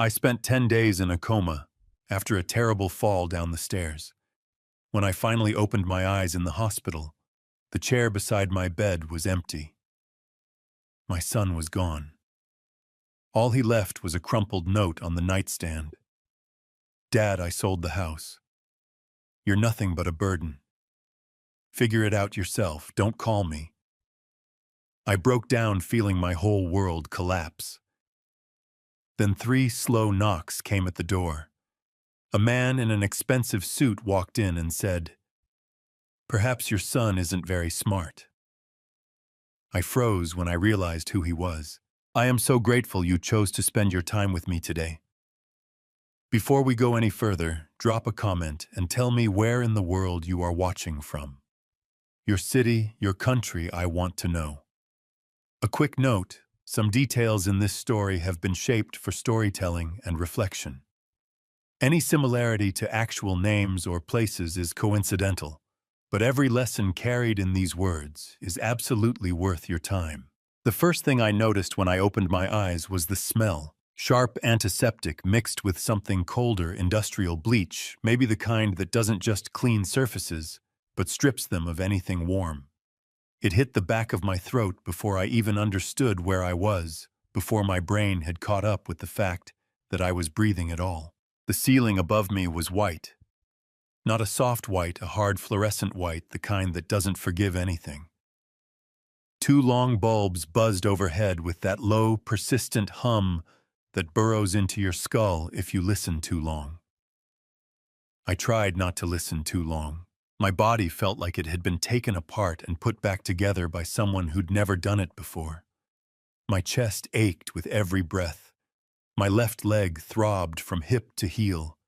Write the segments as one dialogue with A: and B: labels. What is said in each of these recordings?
A: I spent 10 days in a coma after a terrible fall down the stairs. When I finally opened my eyes in the hospital, the chair beside my bed was empty. My son was gone. All he left was a crumpled note on the nightstand. "Dad, I sold the house. You're nothing but a burden. Figure it out yourself, don't call me." I broke down, feeling my whole world collapse. Then 3 slow knocks came at the door. A man in an expensive suit walked in and said, "Perhaps your son isn't very smart." I froze when I realized who he was. "I am so grateful you chose to spend your time with me today. Before we go any further, drop a comment and tell me where in the world you are watching from. Your city, your country, I want to know." A quick note, some details in this story have been shaped for storytelling and reflection. Any similarity to actual names or places is coincidental, but every lesson carried in these words is absolutely worth your time. The first thing I noticed when I opened my eyes was the smell. Sharp antiseptic mixed with something colder, industrial bleach, maybe the kind that doesn't just clean surfaces, but strips them of anything warm. It hit the back of my throat before I even understood where I was, before my brain had caught up with the fact that I was breathing at all. The ceiling above me was white. Not a soft white, a hard fluorescent white, the kind that doesn't forgive anything. 2 long bulbs buzzed overhead with that low, persistent hum that burrows into your skull if you listen too long. I tried not to listen too long. My body felt like it had been taken apart and put back together by someone who'd never done it before. My chest ached with every breath. My left leg throbbed from hip to heel.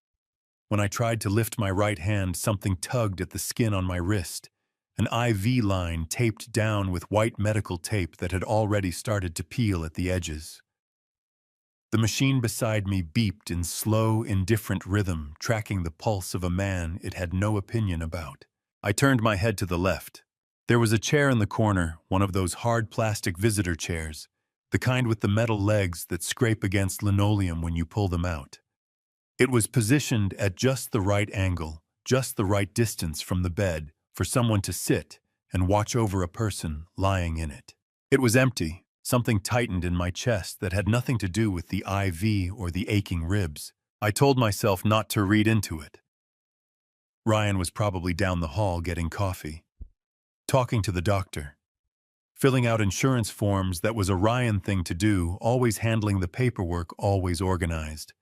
A: When I tried to lift my right hand, something tugged at the skin on my wrist, an IV line taped down with white medical tape that had already started to peel at the edges. The machine beside me beeped in slow, indifferent rhythm, tracking the pulse of a man it had no opinion about. I turned my head to the left. There was a chair in the corner, one of those hard plastic visitor chairs, the kind with the metal legs that scrape against linoleum when you pull them out. It was positioned at just the right angle, just the right distance from the bed, for someone to sit and watch over a person lying in it. It was empty. Something tightened in my chest that had nothing to do with the IV or the aching ribs. I told myself not to read into it. Ryan was probably down the hall getting coffee, talking to the doctor, filling out insurance forms. That was a Ryan thing to do, always handling the paperwork, always organized.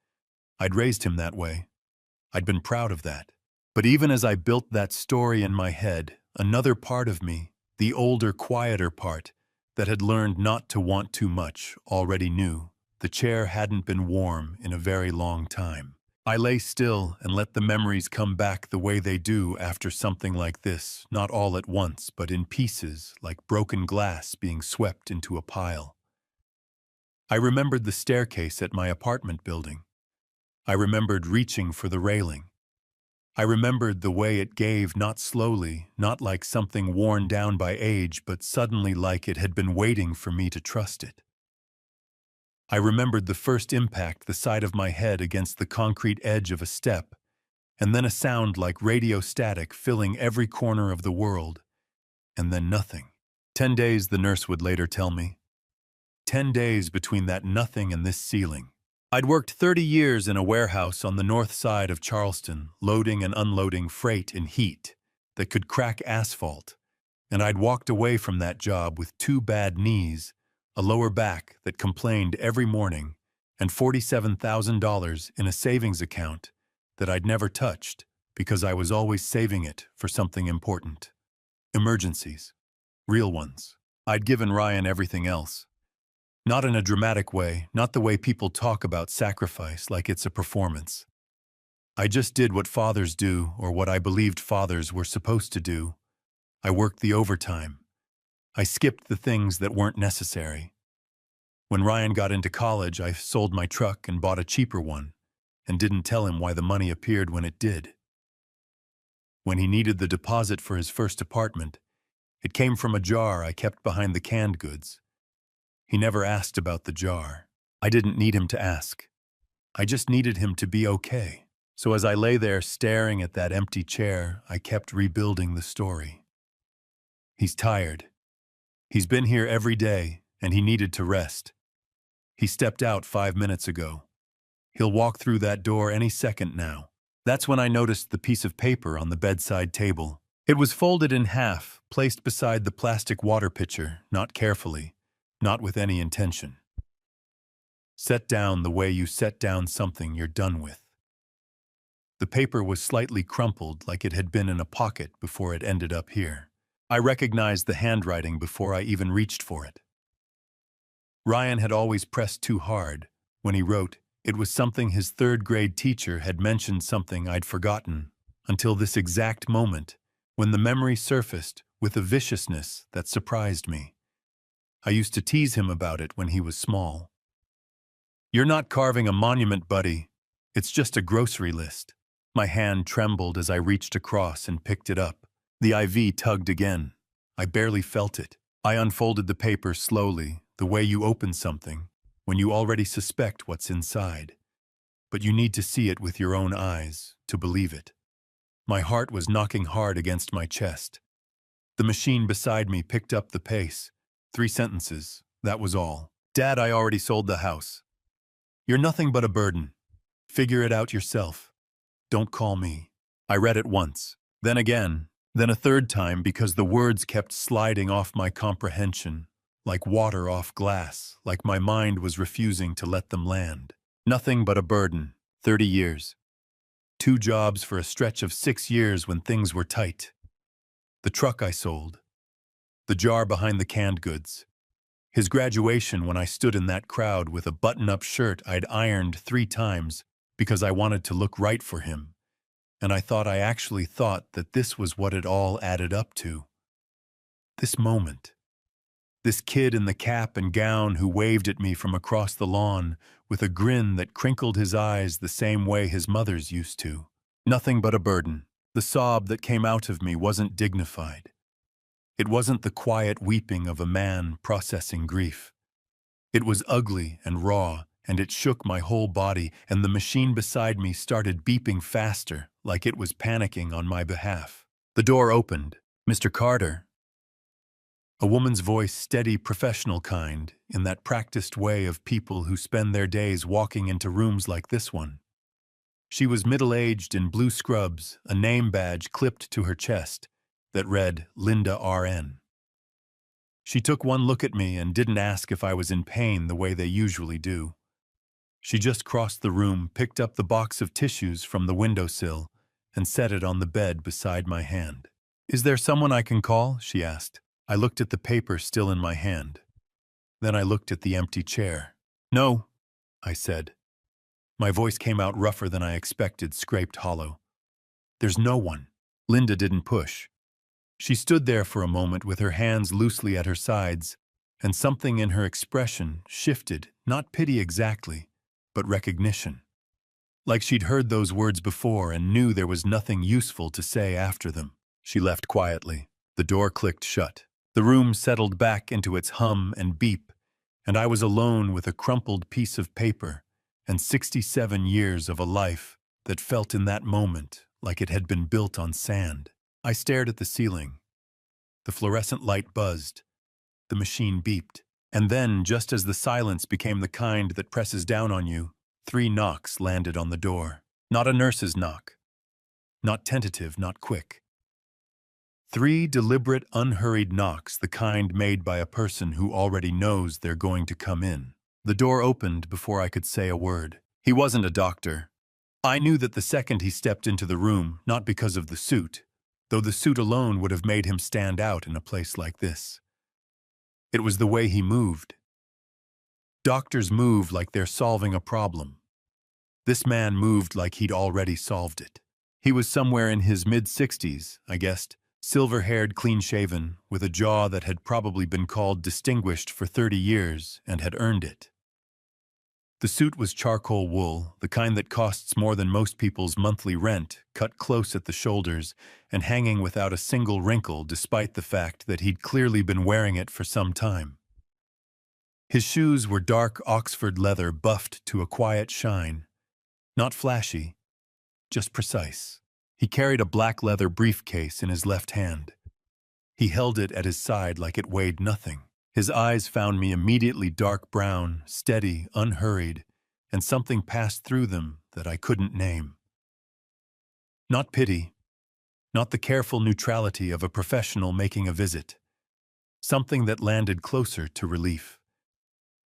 A: I'd raised him that way. I'd been proud of that. But even as I built that story in my head, another part of me, the older, quieter part, that had learned not to want too much, already knew the chair hadn't been warm in a very long time. I lay still and let the memories come back the way they do after something like this, not all at once, but in pieces, like broken glass being swept into a pile. I remembered the staircase at my apartment building. I remembered reaching for the railing. I remembered the way it gave, not slowly, not like something worn down by age, but suddenly like it had been waiting for me to trust it. I remembered the first impact, the side of my head against the concrete edge of a step, and then a sound like radio static filling every corner of the world, and then nothing. 10 days, the nurse would later tell me. 10 days between that nothing and this ceiling. I'd worked 30 years in a warehouse on the north side of Charleston, loading and unloading freight in heat that could crack asphalt, and I'd walked away from that job with 2 bad knees, a lower back that complained every morning, and $47,000 in a savings account that I'd never touched because I was always saving it for something important. Emergencies. Real ones. I'd given Ryan everything else. Not in a dramatic way, not the way people talk about sacrifice like it's a performance. I just did what fathers do, or what I believed fathers were supposed to do. I worked the overtime. I skipped the things that weren't necessary. When Ryan got into college, I sold my truck and bought a cheaper one, and didn't tell him why the money appeared when it did. When he needed the deposit for his first apartment, it came from a jar I kept behind the canned goods. He never asked about the jar. I didn't need him to ask. I just needed him to be okay. So as I lay there staring at that empty chair, I kept rebuilding the story. He's tired. He's been here every day, and he needed to rest. He stepped out 5 minutes ago. He'll walk through that door any second now. That's when I noticed the piece of paper on the bedside table. It was folded in half, placed beside the plastic water pitcher, not carefully, not with any intention. Set down the way you set down something you're done with. The paper was slightly crumpled, like it had been in a pocket before it ended up here. I recognized the handwriting before I even reached for it. Ryan had always pressed too hard. When he wrote, it was something his third-grade teacher had mentioned, something I'd forgotten, until this exact moment, when the memory surfaced with a viciousness that surprised me. I used to tease him about it when he was small. "You're not carving a monument, buddy. It's just a grocery list." My hand trembled as I reached across and picked it up. The IV tugged again. I barely felt it. I unfolded the paper slowly, the way you open something, when you already suspect what's inside. But you need to see it with your own eyes to believe it. My heart was knocking hard against my chest. The machine beside me picked up the pace. 3 sentences, that was all. "Dad, I already sold the house. You're nothing but a burden. Figure it out yourself. Don't call me." I read it once, then again, then a third time, because the words kept sliding off my comprehension, like water off glass, like my mind was refusing to let them land. Nothing but a burden, 30 years. 2 jobs for a stretch of 6 years when things were tight. The truck I sold. The jar behind the canned goods. His graduation when I stood in that crowd with a button-up shirt I'd ironed 3 times because I wanted to look right for him. And I actually thought that this was what it all added up to. This moment. This kid in the cap and gown who waved at me from across the lawn with a grin that crinkled his eyes the same way his mother's used to. Nothing but a burden. The sob that came out of me wasn't dignified. It wasn't the quiet weeping of a man processing grief. It was ugly and raw, and it shook my whole body, and the machine beside me started beeping faster, like it was panicking on my behalf. The door opened. "Mr. Carter." A woman's voice, steady, professional kind, in that practiced way of people who spend their days walking into rooms like this one. She was middle-aged in blue scrubs, a name badge clipped to her chest that read Linda RN. She took one look at me and didn't ask if I was in pain the way they usually do. She just crossed the room, picked up the box of tissues from the windowsill, and set it on the bed beside my hand. "Is there someone I can call?" she asked. I looked at the paper still in my hand. Then I looked at the empty chair. "No," I said. My voice came out rougher than I expected, scraped hollow. "There's no one." Linda didn't push. She stood there for a moment with her hands loosely at her sides, and something in her expression shifted, not pity exactly, but recognition. Like she'd heard those words before and knew there was nothing useful to say after them. She left quietly. The door clicked shut. The room settled back into its hum and beep, and I was alone with a crumpled piece of paper and 67 years of a life that felt in that moment like it had been built on sand. I stared at the ceiling. The fluorescent light buzzed. The machine beeped. And then, just as the silence became the kind that presses down on you, 3 knocks landed on the door. Not a nurse's knock. Not tentative, not quick. 3 deliberate, unhurried knocks, the kind made by a person who already knows they're going to come in. The door opened before I could say a word. He wasn't a doctor. I knew that the second he stepped into the room, not because of the suit, though the suit alone would have made him stand out in a place like this. It was the way he moved. Doctors move like they're solving a problem. This man moved like he'd already solved it. He was somewhere in his mid-60s, I guessed, silver-haired, clean-shaven, with a jaw that had probably been called distinguished for 30 years and had earned it. The suit was charcoal wool, the kind that costs more than most people's monthly rent, cut close at the shoulders and hanging without a single wrinkle despite the fact that he'd clearly been wearing it for some time. His shoes were dark Oxford leather buffed to a quiet shine, Not flashy, just precise. He carried a black leather briefcase in his left hand. He held it at his side like it weighed nothing. His eyes found me immediately dark brown, steady, unhurried, and something passed through them that I couldn't name. Not pity, not the careful neutrality of a professional making a visit. Something that landed closer to relief.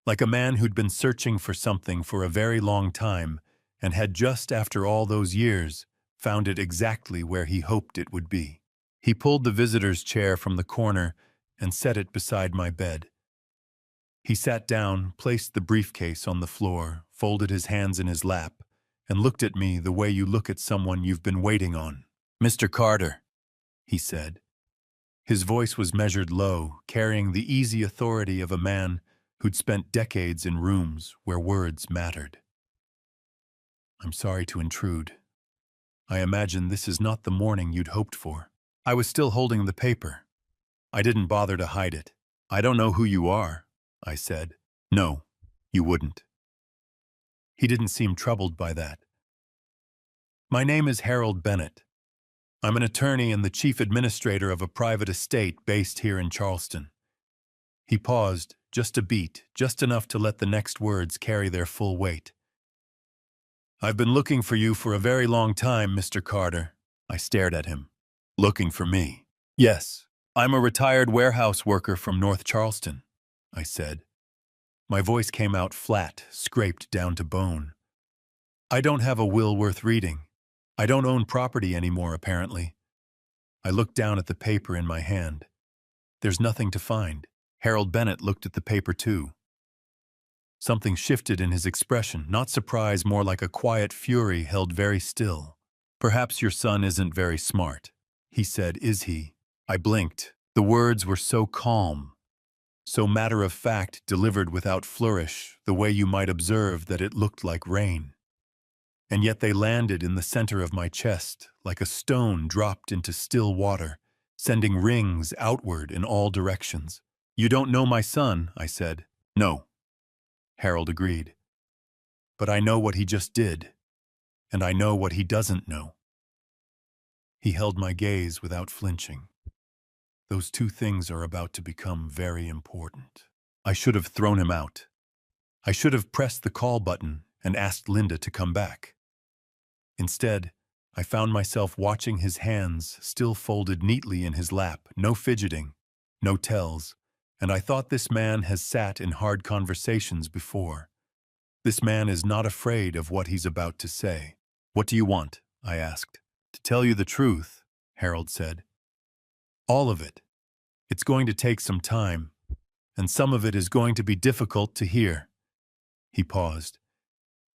A: Like a man who'd been searching for something for a very long time and had just after all those years found it exactly where he hoped it would be. He pulled the visitor's chair from the corner and set it beside my bed. He sat down, placed the briefcase on the floor, folded his hands in his lap, and looked at me the way you look at someone you've been waiting on. "Mr. Carter," he said. His voice was measured low, carrying the easy authority of a man who'd spent decades in rooms where words mattered. "I'm sorry to intrude. I imagine this is not the morning you'd hoped for." I was still holding the paper. I didn't bother to hide it. "I don't know who you are," I said. "No, you wouldn't." He didn't seem troubled by that. "My name is Harold Bennett. I'm an attorney and the chief administrator of a private estate based here in Charleston." He paused, just a beat, just enough to let the next words carry their full weight. "I've been looking for you for a very long time, Mr. Carter." I stared at him. "Looking for me?" "Yes. I'm a retired warehouse worker from North Charleston," I said. My voice came out flat, scraped down to bone. "I don't have a will worth reading. I don't own property anymore, apparently." I looked down at the paper in my hand. "There's nothing to find." Harold Bennett looked at the paper too. Something shifted in his expression, not surprise, more like a quiet fury held very still. "Perhaps your son isn't very smart," he said. "Is he?" I blinked. The words were so calm, so matter-of-fact, delivered without flourish, the way you might observe that it looked like rain. And yet they landed in the center of my chest, like a stone dropped into still water, sending rings outward in all directions. "You don't know my son," I said. "No," Harold agreed. "But I know what he just did, and I know what he doesn't know." He held my gaze without flinching. "Those two things are about to become very important." I should have thrown him out. I should have pressed the call button and asked Linda to come back. Instead, I found myself watching his hands still folded neatly in his lap, no fidgeting, no tells, and I thought this man has sat in hard conversations before. This man is not afraid of what he's about to say. "What do you want?" I asked. "To tell you the truth," Harold said. "All of it. It's going to take some time, and some of it is going to be difficult to hear." He paused.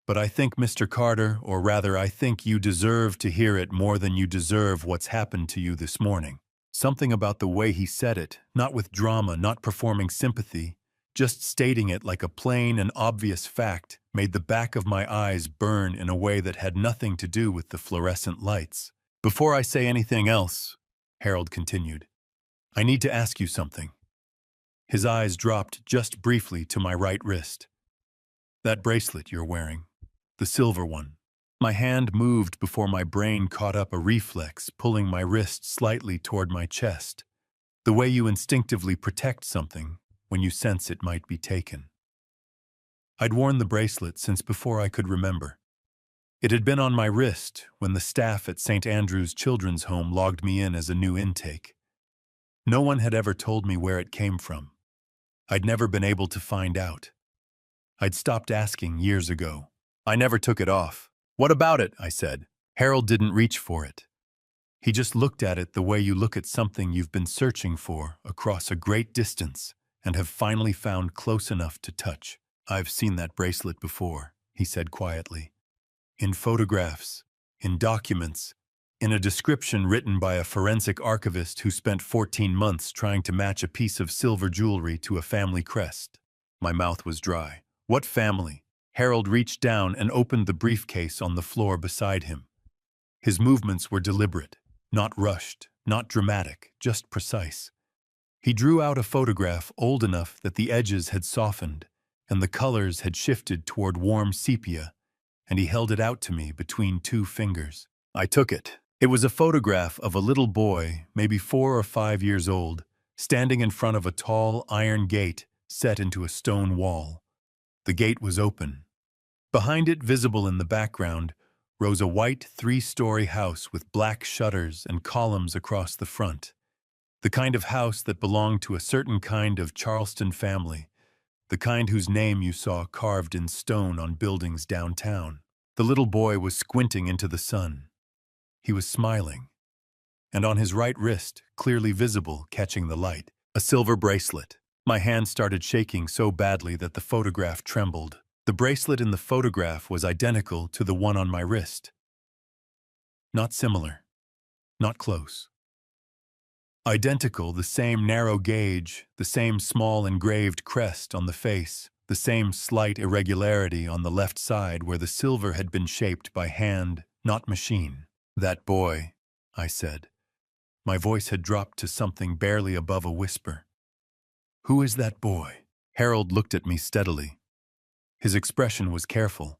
A: "But I think, Mr. Carter, or rather I think you deserve to hear it more than you deserve what's happened to you this morning." Something about the way he said it, not with drama, not performing sympathy, just stating it like a plain and obvious fact, made the back of my eyes burn in a way that had nothing to do with the fluorescent lights. "Before I say anything else," Harold continued, "I need to ask you something." His eyes dropped just briefly to my right wrist. "That bracelet you're wearing, the silver one." My hand moved before my brain caught up, a reflex, pulling my wrist slightly toward my chest, the way you instinctively protect something when you sense it might be taken. I'd worn the bracelet since before I could remember. It had been on my wrist when the staff at St. Andrew's Children's Home logged me in as a new intake. No one had ever told me where it came from. I'd never been able to find out. I'd stopped asking years ago. I never took it off. "What about it?" I said. Harold didn't reach for it. He just looked at it the way you look at something you've been searching for across a great distance and have finally found close enough to touch. "I've seen that bracelet before," he said quietly. "In photographs, in documents, in a description written by a forensic archivist who spent 14 months trying to match a piece of silver jewelry to a family crest." My mouth was dry. "What family?" Harold reached down and opened the briefcase on the floor beside him. His movements were deliberate, not rushed, not dramatic, just precise. He drew out a photograph old enough that the edges had softened and the colors had shifted toward warm sepia, and he held it out to me between two fingers. I took it. It was a photograph of a little boy, maybe 4 or 5 years old, standing in front of a tall iron gate set into a stone wall. The gate was open. Behind it, visible in the background, rose a white 3-story house with black shutters and columns across the front. The kind of house that belonged to a certain kind of Charleston family, the kind whose name you saw carved in stone on buildings downtown. The little boy was squinting into the sun. He was smiling, and on his right wrist, clearly visible, catching the light, a silver bracelet. My hand started shaking so badly that the photograph trembled. The bracelet in the photograph was identical to the one on my wrist. Not similar, not close. Identical, the same narrow gauge, the same small engraved crest on the face, the same slight irregularity on the left side where the silver had been shaped by hand, not machine. "That boy," I said. My voice had dropped to something barely above a whisper. "Who is that boy?" Harold looked at me steadily. His expression was careful.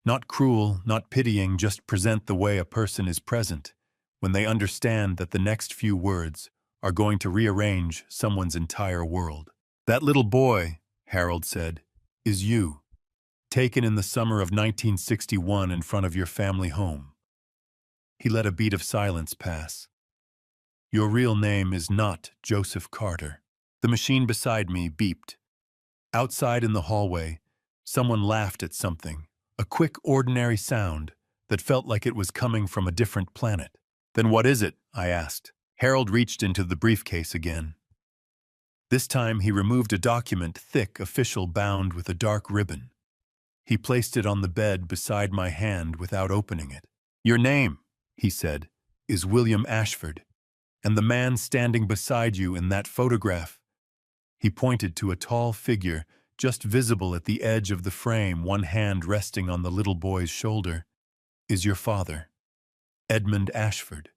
A: Not cruel, not pitying, just present the way a person is present, when they understand that the next few words are going to rearrange someone's entire world. "That little boy," Harold said, "is you, taken in the summer of 1961 in front of your family home." He let a beat of silence pass. "Your real name is not Joseph Carter." The machine beside me beeped. Outside in the hallway, someone laughed at something, a quick, ordinary sound that felt like it was coming from a different planet. "Then what is it?" I asked. Harold reached into the briefcase again. This time he removed a document, thick, official, bound with a dark ribbon. He placed it on the bed beside my hand without opening it. "Your name," he said, "is William Ashford, and the man standing beside you in that photograph," he pointed to a tall figure just visible at the edge of the frame, one hand resting on the little boy's shoulder, "is your father, Edmund Ashford."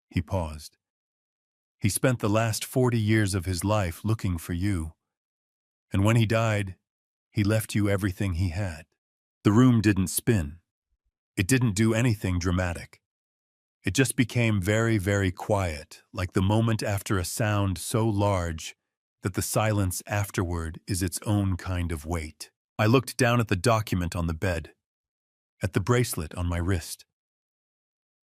A: He paused. "He spent the last 40 years of his life looking for you, and when he died, he left you everything he had." The room didn't spin. It didn't do anything dramatic. It just became very, very quiet, like the moment after a sound so large that the silence afterward is its own kind of weight. I looked down at the document on the bed, at the bracelet on my wrist,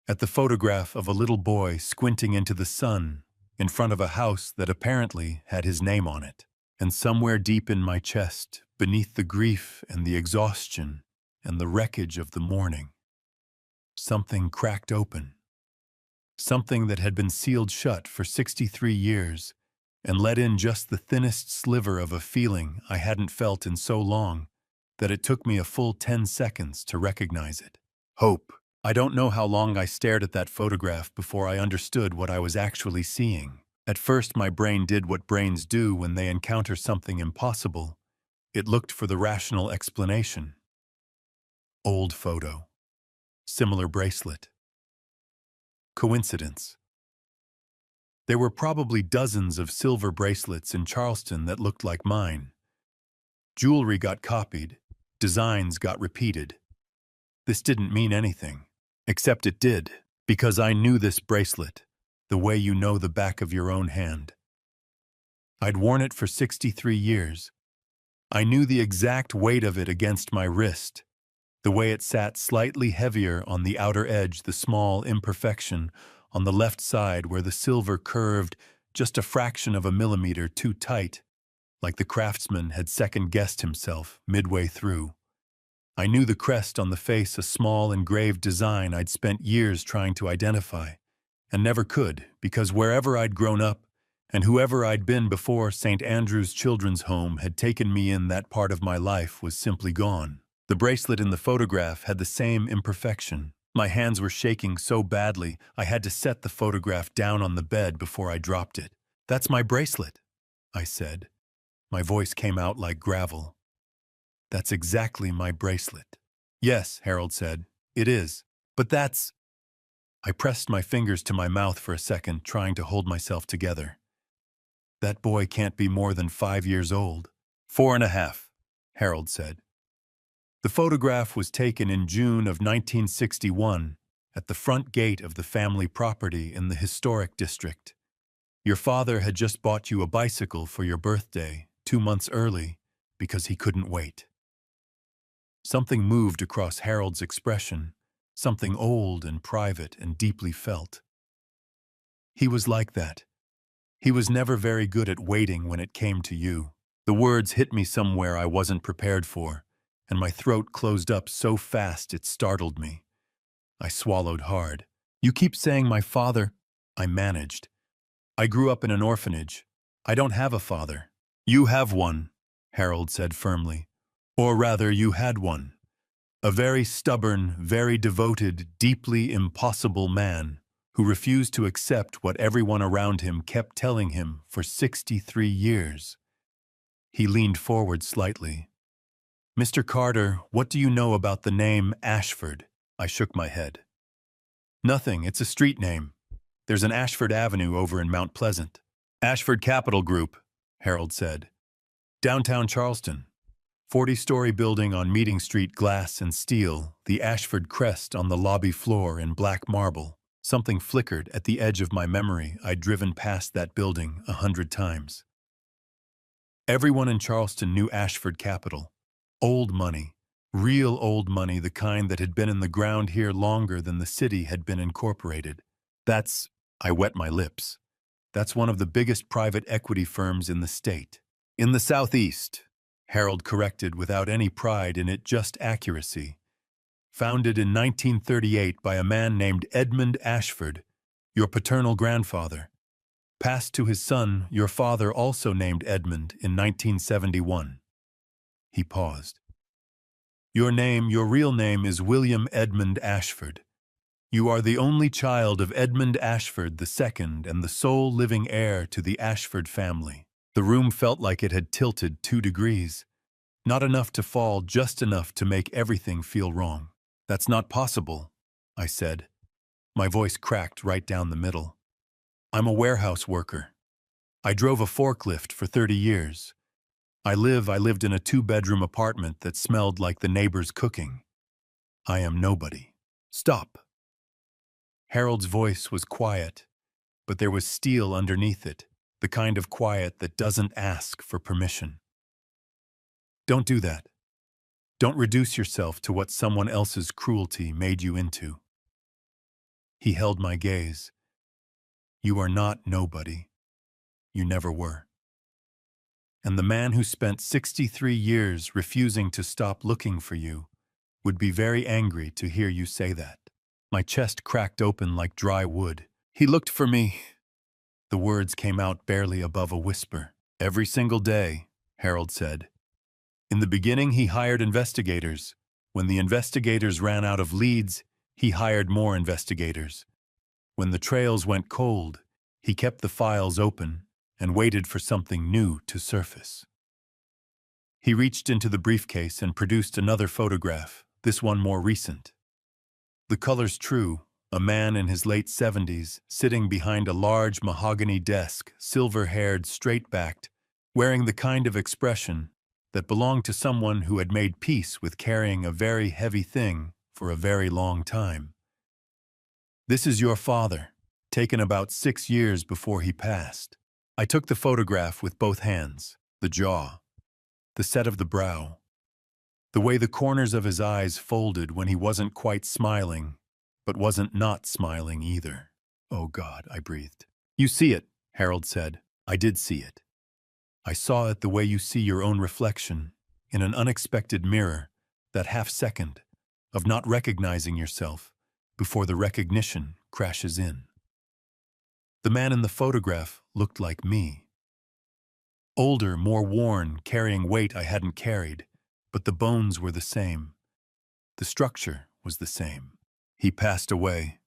A: at the photograph of a little boy squinting into the sun in front of a house that apparently had his name on it. And somewhere deep in my chest, beneath the grief and the exhaustion and the wreckage of the morning, something cracked open. Something that had been sealed shut for 63 years and let in just the thinnest sliver of a feeling I hadn't felt in so long that it took me a full 10 seconds to recognize it. Hope. I don't know how long I stared at that photograph before I understood what I was actually seeing. At first, my brain did what brains do when they encounter something impossible. It looked for the rational explanation. Old photo. Similar bracelet. Coincidence. There were probably dozens of silver bracelets in Charleston that looked like mine. Jewelry got copied. Designs got repeated. This didn't mean anything. Except it did, because I knew this bracelet, the way you know the back of your own hand. I'd worn it for 63 years. I knew the exact weight of it against my wrist, the way it sat slightly heavier on the outer edge, the small imperfection on the left side where the silver curved just a fraction of a millimeter too tight, like the craftsman had second-guessed himself midway through. I knew the crest on the face, a small engraved design I'd spent years trying to identify, and never could, because wherever I'd grown up, and whoever I'd been before St. Andrew's Children's Home had taken me in, that part of my life was simply gone. The bracelet in the photograph had the same imperfection. My hands were shaking so badly, I had to set the photograph down on the bed before I dropped it. "That's my bracelet," I said. My voice came out like gravel. "That's exactly my bracelet." "Yes," Harold said, "it is. But that's—" I pressed my fingers to my mouth for a second, trying to hold myself together. "That boy can't be more than 5 years old." 4.5, Harold said. The photograph was taken in June of 1961 at the front gate of the family property in the historic district. Your father had just bought you a bicycle for your birthday 2 months early because he couldn't wait. Something moved across Harold's expression, something old and private and deeply felt. He was like that. He was never very good at waiting when it came to you. The words hit me somewhere I wasn't prepared for, and my throat closed up so fast it startled me. I swallowed hard. You keep saying my father. I managed. I grew up in an orphanage. I don't have a father. You have one, Harold said firmly. Or rather, you had one. A very stubborn, very devoted, deeply impossible man who refused to accept what everyone around him kept telling him for 63 years. He leaned forward slightly. Mr. Carter, what do you know about the name Ashford? I shook my head. Nothing, it's a street name. There's an Ashford Avenue over in Mount Pleasant. Ashford Capital Group, Harold said. Downtown Charleston. 40-story building on Meeting Street, glass and steel, the Ashford crest on the lobby floor in black marble. Something flickered at the edge of my memory. I'd driven past that building 100 times. Everyone in Charleston knew Ashford Capital. Old money. Real old money, the kind that had been in the ground here longer than the city had been incorporated. I wet my lips. That's one of the biggest private equity firms in the state. In the Southeast, Harold corrected without any pride in it, just accuracy. Founded in 1938 by a man named Edmund Ashford, your paternal grandfather. Passed to his son, your father, also named Edmund, in 1971. He paused. Your real name is William Edmund Ashford. You are the only child of Edmund Ashford II and the sole living heir to the Ashford family. The room felt like it had tilted 2 degrees. Not enough to fall, just enough to make everything feel wrong. That's not possible, I said. My voice cracked right down the middle. I'm a warehouse worker. I drove a forklift for 30 years. I lived in a 2-bedroom apartment that smelled like the neighbor's cooking. I am nobody. Stop. Harold's voice was quiet, but there was steel underneath it, the kind of quiet that doesn't ask for permission. Don't do that. Don't reduce yourself to what someone else's cruelty made you into. He held my gaze. You are not nobody. You never were. And the man who spent 63 years refusing to stop looking for you would be very angry to hear you say that. My chest cracked open like dry wood. He looked for me. The words came out barely above a whisper. Every single day, Harold said. In the beginning, he hired investigators. When the investigators ran out of leads, he hired more investigators. When the trails went cold, he kept the files open and waited for something new to surface. He reached into the briefcase and produced another photograph, this one more recent. The color's true, a man in his late 70s, sitting behind a large mahogany desk, silver-haired, straight-backed, wearing the kind of expression that belonged to someone who had made peace with carrying a very heavy thing for a very long time. This is your father, taken about 6 years before he passed. I took the photograph with both hands, the jaw, the set of the brow, the way the corners of his eyes folded when he wasn't quite smiling, but wasn't not smiling either. Oh God, I breathed. You see it, Harold said. I did see it. I saw it the way you see your own reflection in an unexpected mirror, that half-second of not recognizing yourself before the recognition crashes in. The man in the photograph looked like me. Older, more worn, carrying weight I hadn't carried, but the bones were the same. The structure was the same. He passed away.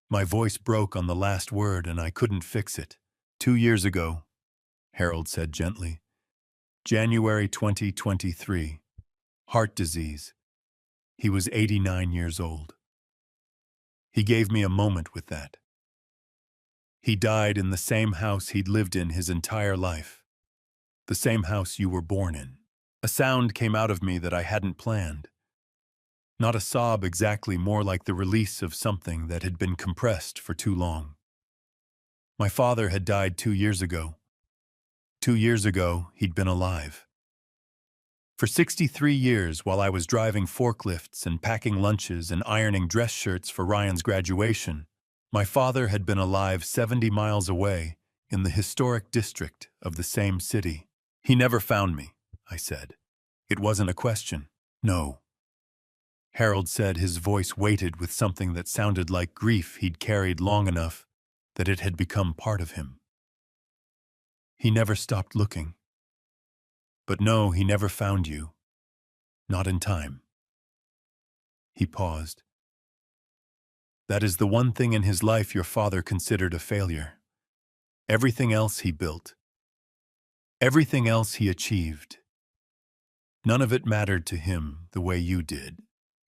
A: My voice broke on the last word and I couldn't fix it. 2 years ago, Harold said gently. January 2023. Heart disease. He was 89 years old. He gave me a moment with that. He died in the same house he'd lived in his entire life. The same house you were born in. A sound came out of me that I hadn't planned. Not a sob exactly, more like the release of something that had been compressed for too long. My father had died 2 years ago. 2 years ago, he'd been alive. For 63 years, while I was driving forklifts and packing lunches and ironing dress shirts for Ryan's graduation, my father had been alive 70 miles away in the historic district of the same city. He never found me, I said. It wasn't a question. No. Harold said, his voice weighted with something that sounded like grief he'd carried long enough that it had become part of him. He never stopped looking. But no, he never found you. Not in time. He paused. That is the one thing in his life your father considered a failure. Everything else he built. Everything else he achieved. None of it mattered to him the way you did.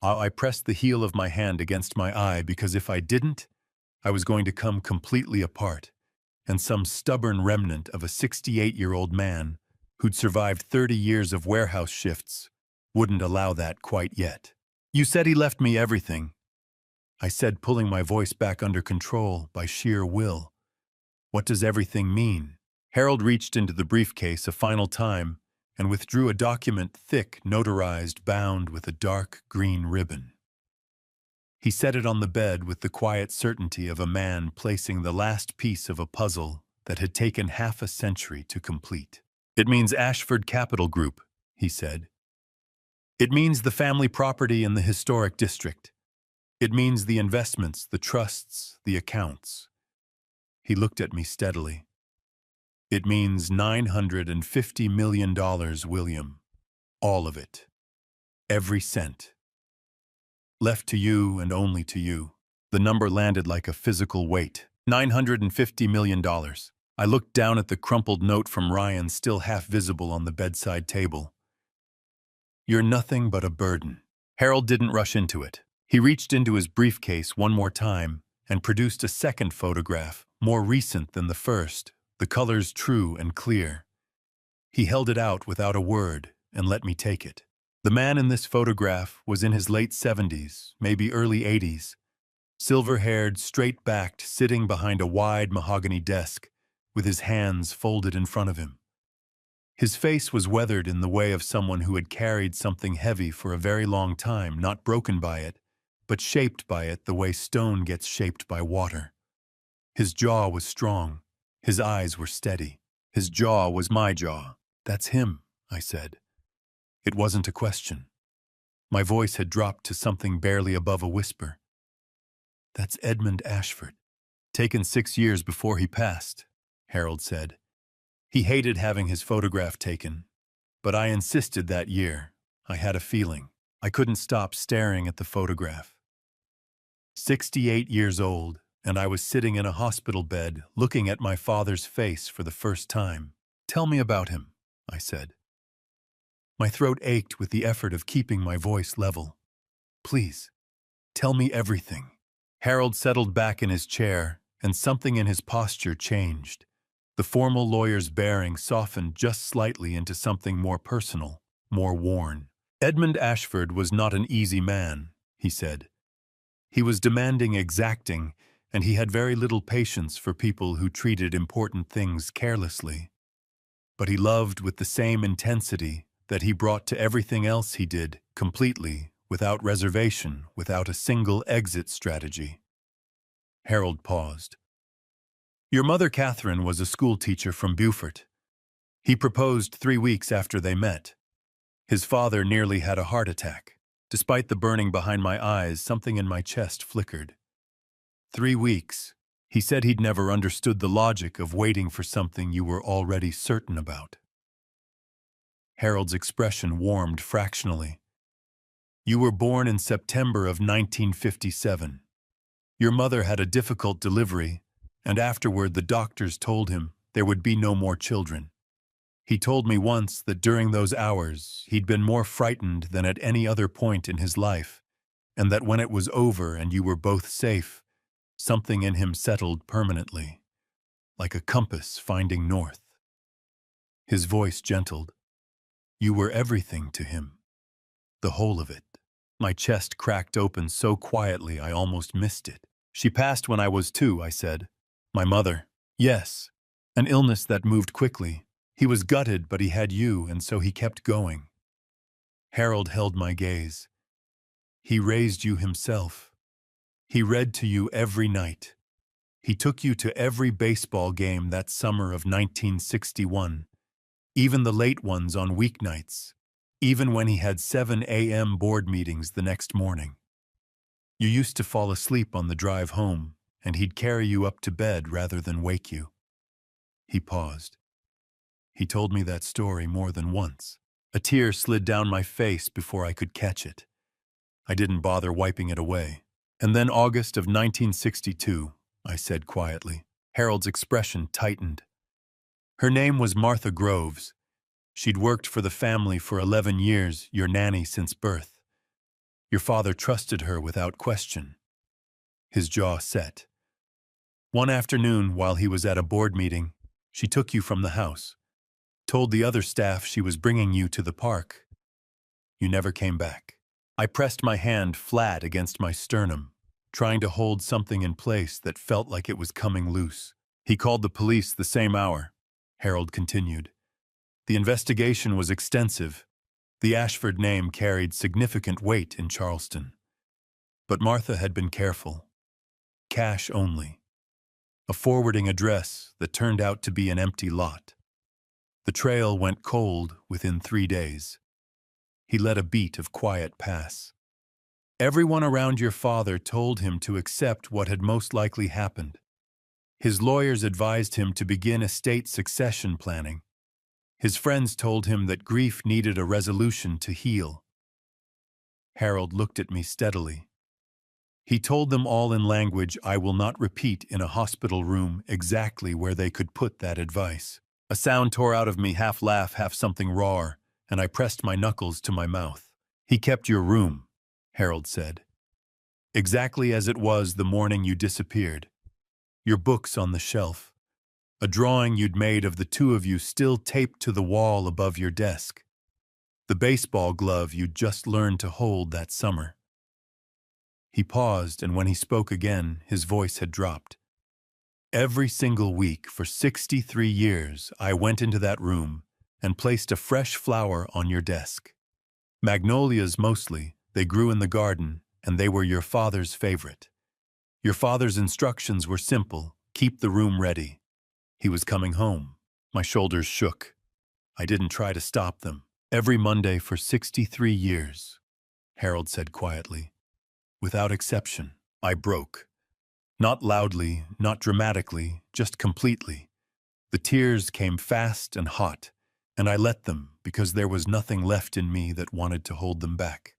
A: I pressed the heel of my hand against my eye because if I didn't, I was going to come completely apart, and some stubborn remnant of a 68-year-old man who'd survived 30 years of warehouse shifts wouldn't allow that quite yet. You said he left me everything, I said, pulling my voice back under control by sheer will. What does everything mean? Harold reached into the briefcase a final time and withdrew a document thick, notarized, bound with a dark green ribbon. He set it on the bed with the quiet certainty of a man placing the last piece of a puzzle that had taken half a century to complete. It means Ashford Capital Group, he said. It means the family property in the historic district. It means the investments, the trusts, the accounts. He looked at me steadily. It means $950 million, William. All of it. Every cent. Left to you and only to you. The number landed like a physical weight. $950 million. I looked down at the crumpled note from Ryan still half visible on the bedside table. You're nothing but a burden. Harold didn't rush into it. He reached into his briefcase one more time and produced a second photograph, more recent than the first, the colors true and clear. He held it out without a word and let me take it. The man in this photograph was in his late 70s, maybe early 80s, silver-haired, straight-backed, sitting behind a wide mahogany desk with his hands folded in front of him. His face was weathered in the way of someone who had carried something heavy for a very long time, not broken by it, but shaped by it the way stone gets shaped by water. His jaw was strong. His eyes were steady. His jaw was my jaw. That's him, I said. It wasn't a question. My voice had dropped to something barely above a whisper. That's Edmund Ashford. Taken 6 years before he passed, Harold said. He hated having his photograph taken, but I insisted that year. I had a feeling. I couldn't stop staring at the photograph. 68 years old, and I was sitting in a hospital bed looking at my father's face for the first time. Tell me about him, I said. My throat ached with the effort of keeping my voice level. Please, tell me everything. Harold settled back in his chair, and something in his posture changed. The formal lawyer's bearing softened just slightly into something more personal, more worn. Edmund Ashford was not an easy man, he said. He was demanding, exacting, and he had very little patience for people who treated important things carelessly. But he loved with the same intensity that he brought to everything else he did, completely, without reservation, without a single exit strategy. Harold paused. Your mother, Catherine, was a school teacher from Beaufort. He proposed 3 weeks after they met. His father nearly had a heart attack. Despite the burning behind my eyes, something in my chest flickered. 3 weeks. He said he'd never understood the logic of waiting for something you were already certain about. Harold's expression warmed fractionally. You were born in September of 1957. Your mother had a difficult delivery, and afterward the doctors told him there would be no more children. He told me once that during those hours he'd been more frightened than at any other point in his life, and that when it was over and you were both safe, something in him settled permanently, like a compass finding north. His voice gentled. You were everything to him. The whole of it. My chest cracked open so quietly I almost missed it. She passed when I was 2, I said. My mother. Yes. An illness that moved quickly. He was gutted, but he had you, and so he kept going. Harold held my gaze. He raised you himself. He read to you every night. He took you to every baseball game that summer of 1961, even the late ones on weeknights, even when he had 7 a.m. board meetings the next morning. You used to fall asleep on the drive home, and he'd carry you up to bed rather than wake you. He paused. He told me that story more than once. A tear slid down my face before I could catch it. I didn't bother wiping it away. And then August of 1962, I said quietly. Harold's expression tightened. Her name was Martha Groves. She'd worked for the family for 11 years, your nanny since birth. Your father trusted her without question. His jaw set. One afternoon, while he was at a board meeting, she took you from the house, told the other staff she was bringing you to the park. You never came back. I pressed my hand flat against my sternum, trying to hold something in place that felt like it was coming loose. He called the police the same hour, Harold continued. The investigation was extensive. The Ashford name carried significant weight in Charleston. But Martha had been careful. Cash only. A forwarding address that turned out to be an empty lot. The trail went cold within 3 days. He let a beat of quiet pass. Everyone around your father told him to accept what had most likely happened. His lawyers advised him to begin estate succession planning. His friends told him that grief needed a resolution to heal. Harold looked at me steadily. He told them all in language I will not repeat in a hospital room exactly where they could put that advice. A sound tore out of me, half laugh, half something raw, and I pressed my knuckles to my mouth. He kept your room, Harold said. Exactly as it was the morning you disappeared. Your books on the shelf. A drawing you'd made of the two of you still taped to the wall above your desk. The baseball glove you'd just learned to hold that summer. He paused, and when he spoke again, his voice had dropped. Every single week for 63 years, I went into that room and placed a fresh flower on your desk. Magnolias mostly, they grew in the garden, and they were your father's favorite. Your father's instructions were simple: keep the room ready. He was coming home. My shoulders shook. I didn't try to stop them. Every Monday for 63 years, Harold said quietly. Without exception, I broke. Not loudly, not dramatically, just completely. The tears came fast and hot, and I let them because there was nothing left in me that wanted to hold them back.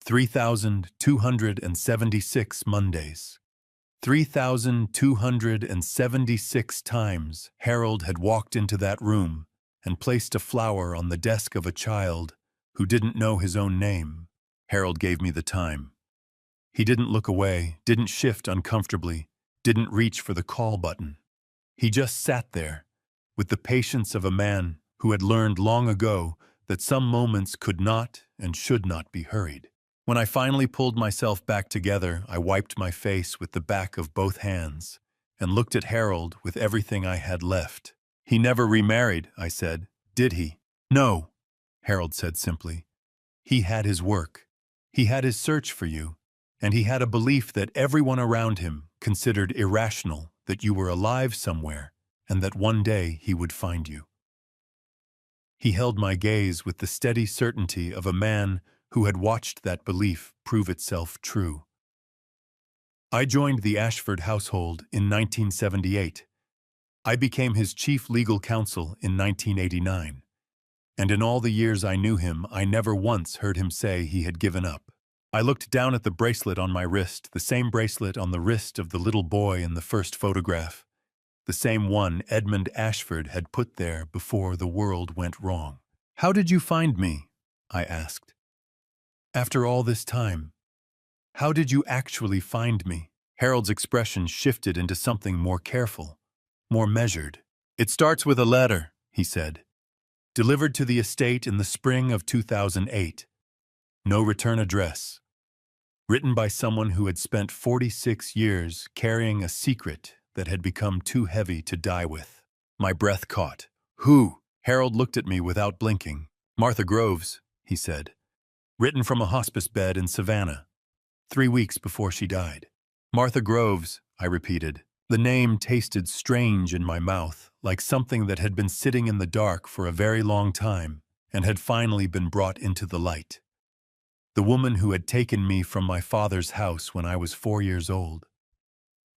A: 3,276 Mondays. 3,276 times Harold had walked into that room and placed a flower on the desk of a child who didn't know his own name. Harold gave me the time. He didn't look away, didn't shift uncomfortably, didn't reach for the call button. He just sat there, with the patience of a man who had learned long ago that some moments could not and should not be hurried. When I finally pulled myself back together, I wiped my face with the back of both hands and looked at Harold with everything I had left. He never remarried, I said. Did he? No, Harold said simply. He had his work. He had his search for you. And he had a belief that everyone around him considered irrational, that you were alive somewhere, and that one day he would find you. He held my gaze with the steady certainty of a man who had watched that belief prove itself true. I joined the Ashford household in 1978. I became his chief legal counsel in 1989. And in all the years I knew him, I never once heard him say he had given up. I looked down at the bracelet on my wrist, the same bracelet on the wrist of the little boy in the first photograph, the same one Edmund Ashford had put there before the world went wrong. How did you find me? I asked. After all this time, how did you actually find me? Harold's expression shifted into something more careful, more measured. It starts with a letter, he said. Delivered to the estate in the spring of 2008. No return address. Written by someone who had spent 46 years carrying a secret that had become too heavy to die with. My breath caught. Who? Harold looked at me without blinking. Martha Groves, he said. Written from a hospice bed in Savannah, 3 weeks before she died. Martha Groves, I repeated. The name tasted strange in my mouth, like something that had been sitting in the dark for a very long time and had finally been brought into the light. The woman who had taken me from my father's house when I was 4 years old.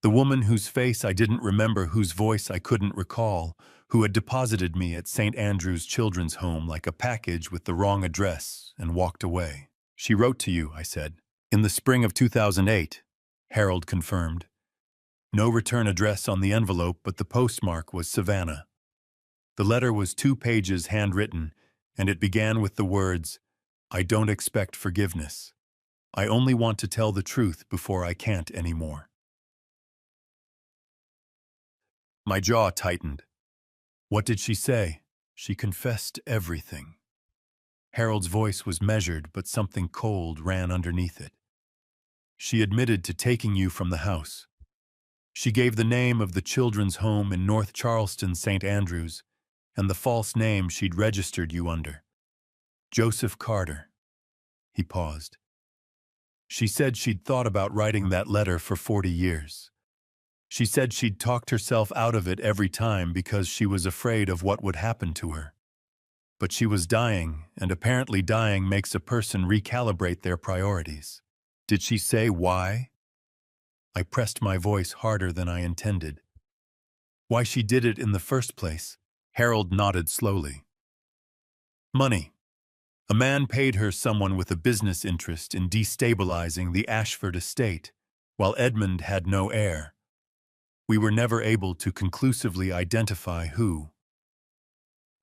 A: The woman whose face I didn't remember, whose voice I couldn't recall, who had deposited me at St. Andrew's Children's Home like a package with the wrong address and walked away. She wrote to you, I said. In the spring of 2008, Harold confirmed. No return address on the envelope, but the postmark was Savannah. The letter was 2 pages handwritten, and it began with the words, I don't expect forgiveness. I only want to tell the truth before I can't anymore. My jaw tightened. What did she say? She confessed everything. Harold's voice was measured, but something cold ran underneath it. She admitted to taking you from the house. She gave the name of the children's home in North Charleston, St. Andrews, and the false name she'd registered you under. Joseph Carter. He paused. She said she'd thought about writing that letter for 40 years. She said she'd talked herself out of it every time because she was afraid of what would happen to her. But she was dying, and apparently dying makes a person recalibrate their priorities. Did she say why? I pressed my voice harder than I intended. Why she did it in the first place? Harold nodded slowly. Money. A man paid her someone with a business interest in destabilizing the Ashford estate, while Edmund had no heir. We were never able to conclusively identify who.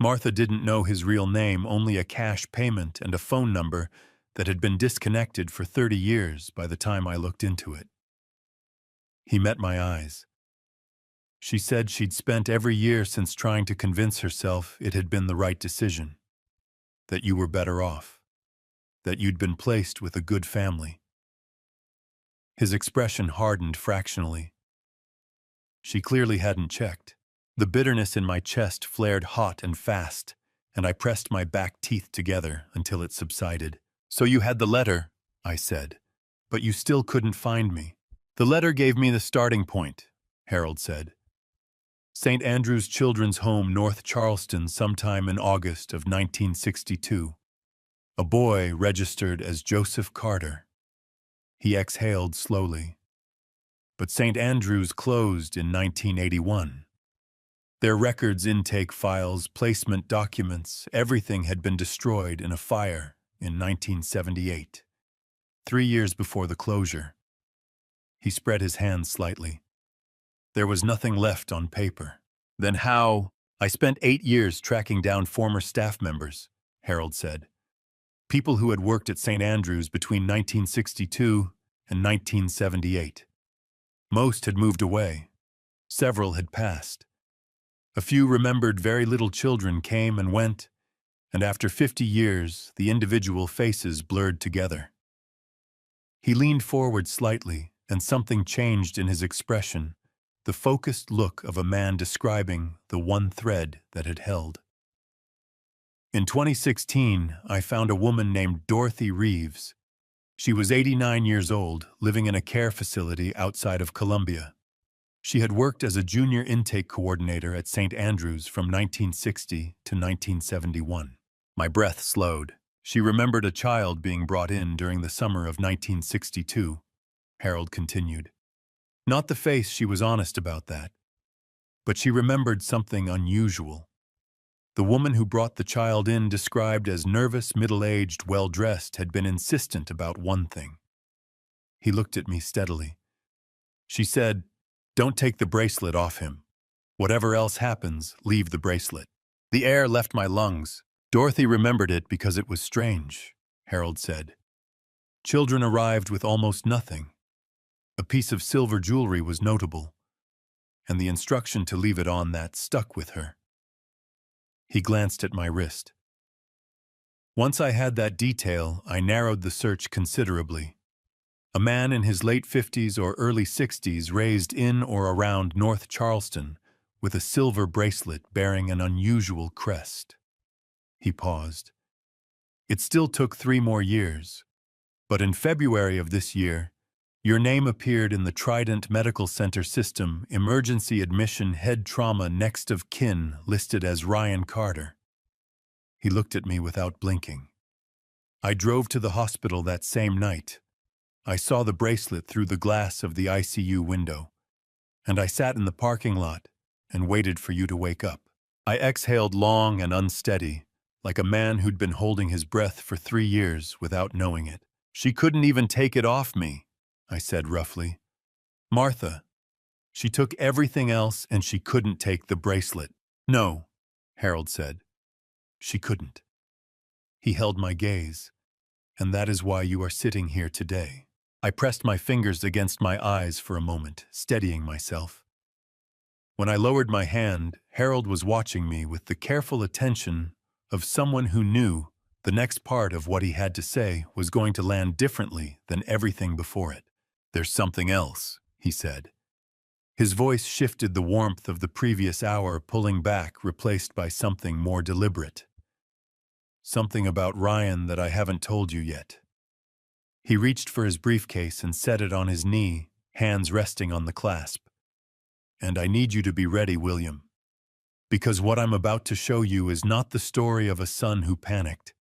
A: Martha didn't know his real name, only a cash payment and a phone number that had been disconnected for 30 years by the time I looked into it. He met my eyes. She said she'd spent every year since trying to convince herself it had been the right decision, that you were better off, that you'd been placed with a good family. His expression hardened fractionally. She clearly hadn't checked. The bitterness in my chest flared hot and fast, and I pressed my back teeth together until it subsided. So you had the letter, I said, but you still couldn't find me. The letter gave me the starting point, Harold said. St. Andrew's Children's Home, North Charleston, sometime in August of 1962. A boy registered as Joseph Carter. He exhaled slowly. But St. Andrew's closed in 1981. Their records, intake files, placement documents, everything had been destroyed in a fire in 1978, 3 years before the closure. He spread his hands slightly. There was nothing left on paper. Then how? I spent 8 years tracking down former staff members, Harold said. People who had worked at St. Andrews between 1962 and 1978. Most had moved away. Several had passed. A few remembered very little children came and went, and after 50 years, the individual faces blurred together. He leaned forward slightly, and something changed in his expression, the focused look of a man describing the one thread that had held. In 2016, I found a woman named Dorothy Reeves. She was 89 years old, living in a care facility outside of Columbia. She had worked as a junior intake coordinator at St. Andrews from 1960 to 1971. My breath slowed. She remembered a child being brought in during the summer of 1962, Harold continued. Not the face, she was honest about that. But she remembered something unusual. The woman who brought the child in, described as nervous, middle-aged, well-dressed, had been insistent about one thing. He looked at me steadily. She said, "Don't take the bracelet off him. Whatever else happens, leave the bracelet." The air left my lungs. Dorothy remembered it because it was strange, Harold said. Children arrived with almost nothing. A piece of silver jewelry was notable, and the instruction to leave it on that stuck with her. He glanced at my wrist. Once I had that detail, I narrowed the search considerably. A man in his late 50s or early 60s raised in or around North Charleston with a silver bracelet bearing an unusual crest. He paused. It still took 3 more years, but in February of this year, your name appeared in the Trident Medical Center system emergency admission head trauma next of kin listed as Ryan Carter. He looked at me without blinking. I drove to the hospital that same night. I saw the bracelet through the glass of the ICU window, and I sat in the parking lot and waited for you to wake up. I exhaled long and unsteady, like a man who'd been holding his breath for 3 years without knowing it. She couldn't even take it off me, I said roughly. Martha. She took everything else and she couldn't take the bracelet. No, Harold said. She couldn't. He held my gaze, and that is why you are sitting here today. I pressed my fingers against my eyes for a moment, steadying myself. When I lowered my hand, Harold was watching me with the careful attention of someone who knew the next part of what he had to say was going to land differently than everything before it. There's something else, he said. His voice shifted, the warmth of the previous hour pulling back, replaced by something more deliberate. Something about Ryan that I haven't told you yet. He reached for his briefcase and set it on his knee, hands resting on the clasp. And I need you to be ready, William. Because what I'm about to show you is not the story of a son who panicked.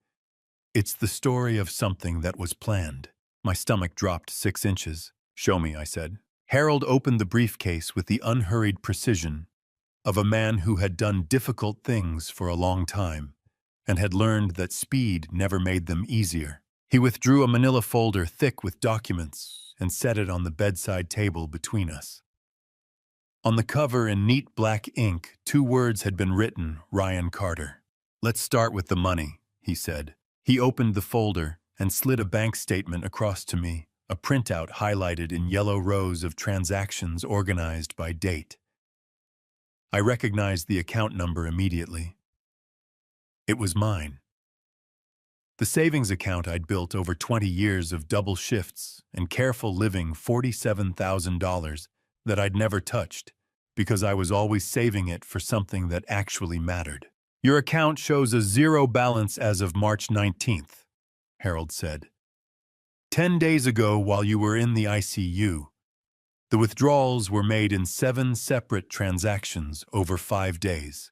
A: It's the story of something that was planned. My stomach dropped 6 inches. Show me, I said. Harold opened the briefcase with the unhurried precision of a man who had done difficult things for a long time and had learned that speed never made them easier. He withdrew a manila folder thick with documents and set it on the bedside table between us. On the cover in neat black ink, 2 words had been written, Ryan Carter. Let's start with the money, he said. He opened the folder and slid a bank statement across to me, a printout highlighted in yellow rows of transactions organized by date. I recognized the account number immediately. It was mine. The savings account I'd built over 20 years of double shifts and careful living, $47,000 that I'd never touched because I was always saving it for something that actually mattered. Your account shows a 0 balance as of March 19th, Harold said. 10 days ago, while you were in the ICU, the withdrawals were made in 7 separate transactions over 5 days.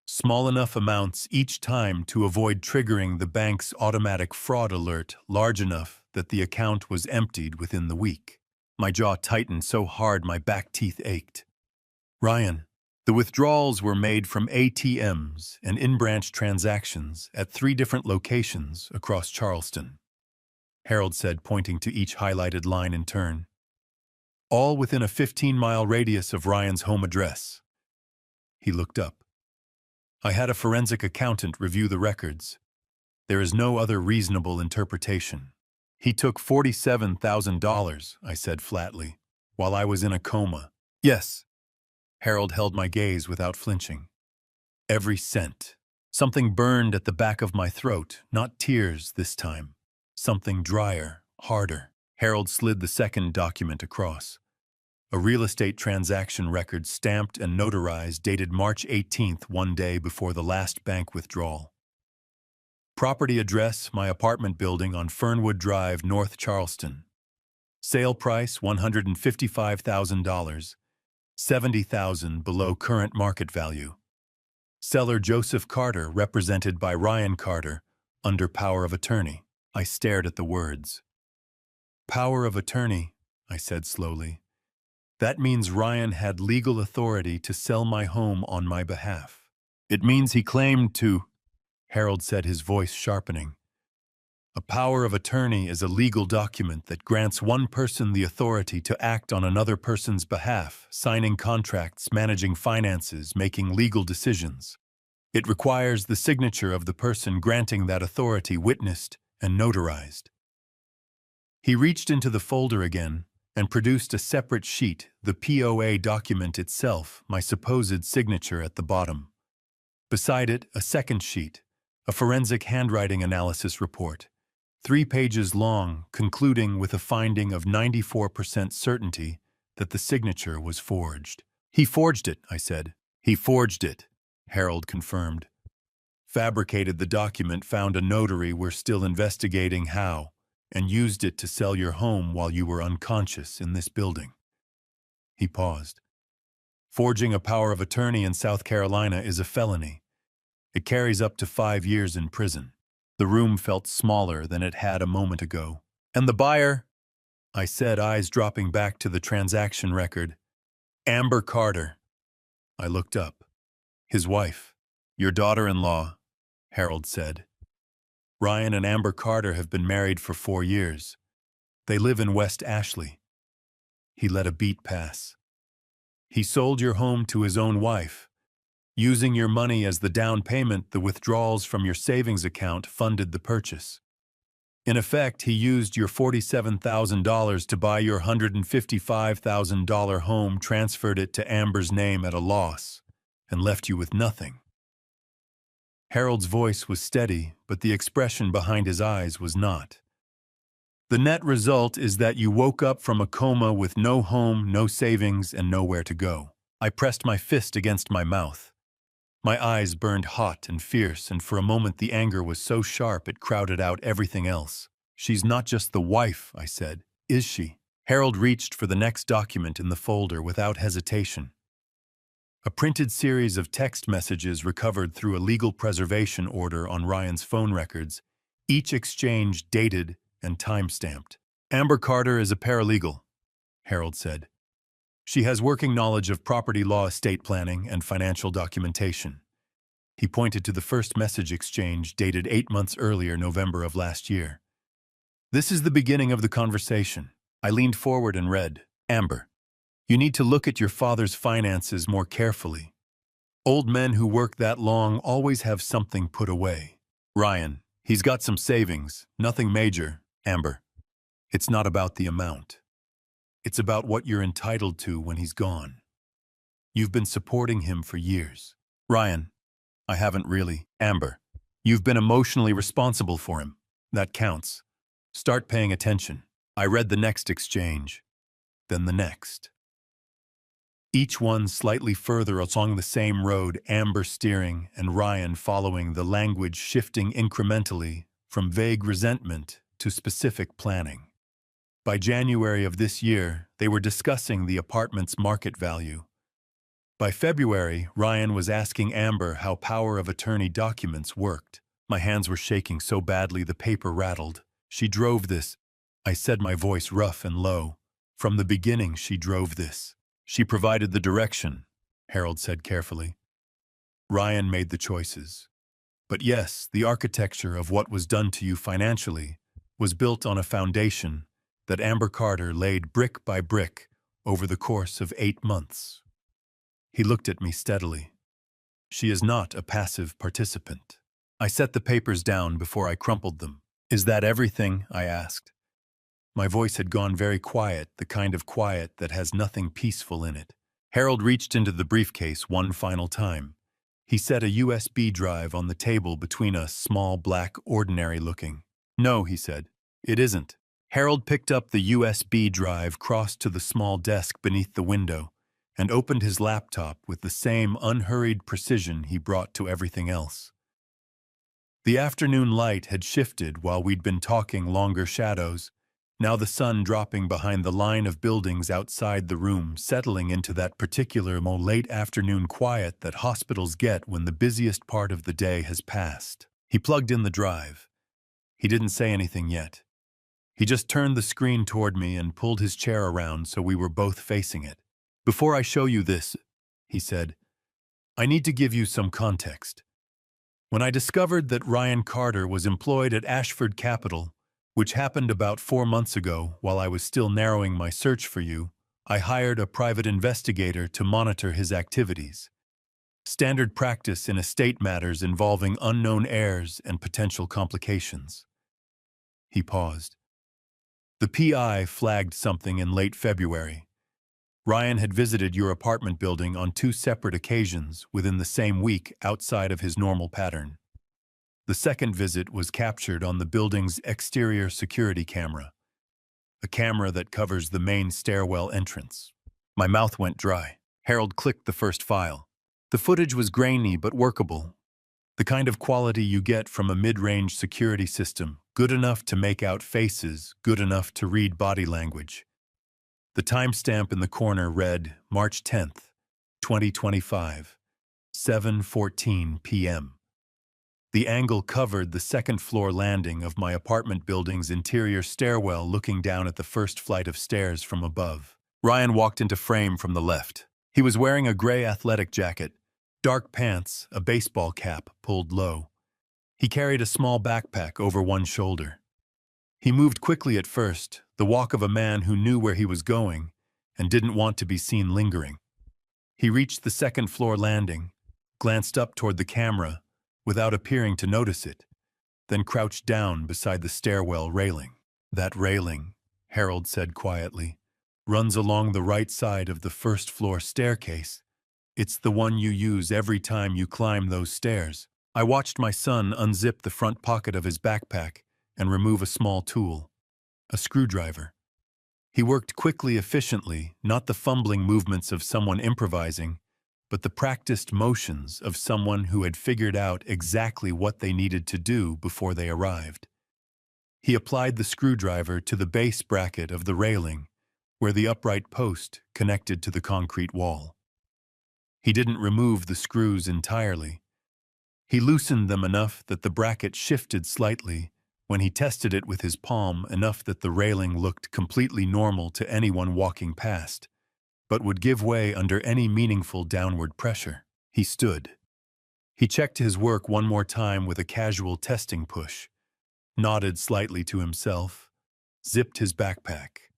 A: Small enough amounts each time to avoid triggering the bank's automatic fraud alert, large enough that the account was emptied within the week. My jaw tightened so hard my back teeth ached. Ryan, the withdrawals were made from ATMs and in-branch transactions at 3 different locations across Charleston, Harold said, pointing to each highlighted line in turn. All within a 15-mile radius of Ryan's home address. He looked up. I had a forensic accountant review the records. There is no other reasonable interpretation. He took $47,000, I said flatly, while I was in a coma. Yes. Harold held my gaze without flinching. Every cent. Something burned at the back of my throat, not tears this time. Something drier, harder. Harold slid the second document across. A real estate transaction record stamped and notarized dated March 18th, 1 day before the last bank withdrawal. Property address, my apartment building on Fernwood Drive, North Charleston. Sale price, $155,000, $70,000 below current market value. Seller Joseph Carter, represented by Ryan Carter, under power of attorney. I stared at the words. Power of attorney, I said slowly. That means Ryan had legal authority to sell my home on my behalf. It means he claimed to, Harold said, his voice sharpening. A power of attorney is a legal document that grants one person the authority to act on another person's behalf, signing contracts, managing finances, making legal decisions. It requires the signature of the person granting that authority witnessed and notarized. He reached into the folder again and produced a separate sheet, the POA document itself, my supposed signature at the bottom. Beside it, a second sheet, a forensic handwriting analysis report, 3 pages long, concluding with a finding of 94% certainty that the signature was forged. "He forged it," I said. "He forged it," Harold confirmed. "Fabricated the document, found a notary, we're still investigating how, and used it to sell your home while you were unconscious in this building." He paused. "Forging a power of attorney in South Carolina is a felony. It carries up to 5 years in prison." The room felt smaller than it had a moment ago. "And the buyer?" I said, eyes dropping back to the transaction record. "Amber Carter." I looked up. "His wife. Your daughter-in-law," Harold said. "Ryan and Amber Carter have been married for 4 years. They live in West Ashley." He let a beat pass. "He sold your home to his own wife. Using your money as the down payment, the withdrawals from your savings account funded the purchase. In effect, he used your $47,000 to buy your $155,000 home, transferred it to Amber's name at a loss, and left you with nothing." Harold's voice was steady, but the expression behind his eyes was not. "The net result is that you woke up from a coma with no home, no savings, and nowhere to go." I pressed my fist against my mouth. My eyes burned hot and fierce, and for a moment the anger was so sharp it crowded out everything else. "She's not just the wife," I said. "Is she?" Harold reached for the next document in the folder without hesitation. A printed series of text messages recovered through a legal preservation order on Ryan's phone records, each exchange dated and time-stamped. "Amber Carter is a paralegal," Harold said. "She has working knowledge of property law, estate planning, and financial documentation." He pointed to the first message exchange dated 8 months earlier, November of last year. "This is the beginning of the conversation." I leaned forward and read, "Amber, you need to look at your father's finances more carefully. Old men who work that long always have something put away. Ryan, he's got some savings, nothing major. Amber, it's not about the amount. It's about what you're entitled to when he's gone. You've been supporting him for years. Ryan, I haven't really. Amber, you've been emotionally responsible for him. That counts. Start paying attention." I read the next exchange, then the next. Each one slightly further along the same road, Amber steering and Ryan following, the language shifting incrementally from vague resentment to specific planning. By January of this year, they were discussing the apartment's market value. By February, Ryan was asking Amber how power of attorney documents worked. My hands were shaking so badly the paper rattled. "She drove this," I said, my voice rough and low. "From the beginning, she drove this. She provided the direction," Harold said carefully. "Ryan made the choices. But yes, the architecture of what was done to you financially was built on a foundation that Amber Carter laid brick by brick over the course of 8 months." He looked at me steadily. "She is not a passive participant." I set the papers down before I crumpled them. "Is that everything?" I asked. My voice had gone very quiet, the kind of quiet that has nothing peaceful in it. Harold reached into the briefcase one final time. He set a USB drive on the table between us, small, black, ordinary-looking. "No," he said, "it isn't." Harold picked up the USB drive, crossed to the small desk beneath the window, and opened his laptop with the same unhurried precision he brought to everything else. The afternoon light had shifted while we'd been talking, longer shadows. Now the sun dropping behind the line of buildings outside the room, settling into that particular late afternoon quiet that hospitals get when the busiest part of the day has passed. He plugged in the drive. He didn't say anything yet. He just turned the screen toward me and pulled his chair around so we were both facing it. "Before I show you this," he said, "I need to give you some context. When I discovered that Ryan Carter was employed at Ashford Capital, which happened about 4 months ago while I was still narrowing my search for you, I hired a private investigator to monitor his activities. Standard practice in estate matters involving unknown heirs and potential complications." He paused. "The PI flagged something in late February. Ryan had visited your apartment building on 2 separate occasions within the same week outside of his normal pattern. The second visit was captured on the building's exterior security camera, a camera that covers the main stairwell entrance. My mouth went dry. Harold clicked the first file. The footage was grainy but workable, the kind of quality you get from a mid-range security system, good enough to make out faces, good enough to read body language. The timestamp in the corner read March 10th, 2025, 7:14 p.m. The angle covered the second-floor landing of my apartment building's interior stairwell, looking down at the first flight of stairs from above. Ryan walked into frame from the left. He was wearing a gray athletic jacket, dark pants, a baseball cap pulled low. He carried a small backpack over one shoulder. He moved quickly at first, the walk of a man who knew where he was going and didn't want to be seen lingering. He reached the second-floor landing, glanced up toward the camera without appearing to notice it, then crouched down beside the stairwell railing. "That railing," Harold said quietly, "runs along the right side of the first-floor staircase. It's the one you use every time you climb those stairs." I watched my son unzip the front pocket of his backpack and remove a small tool, a screwdriver. He worked quickly, efficiently, not the fumbling movements of someone improvising, but the practiced motions of someone who had figured out exactly what they needed to do before they arrived. He applied the screwdriver to the base bracket of the railing, where the upright post connected to the concrete wall. He didn't remove the screws entirely. He loosened them enough that the bracket shifted slightly when he tested it with his palm, enough that the railing looked completely normal to anyone walking past, but would give way under any meaningful downward pressure. He stood. He checked his work one more time with a casual testing push, nodded slightly to himself, zipped his backpack,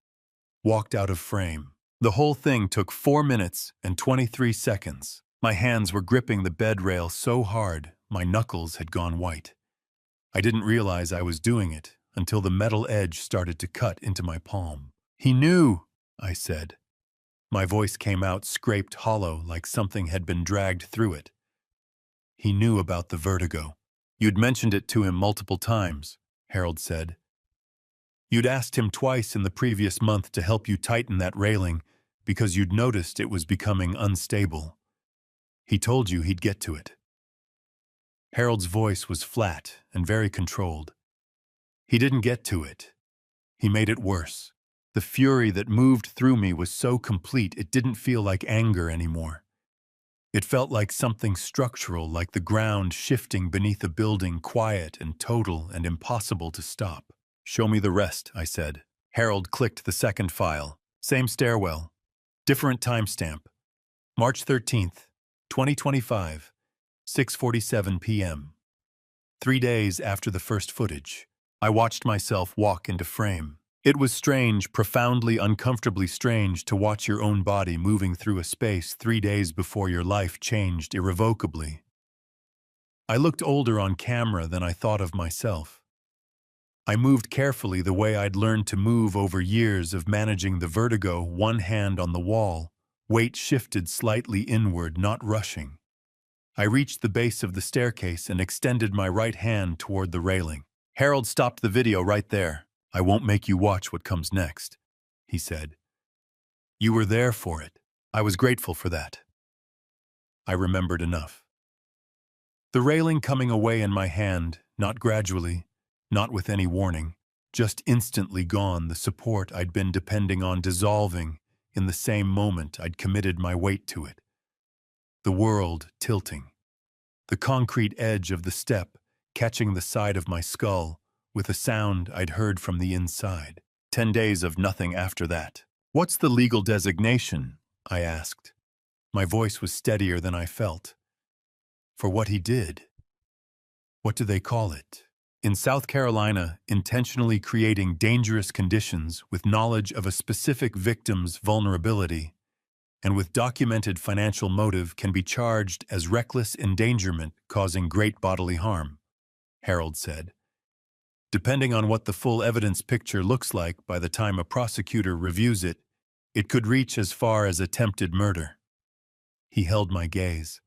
A: walked out of frame. The whole thing took 4 minutes and 23 seconds. My hands were gripping the bed rail so hard, my knuckles had gone white. I didn't realize I was doing it until the metal edge started to cut into my palm. "He knew," I said. My voice came out scraped hollow, like something had been dragged through it. "He knew about the vertigo. You'd mentioned it to him multiple times," Harold said. "You'd asked him twice in the previous month to help you tighten that railing because you'd noticed it was becoming unstable. He told you he'd get to it." Harold's voice was flat and very controlled. "He didn't get to it. He made it worse. The fury that moved through me was so complete it didn't feel like anger anymore. It felt like something structural, like the ground shifting beneath a building, quiet and total and impossible to stop." "Show me the rest," I said. Harold clicked the second file. Same stairwell. Different timestamp. March 13th, 2025, 6:47 p.m. 3 days after the first footage. I watched myself walk into frame. It was strange, profoundly, uncomfortably strange to watch your own body moving through a space 3 days before your life changed irrevocably. I looked older on camera than I thought of myself. I moved carefully the way I'd learned to move over years of managing the vertigo, one hand on the wall, weight shifted slightly inward, not rushing. I reached the base of the staircase and extended my right hand toward the railing. Harold stopped the video right there. "I won't make you watch what comes next," he said. "You were there for it. I was grateful for that." I remembered enough. The railing coming away in my hand, not gradually, not with any warning, just instantly gone, the support I'd been depending on dissolving in the same moment I'd committed my weight to it. The world tilting. The concrete edge of the step catching the side of my skull with a sound I'd heard from the inside. 10 days of nothing after that. "What's the legal designation?" I asked. My voice was steadier than I felt. "For what he did." "What do they call it?" "In South Carolina, intentionally creating dangerous conditions with knowledge of a specific victim's vulnerability and with documented financial motive can be charged as reckless endangerment causing great bodily harm," Harold said. "Depending on what the full evidence picture looks like by the time a prosecutor reviews it, It could reach as far as attempted murder. He held my gaze.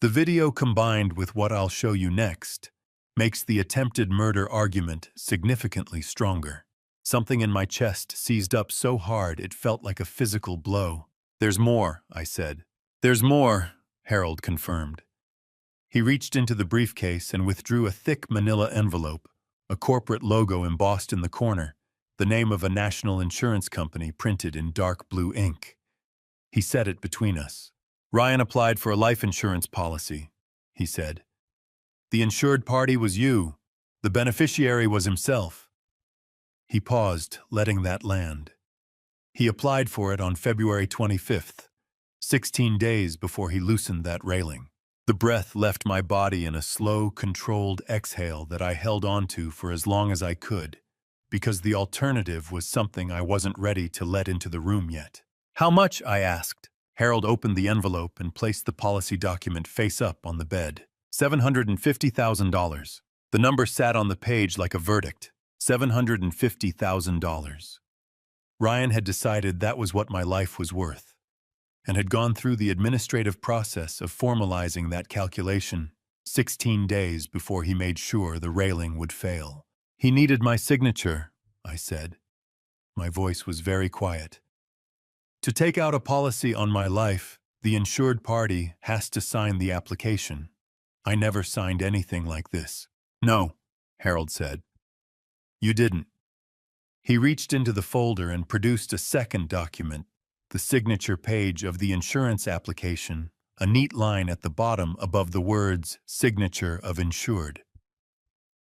A: The video, combined with what I'll show you next, makes the attempted murder argument significantly stronger. Something in my chest seized up so hard it felt like a physical blow. "There's more," I said. "There's more," Harold confirmed. He reached into the briefcase and withdrew a thick manila envelope, a corporate logo embossed in the corner, the name of a national insurance company printed in dark blue ink. He set it between us. "Ryan applied for a life insurance policy," he said. "The insured party was you. The beneficiary was himself." He paused, letting that land. He applied for it on February 25th, 16 days before he loosened that railing. The breath left my body in a slow, controlled exhale that I held onto for as long as I could, because the alternative was something I wasn't ready to let into the room yet. "How much?" I asked. Harold opened the envelope and placed the policy document face up on the bed. $750,000. The number sat on the page like a verdict. $750,000. Ryan had decided that was what my life was worth, and had gone through the administrative process of formalizing that calculation 16 days before he made sure the railing would fail. "He needed my signature," I said. My voice was very quiet. "To take out a policy on my life, the insured party has to sign the application. I never signed anything like this." "No," Harold said. "You didn't." He reached into the folder and produced a second document, the signature page of the insurance application, a neat line at the bottom above the words "Signature of Insured."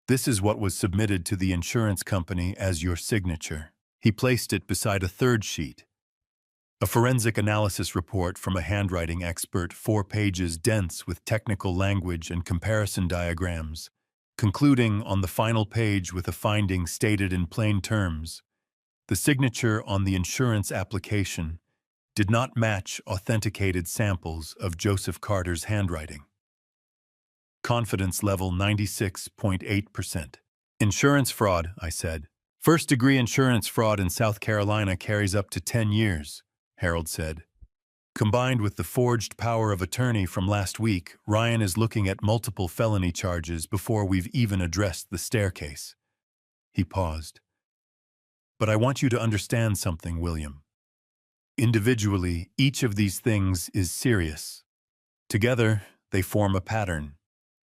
A: "This is what was submitted to the insurance company as your signature." He placed it beside a third sheet, a forensic analysis report from a handwriting expert, 4 pages dense with technical language and comparison diagrams, concluding on the final page with a finding stated in plain terms: the signature on the insurance application did not match authenticated samples of Joseph Carter's handwriting. Confidence level 96.8%. "Insurance fraud," I said. "First-degree insurance fraud in South Carolina carries up to 10 years, Harold said. "Combined with the forged power of attorney from last week, Ryan is looking at multiple felony charges before we've even addressed the staircase." He paused. "But I want you to understand something, William. Individually, each of these things is serious. Together, they form a pattern,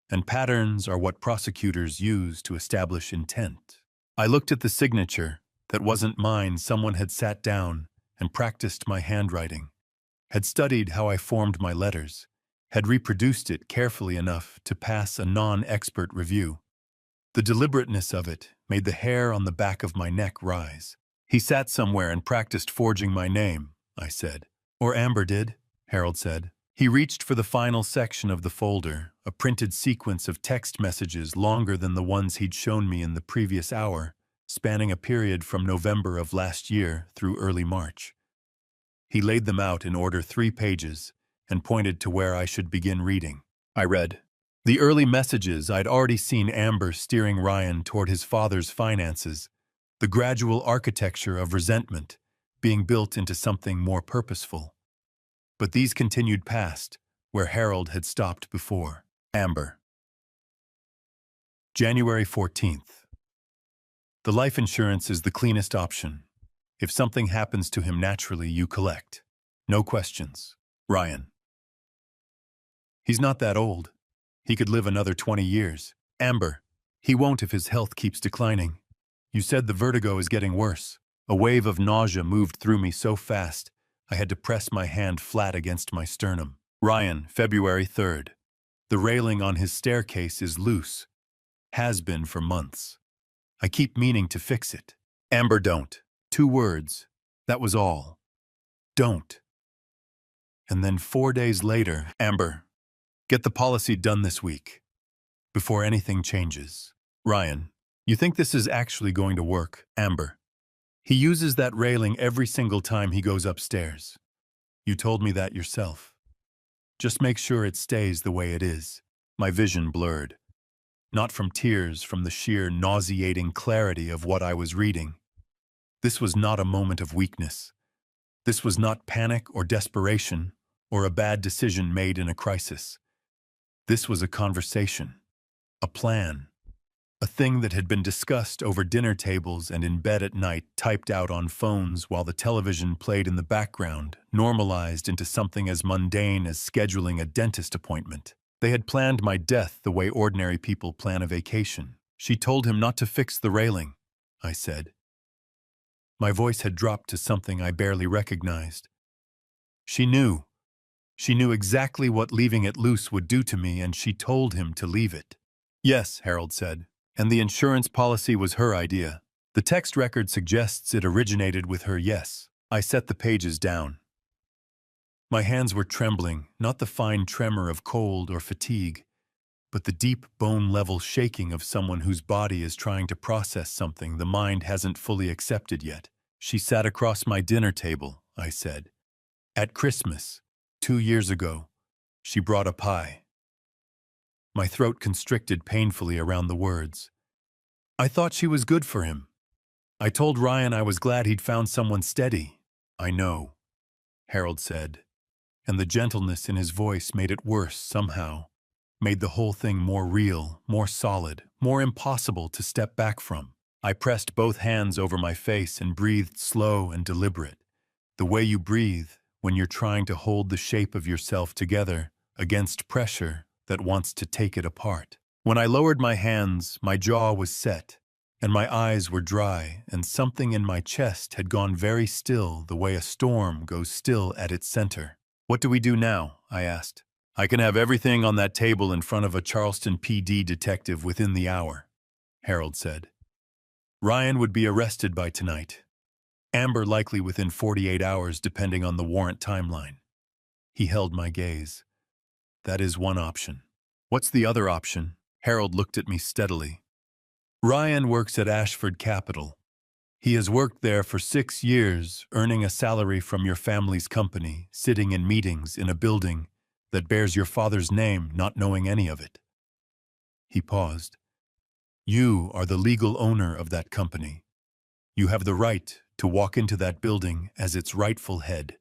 A: and patterns are what prosecutors use to establish intent." I looked at the signature. That wasn't mine. Someone had sat down and practiced my handwriting, had studied how I formed my letters, had reproduced it carefully enough to pass a non-expert review. The deliberateness of it made the hair on the back of my neck rise. "He sat somewhere and practiced forging my name," I said. "Or Amber did," Harold said. He reached for the final section of the folder, a printed sequence of text messages longer than the ones he'd shown me in the previous hour, spanning a period from November of last year through early March. He laid them out in order 3 pages and pointed to where I should begin reading. I read. The early messages I'd already seen Amber steering Ryan toward his father's finances, the gradual architecture of resentment being built into something more purposeful. But these continued past, where Harold had stopped before. Amber. January 14th. "The life insurance is the cleanest option. If something happens to him naturally, you collect. No questions. Ryan." "He's not that old. He could live another 20 years. Amber. "He won't if his health keeps declining. You said the vertigo is getting worse." A wave of nausea moved through me so fast, I had to press my hand flat against my sternum. "Ryan, February 3rd. The railing on his staircase is loose. Has been for months. I keep meaning to fix it." Amber, don't. 2 words. That was all. Don't. And then 4 days later, Amber, get the policy done this week, before anything changes. Ryan, you think this is actually going to work? Amber, he uses that railing every single time he goes upstairs. You told me that yourself. Just make sure it stays the way it is. My vision blurred. Not from tears, from the sheer nauseating clarity of what I was reading. This was not a moment of weakness. This was not panic or desperation or a bad decision made in a crisis. This was a conversation, a plan, a thing that had been discussed over dinner tables and in bed at night, typed out on phones while the television played in the background, normalized into something as mundane as scheduling a dentist appointment. They had planned my death the way ordinary people plan a vacation. She told him not to fix the railing, I said. My voice had dropped to something I barely recognized. She knew. She knew exactly what leaving it loose would do to me, and she told him to leave it. Yes, Harold said, and the insurance policy was her idea. The text record suggests it originated with her, yes. I set the pages down. My hands were trembling, not the fine tremor of cold or fatigue, but the deep bone-level shaking of someone whose body is trying to process something the mind hasn't fully accepted yet. She sat across my dinner table, I said. At Christmas, 2 years ago, she brought a pie. My throat constricted painfully around the words. I thought she was good for him. I told Ryan I was glad he'd found someone steady. I know, Harold said, and the gentleness in his voice made it worse somehow, made the whole thing more real, more solid, more impossible to step back from. I pressed both hands over my face and breathed slow and deliberate, the way you breathe when you're trying to hold the shape of yourself together against pressure that wants to take it apart. When I lowered my hands, my jaw was set, and my eyes were dry, and something in my chest had gone very still the way a storm goes still at its center. What do we do now? I asked. I can have everything on that table in front of a Charleston PD detective within the hour, Harold said. Ryan would be arrested by tonight. Amber likely within 48 hours depending on the warrant timeline. He held my gaze. That is one option. What's the other option? Harold looked at me steadily. Ryan works at Ashford Capital. He has worked there for 6 years, earning a salary from your family's company, sitting in meetings in a building that bears your father's name, not knowing any of it. He paused. You are the legal owner of that company. You have the right to walk into that building as its rightful head.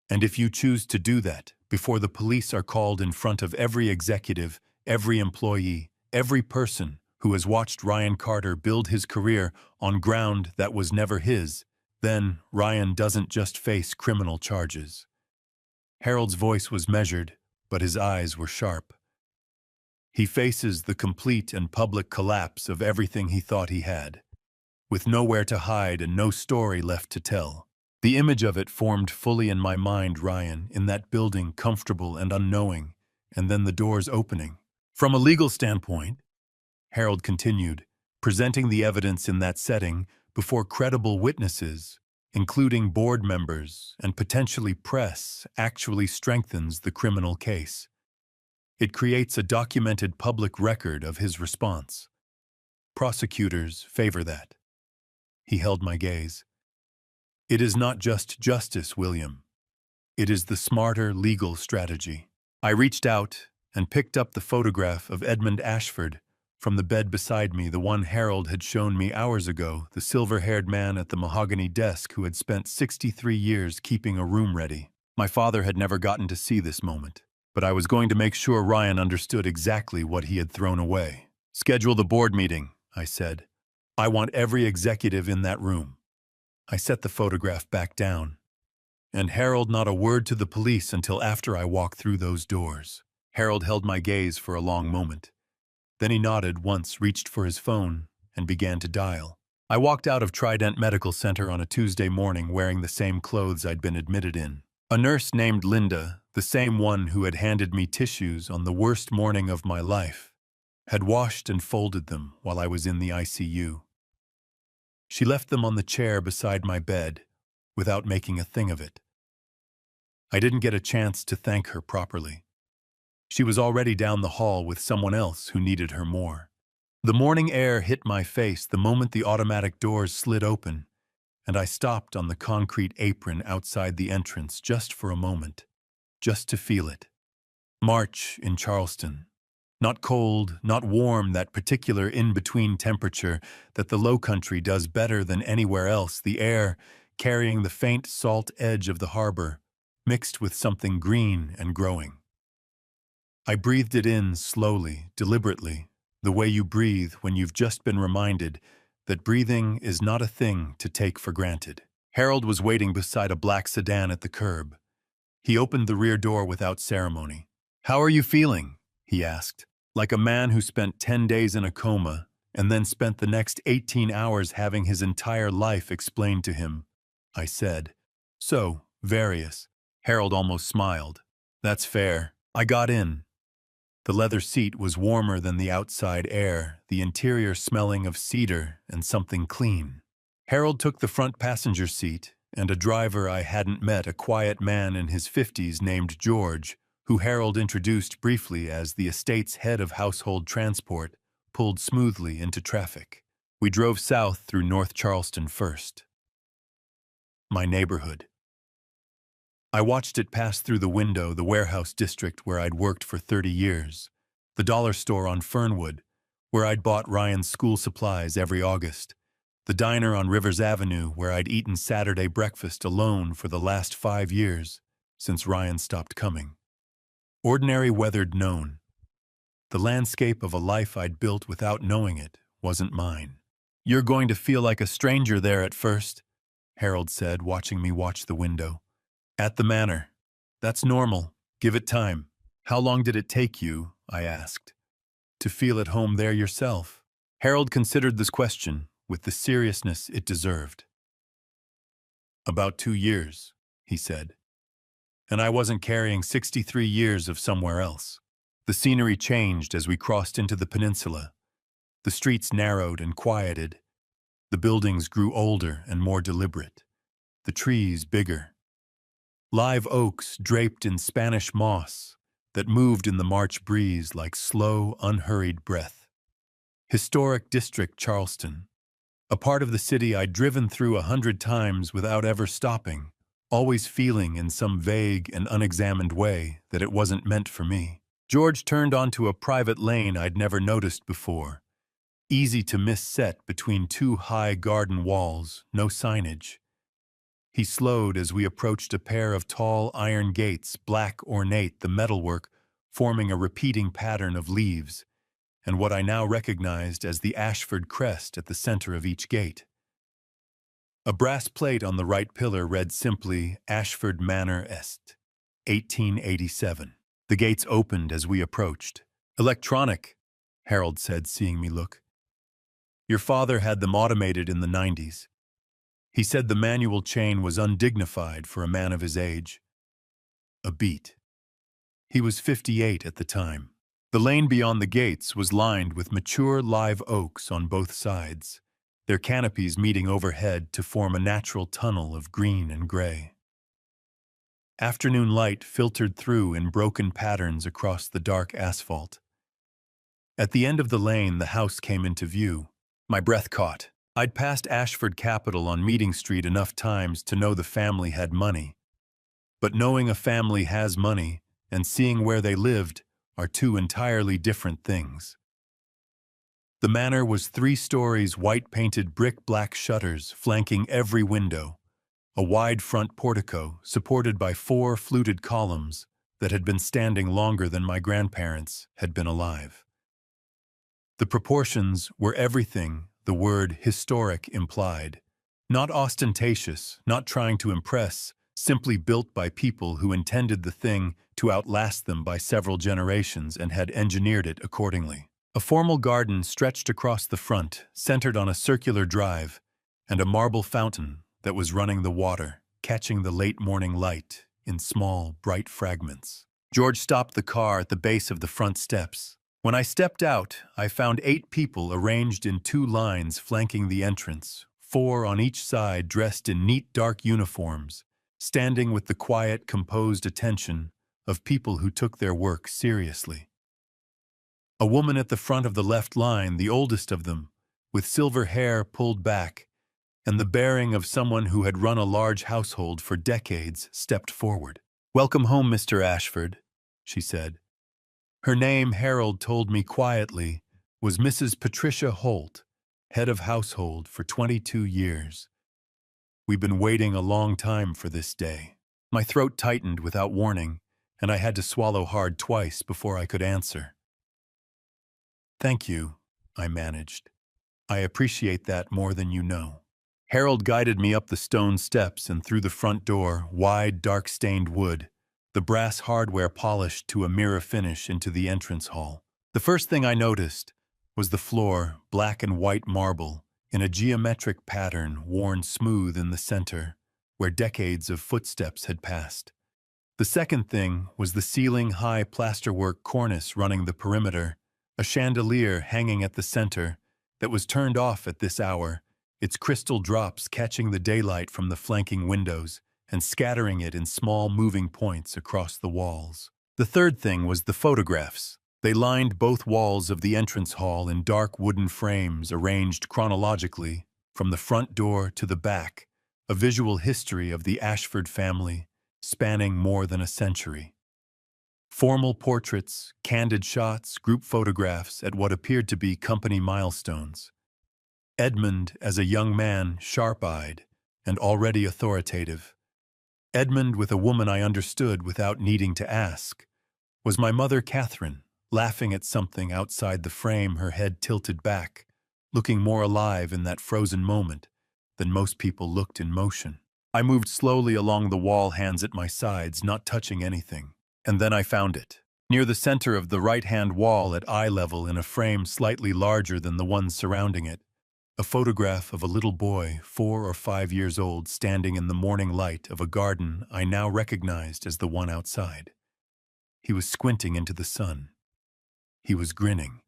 A: And if you choose to do that before the police are called in front of every executive, every employee, every person who has watched Ryan Carter build his career on ground that was never his, then Ryan doesn't just face criminal charges. Harold's voice was measured, but his eyes were sharp. He faces the complete and public collapse of everything he thought he had, with nowhere to hide and no story left to tell. The image of it formed fully in my mind, Ryan, in that building, comfortable and unknowing, and then the doors opening. From a legal standpoint, Harold continued, presenting the evidence in that setting before credible witnesses, including board members and potentially press, actually strengthens the criminal case. It creates a documented public record of his response. Prosecutors favor that. He held my gaze. It is not just justice, William. It is the smarter legal strategy. I reached out and picked up the photograph of Edmund Ashford from the bed beside me, the one Harold had shown me hours ago, the silver-haired man at the mahogany desk who had spent 63 years keeping a room ready. My father had never gotten to see this moment, but I was going to make sure Ryan understood exactly what he had thrown away. Schedule the board meeting, I said. I want every executive in that room. I set the photograph back down. And Harold, not a word to the police until after I walked through those doors. Harold held my gaze for a long moment. Then he nodded once, reached for his phone, and began to dial. I walked out of Trident Medical Center on a Tuesday morning wearing the same clothes I'd been admitted in. A nurse named Linda, the same one who had handed me tissues on the worst morning of my life, had washed and folded them while I was in the ICU. She left them on the chair beside my bed, without making a thing of it. I didn't get a chance to thank her properly. She was already down the hall with someone else who needed her more. The morning air hit my face the moment the automatic doors slid open, and I stopped on the concrete apron outside the entrance just for a moment, just to feel it. March in Charleston. Not cold, not warm, that particular in-between temperature that the Low Country does better than anywhere else. The air carrying the faint salt edge of the harbor, mixed with something green and growing. I breathed it in slowly, deliberately, the way you breathe when you've just been reminded that breathing is not a thing to take for granted. Harold was waiting beside a black sedan at the curb. He opened the rear door without ceremony. "How are you feeling?" he asked, like a man who spent 10 days in a coma and then spent the next 18 hours having his entire life explained to him. I said, "So, various." Harold almost smiled. "That's fair." I got in. The leather seat was warmer than the outside air, the interior smelling of cedar and something clean. Harold took the front passenger seat, and a driver I hadn't met, a quiet man in his 50s named George, who Harold introduced briefly as the estate's head of household transport, pulled smoothly into traffic. We drove south through North Charleston first. My neighborhood. I watched it pass through the window, the warehouse district where I'd worked for 30 years, the dollar store on Fernwood, where I'd bought Ryan's school supplies every August, the diner on Rivers Avenue where I'd eaten Saturday breakfast alone for the last 5 years, since Ryan stopped coming. Ordinary weathered known. The landscape of a life I'd built without knowing it wasn't mine. "You're going to feel like a stranger there at first," Harold said, watching me watch the window. "At the manor. That's normal. Give it time." "How long did it take you," I asked, "to feel at home there yourself?" Harold considered this question with the seriousness it deserved. "About 2 years," he said. And I wasn't carrying 63 years of somewhere else. The scenery changed as we crossed into the peninsula. The streets narrowed and quieted. The buildings grew older and more deliberate. The trees bigger. Live oaks draped in Spanish moss that moved in the March breeze like slow, unhurried breath. Historic District Charleston, a part of the city I'd driven through 100 times without ever stopping, always feeling in some vague and unexamined way that it wasn't meant for me. George turned onto a private lane I'd never noticed before, easy to miss, set between two high garden walls, no signage. He slowed as we approached a pair of tall iron gates, black ornate, the metalwork forming a repeating pattern of leaves, and what I now recognized as the Ashford crest at the center of each gate. A brass plate on the right pillar read simply, "Ashford Manor Est, 1887. The gates opened as we approached. "Electronic," Harold said, seeing me look. "Your father had them automated in the 90s. He said the manual chain was undignified for a man of his age." A beat. He was 58 at the time. The lane beyond the gates was lined with mature live oaks on both sides, their canopies meeting overhead to form a natural tunnel of green and gray. Afternoon light filtered through in broken patterns across the dark asphalt. At the end of the lane, the house came into view. My breath caught. I'd passed Ashford Capitol on Meeting Street enough times to know the family had money. But knowing a family has money and seeing where they lived are two entirely different things. The manor was 3 stories, white-painted brick, black shutters flanking every window, a wide front portico supported by 4 fluted columns that had been standing longer than my grandparents had been alive. The proportions were everything the word historic implied. Not ostentatious, not trying to impress, simply built by people who intended the thing to outlast them by several generations and had engineered it accordingly. A formal garden stretched across the front, centered on a circular drive, and a marble fountain that was running the water, catching the late morning light in small, bright fragments. George stopped the car at the base of the front steps. When I stepped out, I found 8 people arranged in 2 lines flanking the entrance, 4 on each side dressed in neat dark uniforms, standing with the quiet, composed attention of people who took their work seriously. A woman at the front of the left line, the oldest of them, with silver hair pulled back, and the bearing of someone who had run a large household for decades, stepped forward. "Welcome home, Mr. Ashford," she said. Her name, Harold told me quietly, was Mrs. Patricia Holt, head of household for 22 years. We've been waiting a long time for this day. My throat tightened without warning, and I had to swallow hard twice before I could answer. Thank you, I managed. I appreciate that more than you know. Harold guided me up the stone steps and through the front door, wide, dark-stained wood, the brass hardware polished to a mirror finish into the entrance hall. The first thing I noticed was the floor, black and white marble, in a geometric pattern worn smooth in the center, where decades of footsteps had passed. The second thing was the ceiling-high plasterwork cornice running the perimeter, a chandelier hanging at the center that was turned off at this hour, its crystal drops catching the daylight from the flanking windows and scattering it in small moving points across the walls. The third thing was the photographs. They lined both walls of the entrance hall in dark wooden frames arranged chronologically, from the front door to the back, a visual history of the Ashford family, spanning more than a century. Formal portraits, candid shots, group photographs at what appeared to be company milestones. Edmund as a young man, sharp-eyed and already authoritative. Edmund with a woman I understood without needing to ask. Was my mother Catherine, laughing at something outside the frame, her head tilted back, looking more alive in that frozen moment than most people looked in motion. I moved slowly along the wall, hands at my sides, not touching anything. And then I found it. Near the center of the right-hand wall at eye level, in a frame slightly larger than the ones surrounding it, a photograph of a little boy, 4 or 5 years old, standing in the morning light of a garden I now recognized as the one outside. He was squinting into the sun. He was grinning.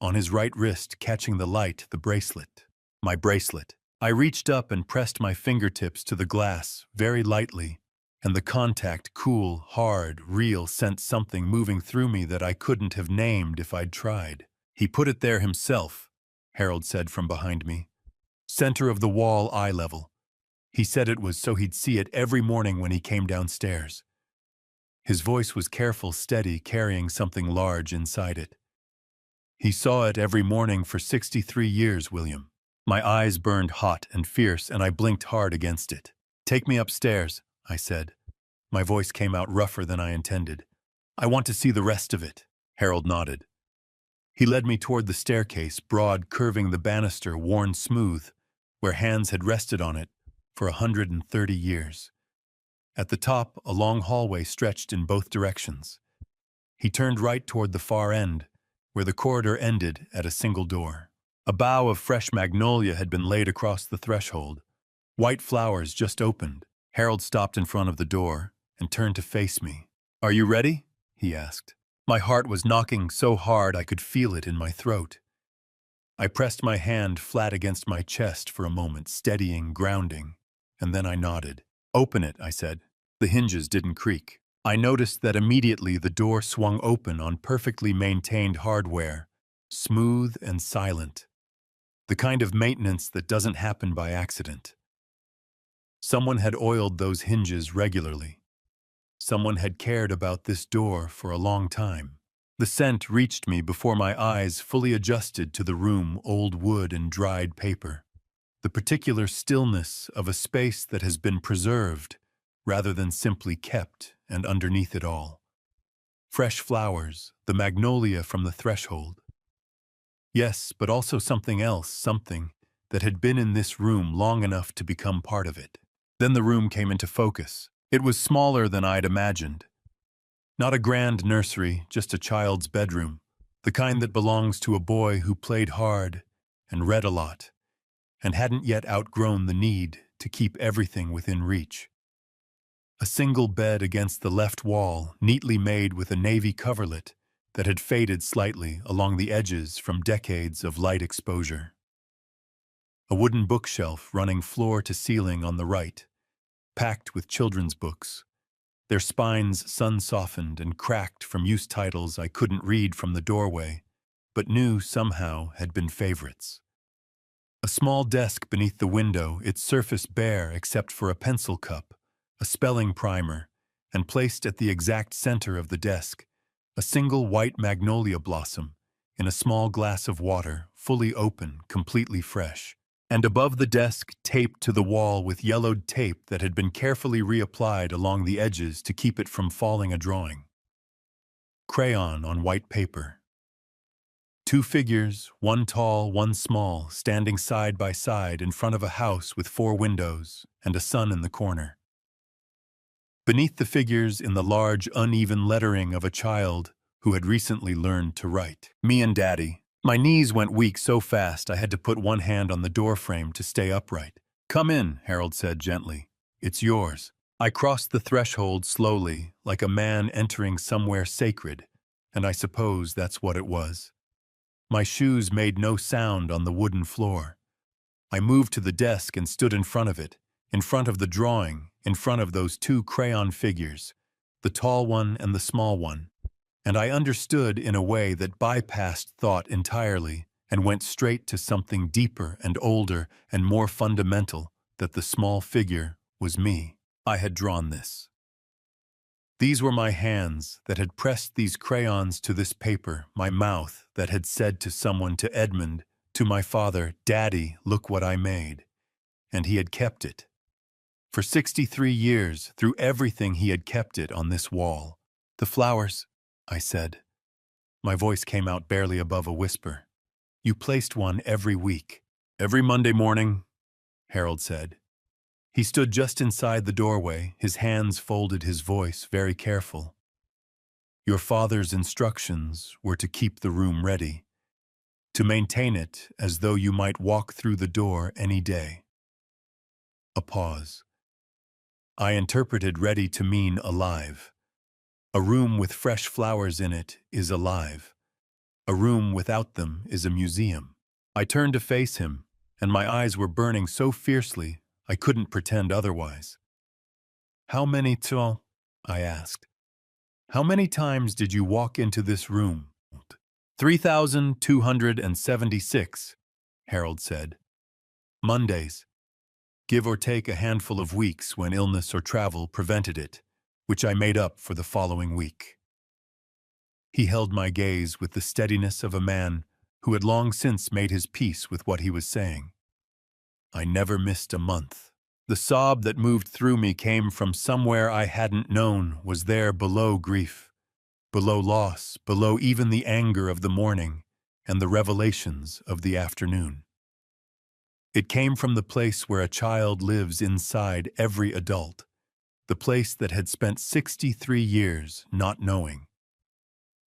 A: On his right wrist, catching the light, the bracelet. My bracelet. I reached up and pressed my fingertips to the glass, very lightly, and the contact, cool, hard, real, sent something moving through me that I couldn't have named if I'd tried. He put it there himself, Harold said from behind me. Center of the wall, eye level. He said it was so he'd see it every morning when he came downstairs. His voice was careful, steady, carrying something large inside it. He saw it every morning for 63 years, William. My eyes burned hot and fierce, and I blinked hard against it. Take me upstairs, I said. My voice came out rougher than I intended. I want to see the rest of it. Harold nodded. He led me toward the staircase, broad, curving the banister, worn smooth, where hands had rested on it for 130 years. At the top, a long hallway stretched in both directions. He turned right toward the far end, where the corridor ended at a single door. A bough of fresh magnolia had been laid across the threshold. White flowers just opened. Harold stopped in front of the door and turned to face me. "Are you ready?" he asked. My heart was knocking so hard I could feel it in my throat. I pressed my hand flat against my chest for a moment, steadying, grounding, and then I nodded. "Open it," I said. The hinges didn't creak. I noticed that immediately the door swung open on perfectly maintained hardware, smooth and silent. The kind of maintenance that doesn't happen by accident. Someone had oiled those hinges regularly. Someone had cared about this door for a long time. The scent reached me before my eyes fully adjusted to the room, old wood and dried paper. The particular stillness of a space that has been preserved rather than simply kept, and underneath it all. Fresh flowers, the magnolia from the threshold. Yes, but also something else, something that had been in this room long enough to become part of it. Then the room came into focus. It was smaller than I'd imagined. Not a grand nursery, just a child's bedroom, the kind that belongs to a boy who played hard and read a lot, and hadn't yet outgrown the need to keep everything within reach. A single bed against the left wall, neatly made with a navy coverlet that had faded slightly along the edges from decades of light exposure. A wooden bookshelf running floor to ceiling on the right, packed with children's books, their spines sun-softened and cracked from use titles I couldn't read from the doorway, but knew somehow had been favorites. A small desk beneath the window, its surface bare except for a pencil cup, a spelling primer, and placed at the exact center of the desk, a single white magnolia blossom in a small glass of water, fully open, completely fresh. And above the desk, taped to the wall with yellowed tape that had been carefully reapplied along the edges to keep it from falling, a drawing. Crayon on white paper. Two figures, one tall, one small, standing side by side in front of a house with 4 windows and a sun in the corner. Beneath the figures, in the large, uneven lettering of a child who had recently learned to write. Me and Daddy. My knees went weak so fast I had to put one hand on the doorframe to stay upright. "Come in," Harold said gently. "It's yours." I crossed the threshold slowly, like a man entering somewhere sacred, and I suppose that's what it was. My shoes made no sound on the wooden floor. I moved to the desk and stood in front of it, in front of the drawing, in front of those 2 crayon figures, the tall one and the small one, and I understood in a way that bypassed thought entirely and went straight to something deeper and older and more fundamental, that the small figure was me. I had drawn this. These were my hands that had pressed these crayons to this paper, my mouth that had said to someone, to Edmund, to my father, "Daddy, look what I made." And he had kept it. For 63 years, through everything, he had kept it on this wall. "The flowers," I said. My voice came out barely above a whisper. "You placed one every week." "Every Monday morning," Harold said. He stood just inside the doorway, his hands folded, his voice very careful. "Your father's instructions were to keep the room ready, to maintain it as though you might walk through the door any day." A pause. I interpreted ready to mean alive. A room with fresh flowers in it is alive. A room without them is a museum. I turned to face him, and my eyes were burning so fiercely I couldn't pretend otherwise. "How many times?" I asked. "How many times did you walk into this room?" 3,276, Harold said. "Mondays. Give or take a handful of weeks when illness or travel prevented it, which I made up for the following week." He held my gaze with the steadiness of a man who had long since made his peace with what he was saying. I never missed a month. The sob that moved through me came from somewhere I hadn't known was there, below grief, below loss, below even the anger of the morning and the revelations of the afternoon. It came from the place where a child lives inside every adult, the place that had spent 63 years not knowing.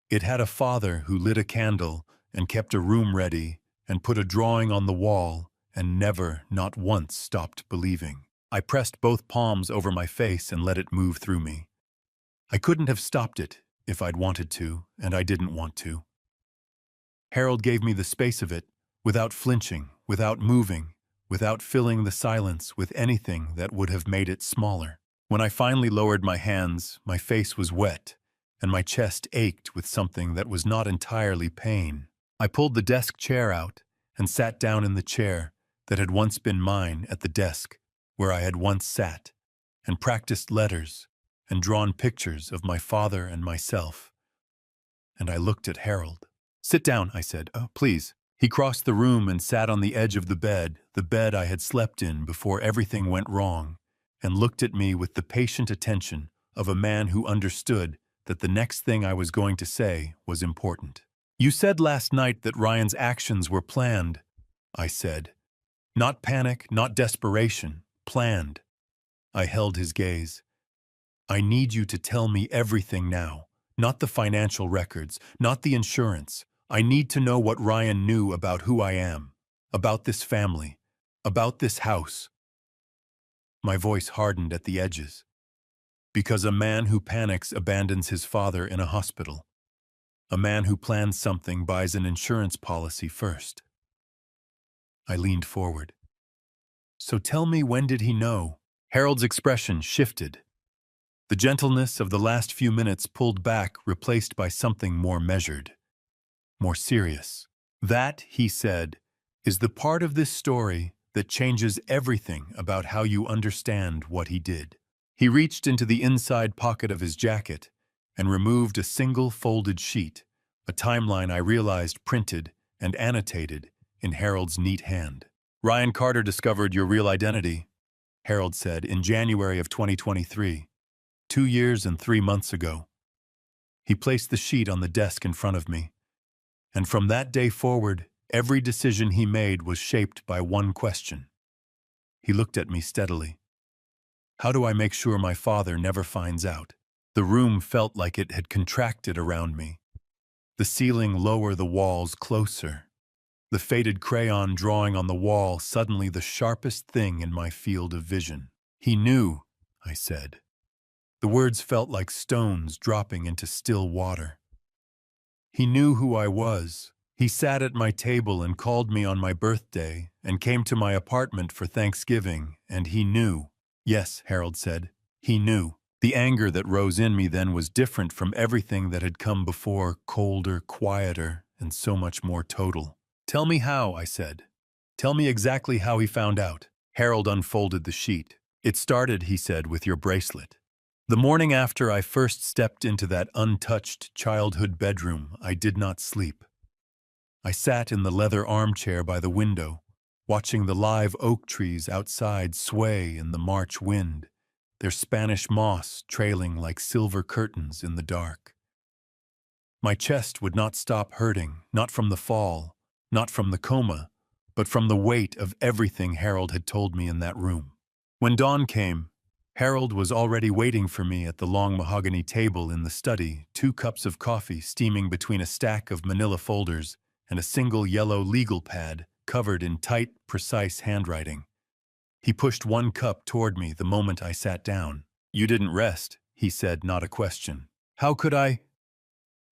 A: It had a father who lit a candle and kept a room ready and put a drawing on the wall and never, not once, stopped believing. I pressed both palms over my face and let it move through me. I couldn't have stopped it if I'd wanted to, and I didn't want to. Harold gave me the space of it, without flinching, without moving, without filling the silence with anything that would have made it smaller. When I finally lowered my hands, my face was wet, and my chest ached with something that was not entirely pain. I pulled the desk chair out and sat down in the chair that had once been mine at the desk where I had once sat and practiced letters and drawn pictures of my father and myself. And I looked at Harold. "Sit down," I said. "Oh, please." He crossed the room and sat on the edge of the bed I had slept in before everything went wrong, and looked at me with the patient attention of a man who understood that the next thing I was going to say was important. "You said last night that Ryan's actions were planned," I said. "Not panic, not desperation, planned." I held his gaze. "I need you to tell me everything now, not the financial records, not the insurance. I need to know what Ryan knew about who I am, about this family, about this house." My voice hardened at the edges. "Because a man who panics abandons his father in a hospital. A man who plans something buys an insurance policy first." I leaned forward. "So tell me, when did he know?" Harold's expression shifted. The gentleness of the last few minutes pulled back, replaced by something more measured, more serious. "That," he said, "is the part of this story that changes everything about how you understand what he did." He reached into the inside pocket of his jacket and removed a single folded sheet, a timeline I realized printed and annotated in Harold's neat hand. Ryan Carter discovered your real identity, Harold said, in January of 2023, 2 years and 3 months ago. He placed the sheet on the desk in front of me, and from that day forward, every decision he made was shaped by one question. He looked at me steadily. How do I make sure my father never finds out? The room felt like it had contracted around me. The ceiling lower, the walls closer. The faded crayon drawing on the wall suddenly the sharpest thing in my field of vision. He knew, I said. The words felt like stones dropping into still water. He knew who I was. He sat at my table and called me on my birthday and came to my apartment for Thanksgiving, and he knew. Yes, Harold said. He knew. The anger that rose in me then was different from everything that had come before, colder, quieter, and so much more total. Tell me how, I said. Tell me exactly how he found out. Harold unfolded the sheet. It started, he said, with your bracelet. The morning after I first stepped into that untouched childhood bedroom, I did not sleep. I sat in the leather armchair by the window, watching the live oak trees outside sway in the March wind, their Spanish moss trailing like silver curtains in the dark. My chest would not stop hurting, not from the fall, not from the coma, but from the weight of everything Harold had told me in that room. When dawn came, Harold was already waiting for me at the long mahogany table in the study, 2 cups of coffee steaming between a stack of manila folders and a single yellow legal pad covered in tight, precise handwriting. He pushed 1 cup toward me the moment I sat down. You didn't rest, he said, not a question. How could I?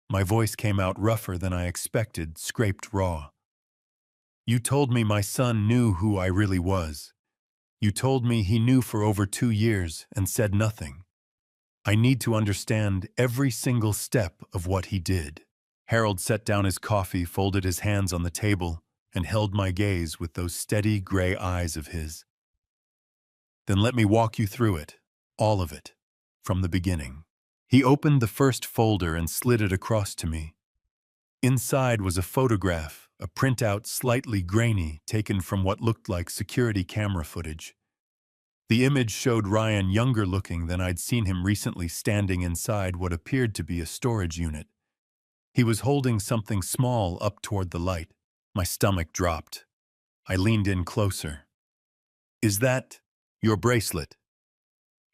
A: My voice came out rougher than I expected, scraped raw. You told me my son knew who I really was. You told me he knew for over 2 years and said nothing. I need to understand every single step of what he did. Harold set down his coffee, folded his hands on the table, and held my gaze with those steady gray eyes of his. Then let me walk you through it, all of it, from the beginning. He opened the first folder and slid it across to me. Inside was a photograph, a printout slightly grainy, taken from what looked like security camera footage. The image showed Ryan younger looking than I'd seen him recently, standing inside what appeared to be a storage unit. He was holding something small up toward the light. My stomach dropped. I leaned in closer. Is that your bracelet?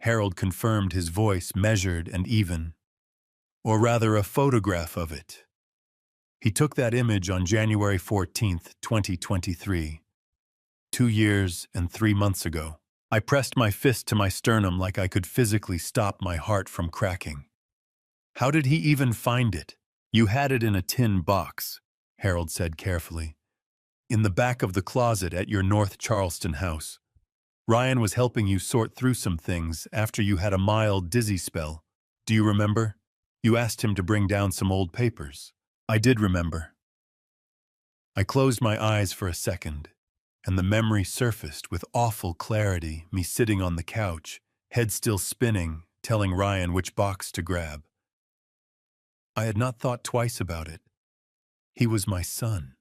A: Harold confirmed, his voice measured and even. Or rather, a photograph of it. He took that image on January 14th, 2023, 2 years and 3 months ago. I pressed my fist to my sternum like I could physically stop my heart from cracking. How did he even find it? You had it in a tin box, Harold said carefully. In the back of the closet at your North Charleston house. Ryan was helping you sort through some things after you had a mild dizzy spell. Do you remember? You asked him to bring down some old papers. I did remember. I closed my eyes for a second, and the memory surfaced with awful clarity, me sitting on the couch, head still spinning, telling Ryan which box to grab. I had not thought twice about it. He was my son.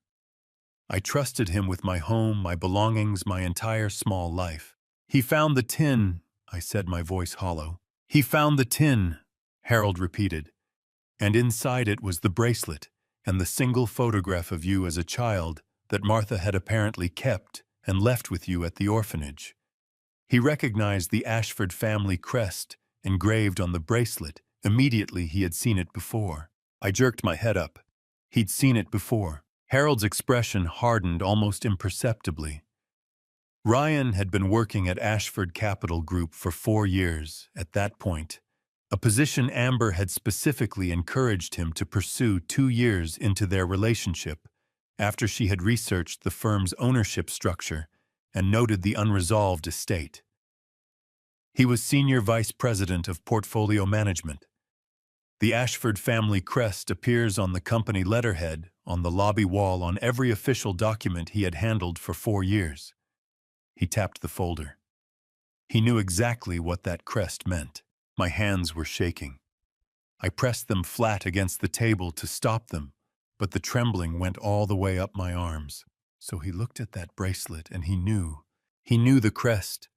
A: I trusted him with my home, my belongings, my entire small life. He found the tin, I said, my voice hollow. He found the tin, Harold repeated, and inside it was the bracelet and the single photograph of you as a child that Martha had apparently kept and left with you at the orphanage. He recognized the Ashford family crest engraved on the bracelet. Immediately he had seen it before. I jerked my head up. He'd seen it before. Harold's expression hardened almost imperceptibly. Ryan had been working at Ashford Capital Group for 4 years at that point, a position Amber had specifically encouraged him to pursue 2 years into their relationship, after she had researched the firm's ownership structure and noted the unresolved estate. He was Senior Vice President of Portfolio Management. The Ashford family crest appears on the company letterhead on the lobby wall on every official document he had handled for 4 years. He tapped the folder. He knew exactly what that crest meant. My hands were shaking. I pressed them flat against the table to stop them, but the trembling went all the way up my arms. So he looked at that bracelet and he knew. He knew the crest.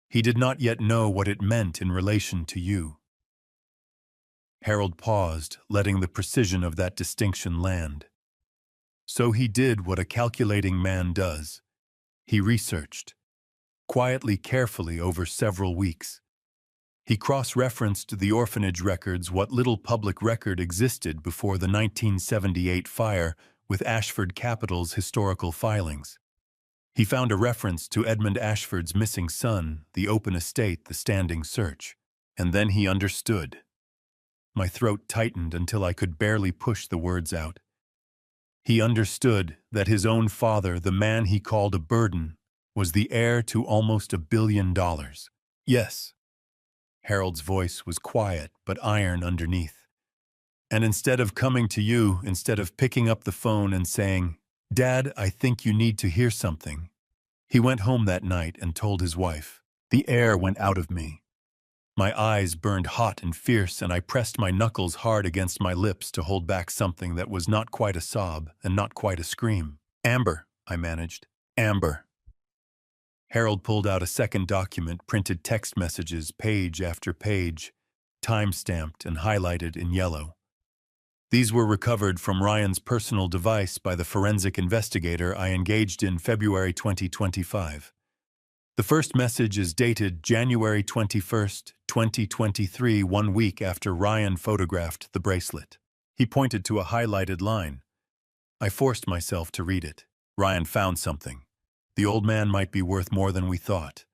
A: He did not yet know what it meant in relation to you. Harold paused, letting the precision of that distinction land. So he did what a calculating man does. He researched, quietly, carefully over several weeks. He cross-referenced the orphanage records, what little public record existed before the 1978 fire, with Ashford Capital's historical filings. He found a reference to Edmund Ashford's missing son, the open estate, the standing search. And then he understood. My throat tightened until I could barely push the words out. He understood that his own father, the man he called a burden, was the heir to almost $1 billion. Yes. Harold's voice was quiet but iron underneath. And instead of coming to you, instead of picking up the phone and saying, "Dad, I think you need to hear something," he went home that night and told his wife. The air went out of me. My eyes burned hot and fierce, and I pressed my knuckles hard against my lips to hold back something that was not quite a sob and not quite a scream. "Amber," I managed. "Amber." Harold pulled out a second document, printed text messages, page after page, time-stamped and highlighted in yellow. These were recovered from Ryan's personal device by the forensic investigator I engaged in February 2025. The first message is dated January 21st, 2023, 1 week after Ryan photographed the bracelet. He pointed to a highlighted line. I forced myself to read it. Ryan found something. The old man might be worth more than we thought.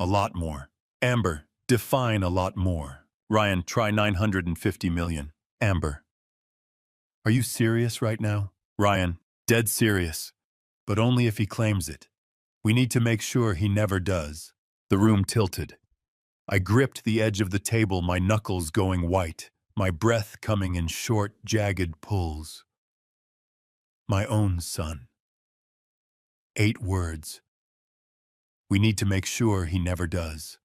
A: A lot more. Amber, define a lot more. Ryan, try 950 million. Amber. Are you serious right now? Ryan, dead serious. But only if he claims it. We need to make sure he never does. The room tilted. I gripped the edge of the table, my knuckles going white, my breath coming in short, jagged pulls. My own son. 8 words. We need to make sure he never does.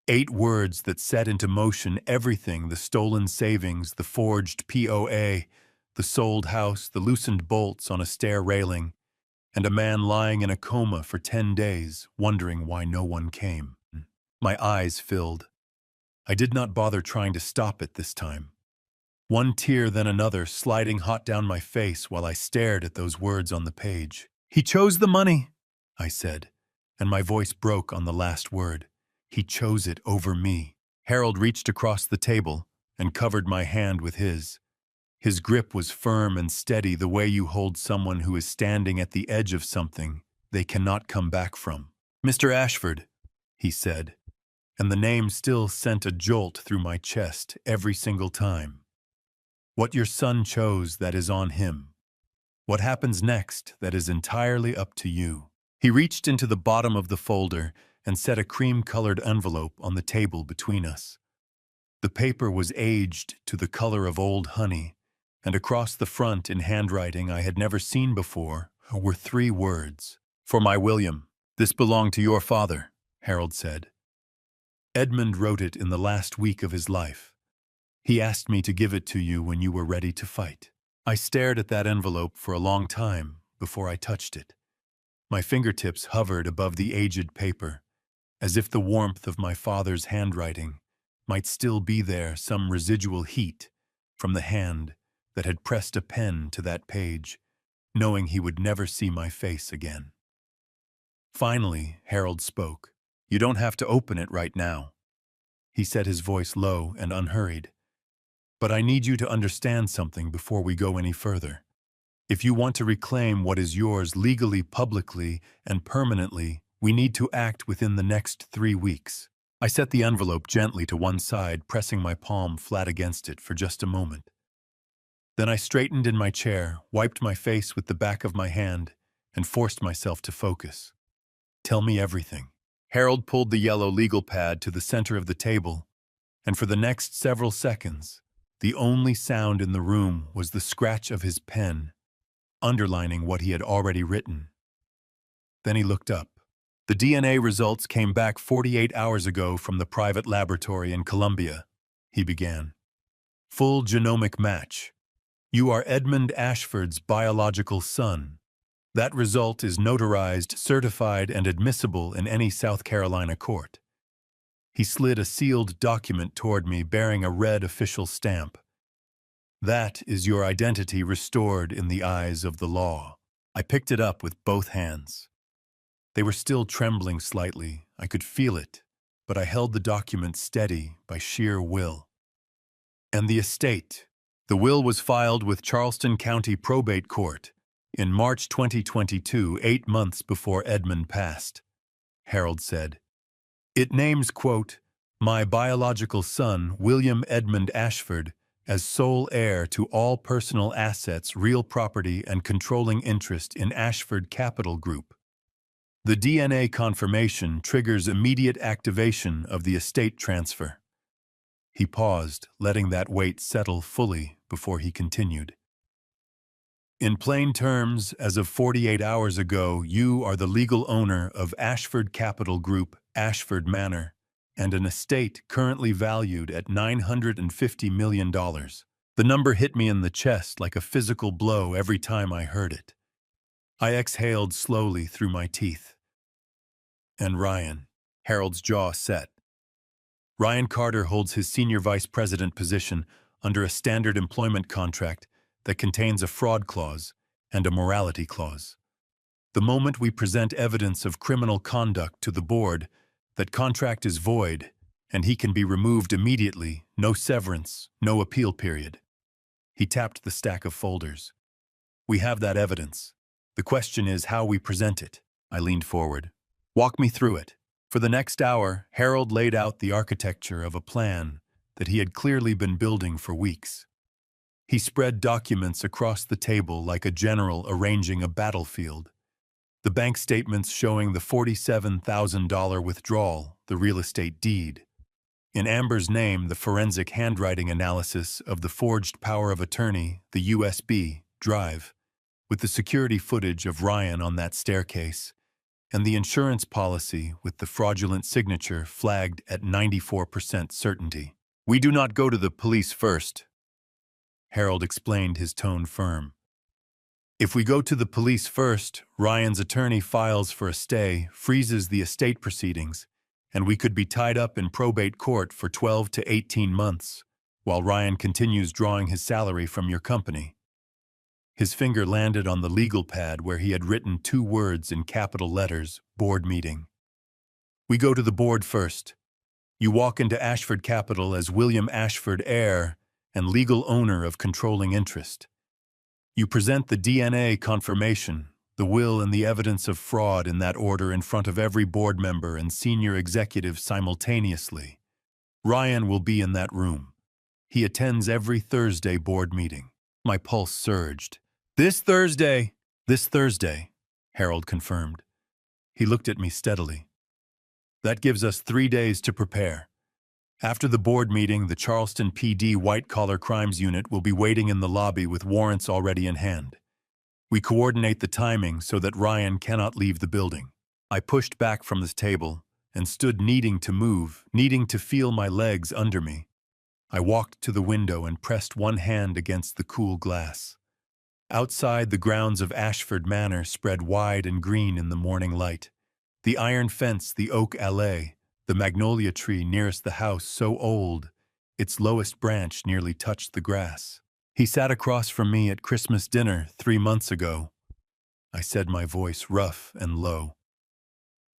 A: 8 words that set into motion everything: the stolen savings, the forged POA, the sold house, the loosened bolts on a stair railing, and a man lying in a coma for 10 days, wondering why no one came. My eyes filled. I did not bother trying to stop it this time. One tear, then another, sliding hot down my face while I stared at those words on the page. He chose the money, I said, and my voice broke on the last word. He chose it over me. Harold reached across the table and covered my hand with his. His grip was firm and steady, the way you hold someone who is standing at the edge of something they cannot come back from. "Mr. Ashford," he said, and the name still sent a jolt through my chest every single time. "What your son chose, that is on him. What happens next, that is entirely up to you." He reached into the bottom of the folder and set a cream-colored envelope on the table between us. The paper was aged to the color of old honey, and across the front, in handwriting I had never seen before, were 3 words. "For my William. This belonged to your father," Harold said. "Edmund wrote it in the last week of his life. He asked me to give it to you when you were ready to fight." I stared at that envelope for a long time before I touched it. My fingertips hovered above the aged paper, as if the warmth of my father's handwriting might still be there, some residual heat from the hand that had pressed a pen to that page, knowing he would never see my face again. Finally, Harold spoke. "You don't have to open it right now." He said, his voice low and unhurried. "But I need you to understand something before we go any further. If you want to reclaim what is yours legally, publicly, and permanently, we need to act within the next 3 weeks." I set the envelope gently to one side, pressing my palm flat against it for just a moment. Then I straightened in my chair, wiped my face with the back of my hand, and forced myself to focus. "Tell me everything." Harold pulled the yellow legal pad to the center of the table, and for the next several seconds, the only sound in the room was the scratch of his pen, underlining what he had already written. Then he looked up. "The DNA results came back 48 hours ago from the private laboratory in Colombia," he began. "Full genomic match. You are Edmund Ashford's biological son. That result is notarized, certified, and admissible in any South Carolina court. He slid a sealed document toward me bearing a red official stamp. That is your identity restored in the eyes of the law. I picked it up with both hands. They were still trembling slightly. I could feel it, but I held the document steady by sheer will. And the estate. The will was filed with Charleston County Probate Court in March 2022, 8 months before Edmund passed. Harold said. It names, quote, my biological son, William Edmund Ashford, as sole heir to all personal assets, real property, and controlling interest in Ashford Capital Group. The DNA confirmation triggers immediate activation of the estate transfer. He paused, letting that weight settle fully before he continued. In plain terms, as of 48 hours ago, you are the legal owner of Ashford Capital Group, Ashford Manor, and an estate currently valued at $950 million. The number hit me in the chest like a physical blow every time I heard it. I exhaled slowly through my teeth. And Ryan. Harold's jaw set. Ryan Carter holds his senior vice president position under a standard employment contract that contains a fraud clause and a morality clause. The moment we present evidence of criminal conduct to the board, that contract is void, and he can be removed immediately, no severance, no appeal period. He tapped the stack of folders. We have that evidence. The question is how we present it. I leaned forward. Walk me through it. For the next hour, Harold laid out the architecture of a plan that he had clearly been building for weeks. He spread documents across the table like a general arranging a battlefield. The bank statements showing the $47,000 withdrawal, the real estate deed. In Amber's name, the forensic handwriting analysis of the forged power of attorney, the USB drive, with the security footage of Ryan on that staircase, and the insurance policy with the fraudulent signature flagged at 94% certainty. We do not go to the police first. Harold explained, his tone firm. If we go to the police first, Ryan's attorney files for a stay, freezes the estate proceedings, and we could be tied up in probate court for 12 to 18 months, while Ryan continues drawing his salary from your company. His finger landed on the legal pad where he had written 2 words in capital letters, board meeting. We go to the board first. You walk into Ashford Capital as William Ashford, heir and legal owner of controlling interest. You present the DNA confirmation, the will and the evidence of fraud in that order in front of every board member and senior executive simultaneously. Ryan will be in that room. He attends every Thursday board meeting. My pulse surged. This Thursday, Harold confirmed. He looked at me steadily. That gives us 3 days to prepare. After the board meeting, the Charleston PD White-Collar Crimes Unit will be waiting in the lobby with warrants already in hand. We coordinate the timing so that Ryan cannot leave the building. I pushed back from the table and stood needing to move, needing to feel my legs under me. I walked to the window and pressed one hand against the cool glass. Outside, the grounds of Ashford Manor spread wide and green in the morning light. The iron fence, the oak allée, the magnolia tree nearest the house so old, its lowest branch nearly touched the grass. He sat across from me at Christmas dinner 3 months ago. I said, my voice rough and low.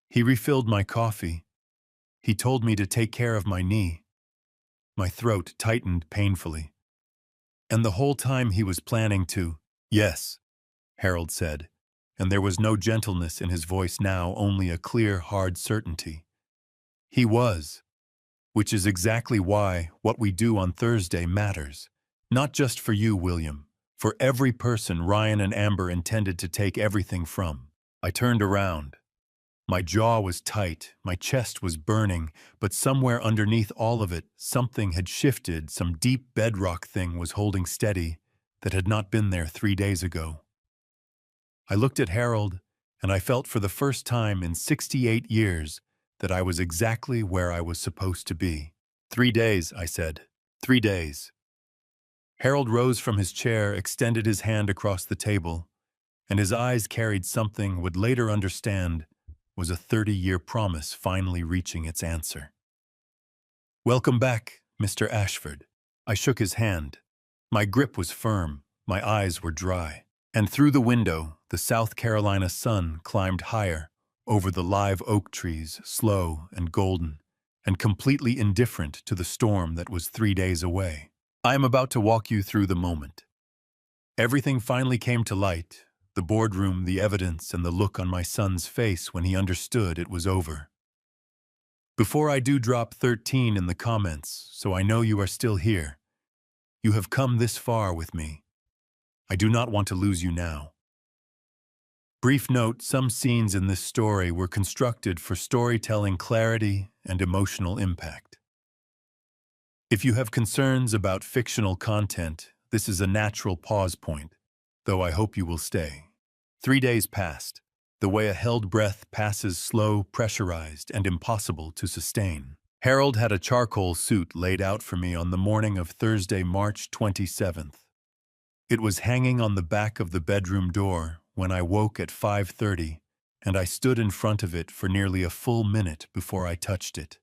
A: He refilled my coffee. He told me to take care of my knee. My throat tightened painfully. And the whole time he was planning to, yes, Harold said, and there was no gentleness in his voice now, only a clear, hard certainty. He was, which is exactly why what we do on Thursday matters. Not just for you, William, for every person Ryan and Amber intended to take everything from. I turned around. My jaw was tight, my chest was burning, but somewhere underneath all of it, something had shifted, some deep bedrock thing was holding steady that had not been there 3 days ago. I looked at Harold, and I felt for the first time in 68 years that I was exactly where I was supposed to be. 3 days, I said. 3 days. Harold rose from his chair, extended his hand across the table, and his eyes carried something would later understand was a 30-year promise finally reaching its answer. "Welcome back, Mr. Ashford." I shook his hand. My grip was firm, my eyes were dry, and through the window, the South Carolina sun climbed higher, over the live oak trees, slow and golden, and completely indifferent to the storm that was 3 days away. I am about to walk you through the moment. Everything finally came to light, the boardroom, the evidence, and the look on my son's face when he understood it was over. Before I do, drop 13 in the comments, so I know you are still here. You have come this far with me. I do not want to lose you now. Brief note, some scenes in this story were constructed for storytelling clarity and emotional impact. If you have concerns about fictional content, this is a natural pause point, though I hope you will stay. 3 days passed, the way a held breath passes, slow, pressurized, and impossible to sustain. Harold had a charcoal suit laid out for me on the morning of Thursday, March 27th. It was hanging on the back of the bedroom door when I woke at 5:30, and I stood in front of it for nearly a full minute before I touched it.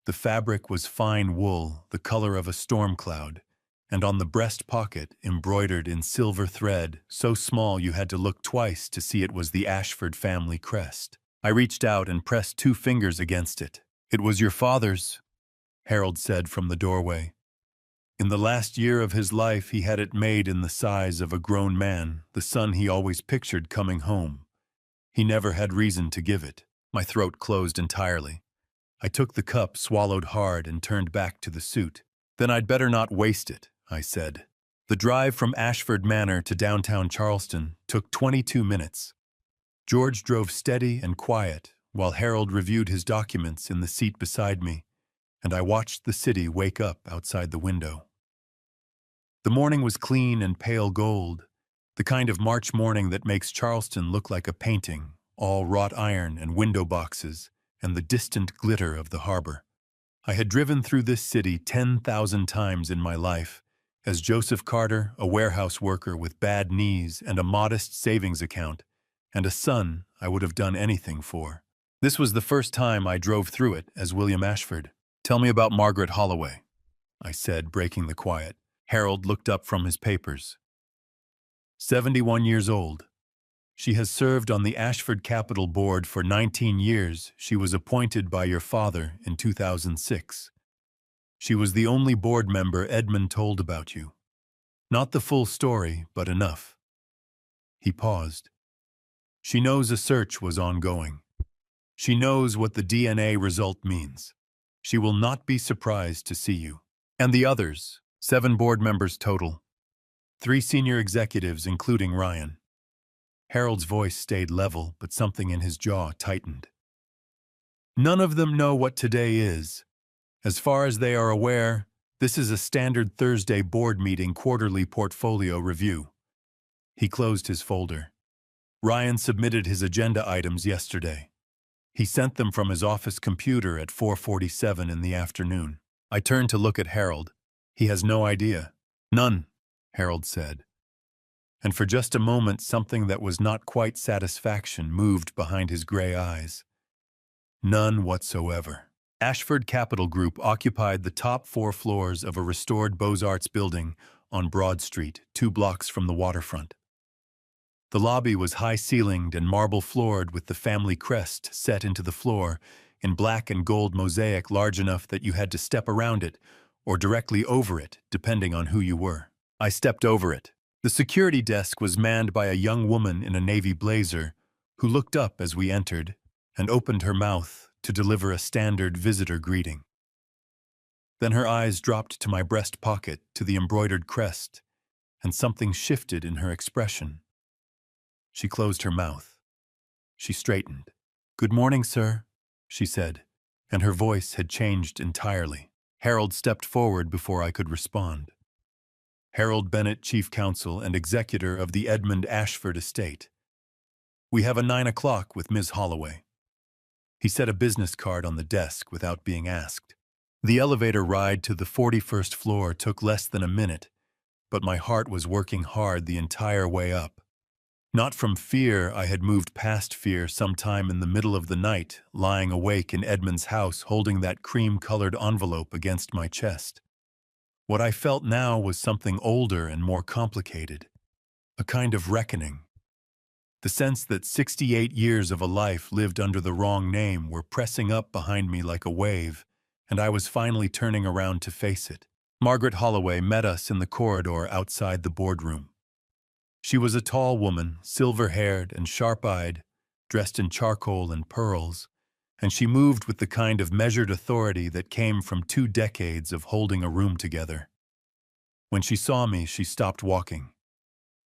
A: The fabric was fine wool, the color of a storm cloud, and on the breast pocket, embroidered in silver thread, so small you had to look twice to see it was the Ashford family crest. I reached out and pressed 2 fingers against it. "It was your father's," Harold said from the doorway. In the last year of his life, he had it made in the size of a grown man, the son he always pictured coming home. He never had reason to give it. My throat closed entirely. I took the cup, swallowed hard, and turned back to the suit. "Then I'd better not waste it," I said. The drive from Ashford Manor to downtown Charleston took 22 minutes. George drove steady and quiet, while Harold reviewed his documents in the seat beside me, and I watched the city wake up outside the window. The morning was clean and pale gold, the kind of March morning that makes Charleston look like a painting, all wrought iron and window boxes, and the distant glitter of the harbor. I had driven through this city 10,000 times in my life, as Joseph Carter, a warehouse worker with bad knees and a modest savings account, and a son I would have done anything for. This was the first time I drove through it as William Ashford. "Tell me about Margaret Holloway," I said, breaking the quiet. Harold looked up from his papers. 71 years old. She has served on the Ashford Capital Board for 19 years. She was appointed by your father in 2006. She was the only board member Edmund told about you. Not the full story, but enough. He paused. She knows a search was ongoing. She knows what the DNA result means. She will not be surprised to see you. And the others, 7 board members total. 3 senior executives, including Ryan. Harold's voice stayed level, but something in his jaw tightened. None of them know what today is. As far as they are aware, this is a standard Thursday board meeting quarterly portfolio review. He closed his folder. Ryan submitted his agenda items yesterday. He sent them from his office computer at 4:47 in the afternoon. I turned to look at Harold. He has no idea. None, Harold said. And for just a moment, something that was not quite satisfaction moved behind his gray eyes. None whatsoever. Ashford Capital Group occupied the top 4 floors of a restored Beaux-Arts building on Broad Street, 2 blocks from the waterfront. The lobby was high-ceilinged and marble-floored with the family crest set into the floor in black and gold mosaic large enough that you had to step around it or directly over it, depending on who you were. I stepped over it. The security desk was manned by a young woman in a navy blazer who looked up as we entered and opened her mouth to deliver a standard visitor greeting. Then her eyes dropped to my breast pocket, to the embroidered crest, and something shifted in her expression. She closed her mouth. She straightened. "Good morning, sir," she said, and her voice had changed entirely. Harold stepped forward before I could respond. Harold Bennett, Chief Counsel and Executor of the Edmund Ashford Estate. "We have a 9 o'clock with Ms. Holloway." He set a business card on the desk without being asked. The elevator ride to the 41st floor took less than a minute, but my heart was working hard the entire way up. Not from fear, I had moved past fear sometime in the middle of the night, lying awake in Edmund's house holding that cream-colored envelope against my chest. What I felt now was something older and more complicated, a kind of reckoning. The sense that 68 years of a life lived under the wrong name were pressing up behind me like a wave, and I was finally turning around to face it. Margaret Holloway met us in the corridor outside the boardroom. She was a tall woman, silver-haired and sharp-eyed, dressed in charcoal and pearls, and she moved with the kind of measured authority that came from 2 decades of holding a room together. When she saw me, she stopped walking.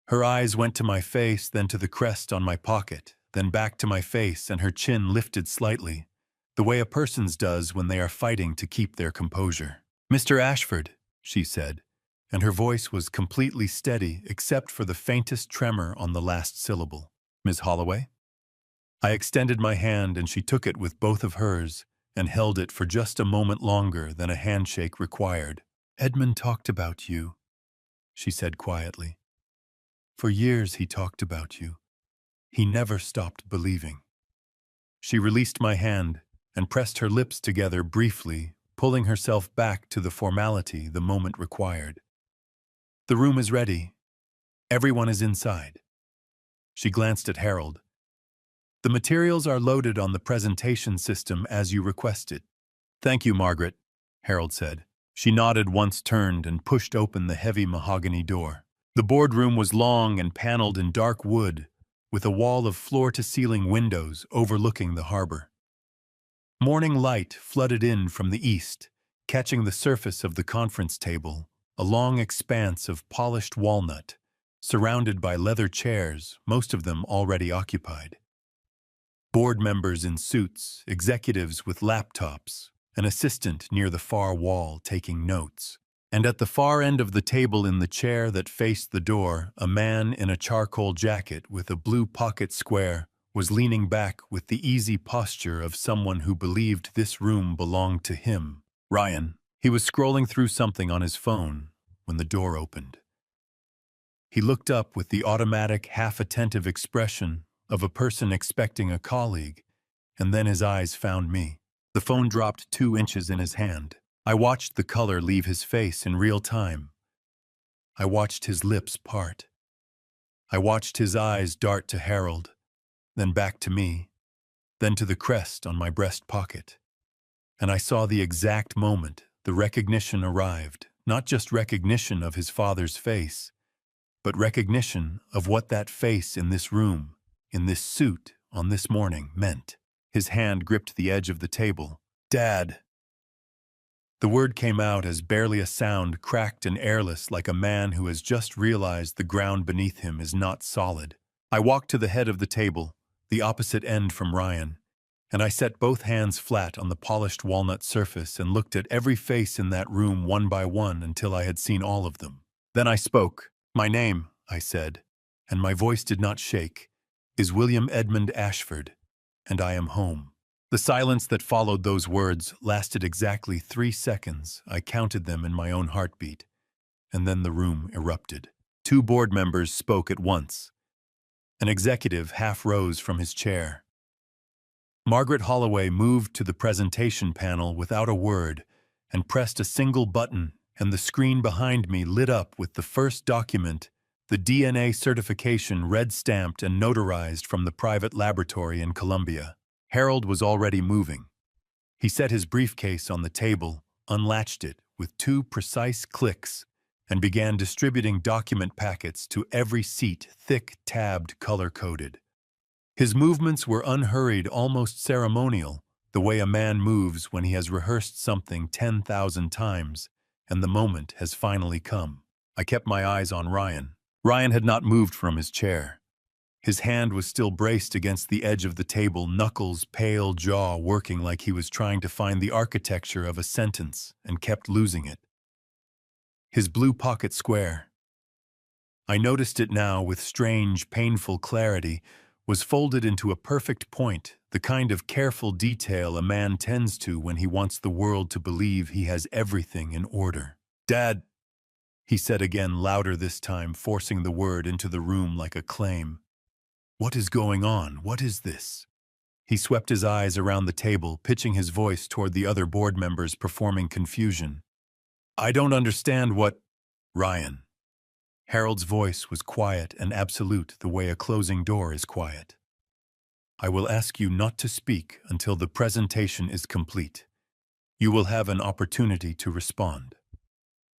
A: Her eyes went to my face, then to the crest on my pocket, then back to my face, and her chin lifted slightly, the way a person's does when they are fighting to keep their composure. "Mr. Ashford," she said, and her voice was completely steady except for the faintest tremor on the last syllable. "Miss Holloway?" I extended my hand and she took it with both of hers and held it for just a moment longer than a handshake required. "Edmund talked about you," she said quietly. "For years he talked about you. He never stopped believing." She released my hand and pressed her lips together briefly, pulling herself back to the formality the moment required. "The room is ready. Everyone is inside." She glanced at Harold. "The materials are loaded on the presentation system as you requested." "Thank you, Margaret," Harold said. She nodded once turned and pushed open the heavy mahogany door. The boardroom was long and paneled in dark wood, with a wall of floor-to-ceiling windows overlooking the harbor. Morning light flooded in from the east, catching the surface of the conference table, a long expanse of polished walnut, surrounded by leather chairs, most of them already occupied. Board members in suits, executives with laptops, an assistant near the far wall taking notes. And at the far end of the table in the chair that faced the door, a man in a charcoal jacket with a blue pocket square was leaning back with the easy posture of someone who believed this room belonged to him. Ryan. He was scrolling through something on his phone when the door opened. He looked up with the automatic, half-attentive expression of a person expecting a colleague, and then his eyes found me. The phone dropped 2 inches in his hand. I watched the color leave his face in real time. I watched his lips part. I watched his eyes dart to Harold, then back to me, then to the crest on my breast pocket. And I saw the exact moment the recognition arrived, not just recognition of his father's face, but recognition of what that face in this room, in this suit, on this morning meant. His hand gripped the edge of the table. "Dad." The word came out as barely a sound, cracked and airless, like a man who has just realized the ground beneath him is not solid. I walked to the head of the table, the opposite end from Ryan, and I set both hands flat on the polished walnut surface and looked at every face in that room one by one until I had seen all of them. Then I spoke. "My name," I said, and my voice did not shake, "is William Edmund Ashford, and I am home." The silence that followed those words lasted exactly 3 seconds. I counted them in my own heartbeat, and then the room erupted. 2 board members spoke at once. An executive half rose from his chair. Margaret Holloway moved to the presentation panel without a word and pressed a single button, and the screen behind me lit up with the first document, the DNA certification red-stamped and notarized from the private laboratory in Colombia. Harold was already moving. He set his briefcase on the table, unlatched it with 2 precise clicks, and began distributing document packets to every seat, thick, tabbed, color-coded. His movements were unhurried, almost ceremonial, the way a man moves when he has rehearsed something 10,000 times, and the moment has finally come. I kept my eyes on Ryan. Ryan had not moved from his chair. His hand was still braced against the edge of the table, knuckles, pale jaw working like he was trying to find the architecture of a sentence and kept losing it. His blue pocket square, I noticed it now with strange, painful clarity, was folded into a perfect point, the kind of careful detail a man tends to when he wants the world to believe he has everything in order. "Dad," he said again, louder this time, forcing the word into the room like a claim. What is going on? What is this? He swept his eyes around the table, pitching his voice toward the other board members, performing confusion. I don't understand what… Ryan. Harold's voice was quiet and absolute, the way a closing door is quiet. I will ask you not to speak until the presentation is complete. You will have an opportunity to respond.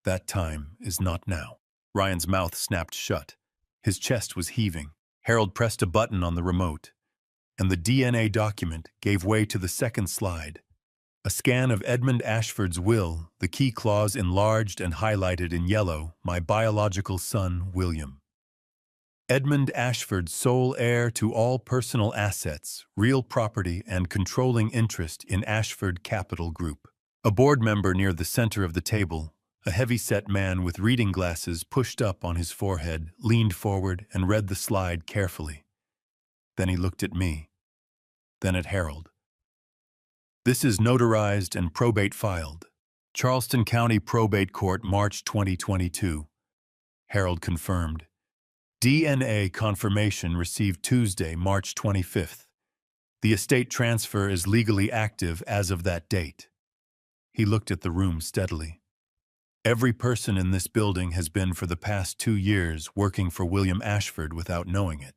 A: That time is not now. Ryan's mouth snapped shut. His chest was heaving. Harold pressed a button on the remote, and the DNA document gave way to the second slide. A scan of Edmund Ashford's will, the key clause enlarged and highlighted in yellow, my biological son, William. Edmund Ashford, sole heir to all personal assets, real property, and controlling interest in Ashford Capital Group. A board member near the center of the table, a heavy-set man with reading glasses pushed up on his forehead, leaned forward and read the slide carefully. Then he looked at me, then at Harold. This is notarized and probate filed. Charleston County Probate Court, March 2022. Harold confirmed. DNA confirmation received Tuesday, March 25th. The estate transfer is legally active as of that date. He looked at the room steadily. Every person in this building has been for the past 2 years working for William Ashford without knowing it.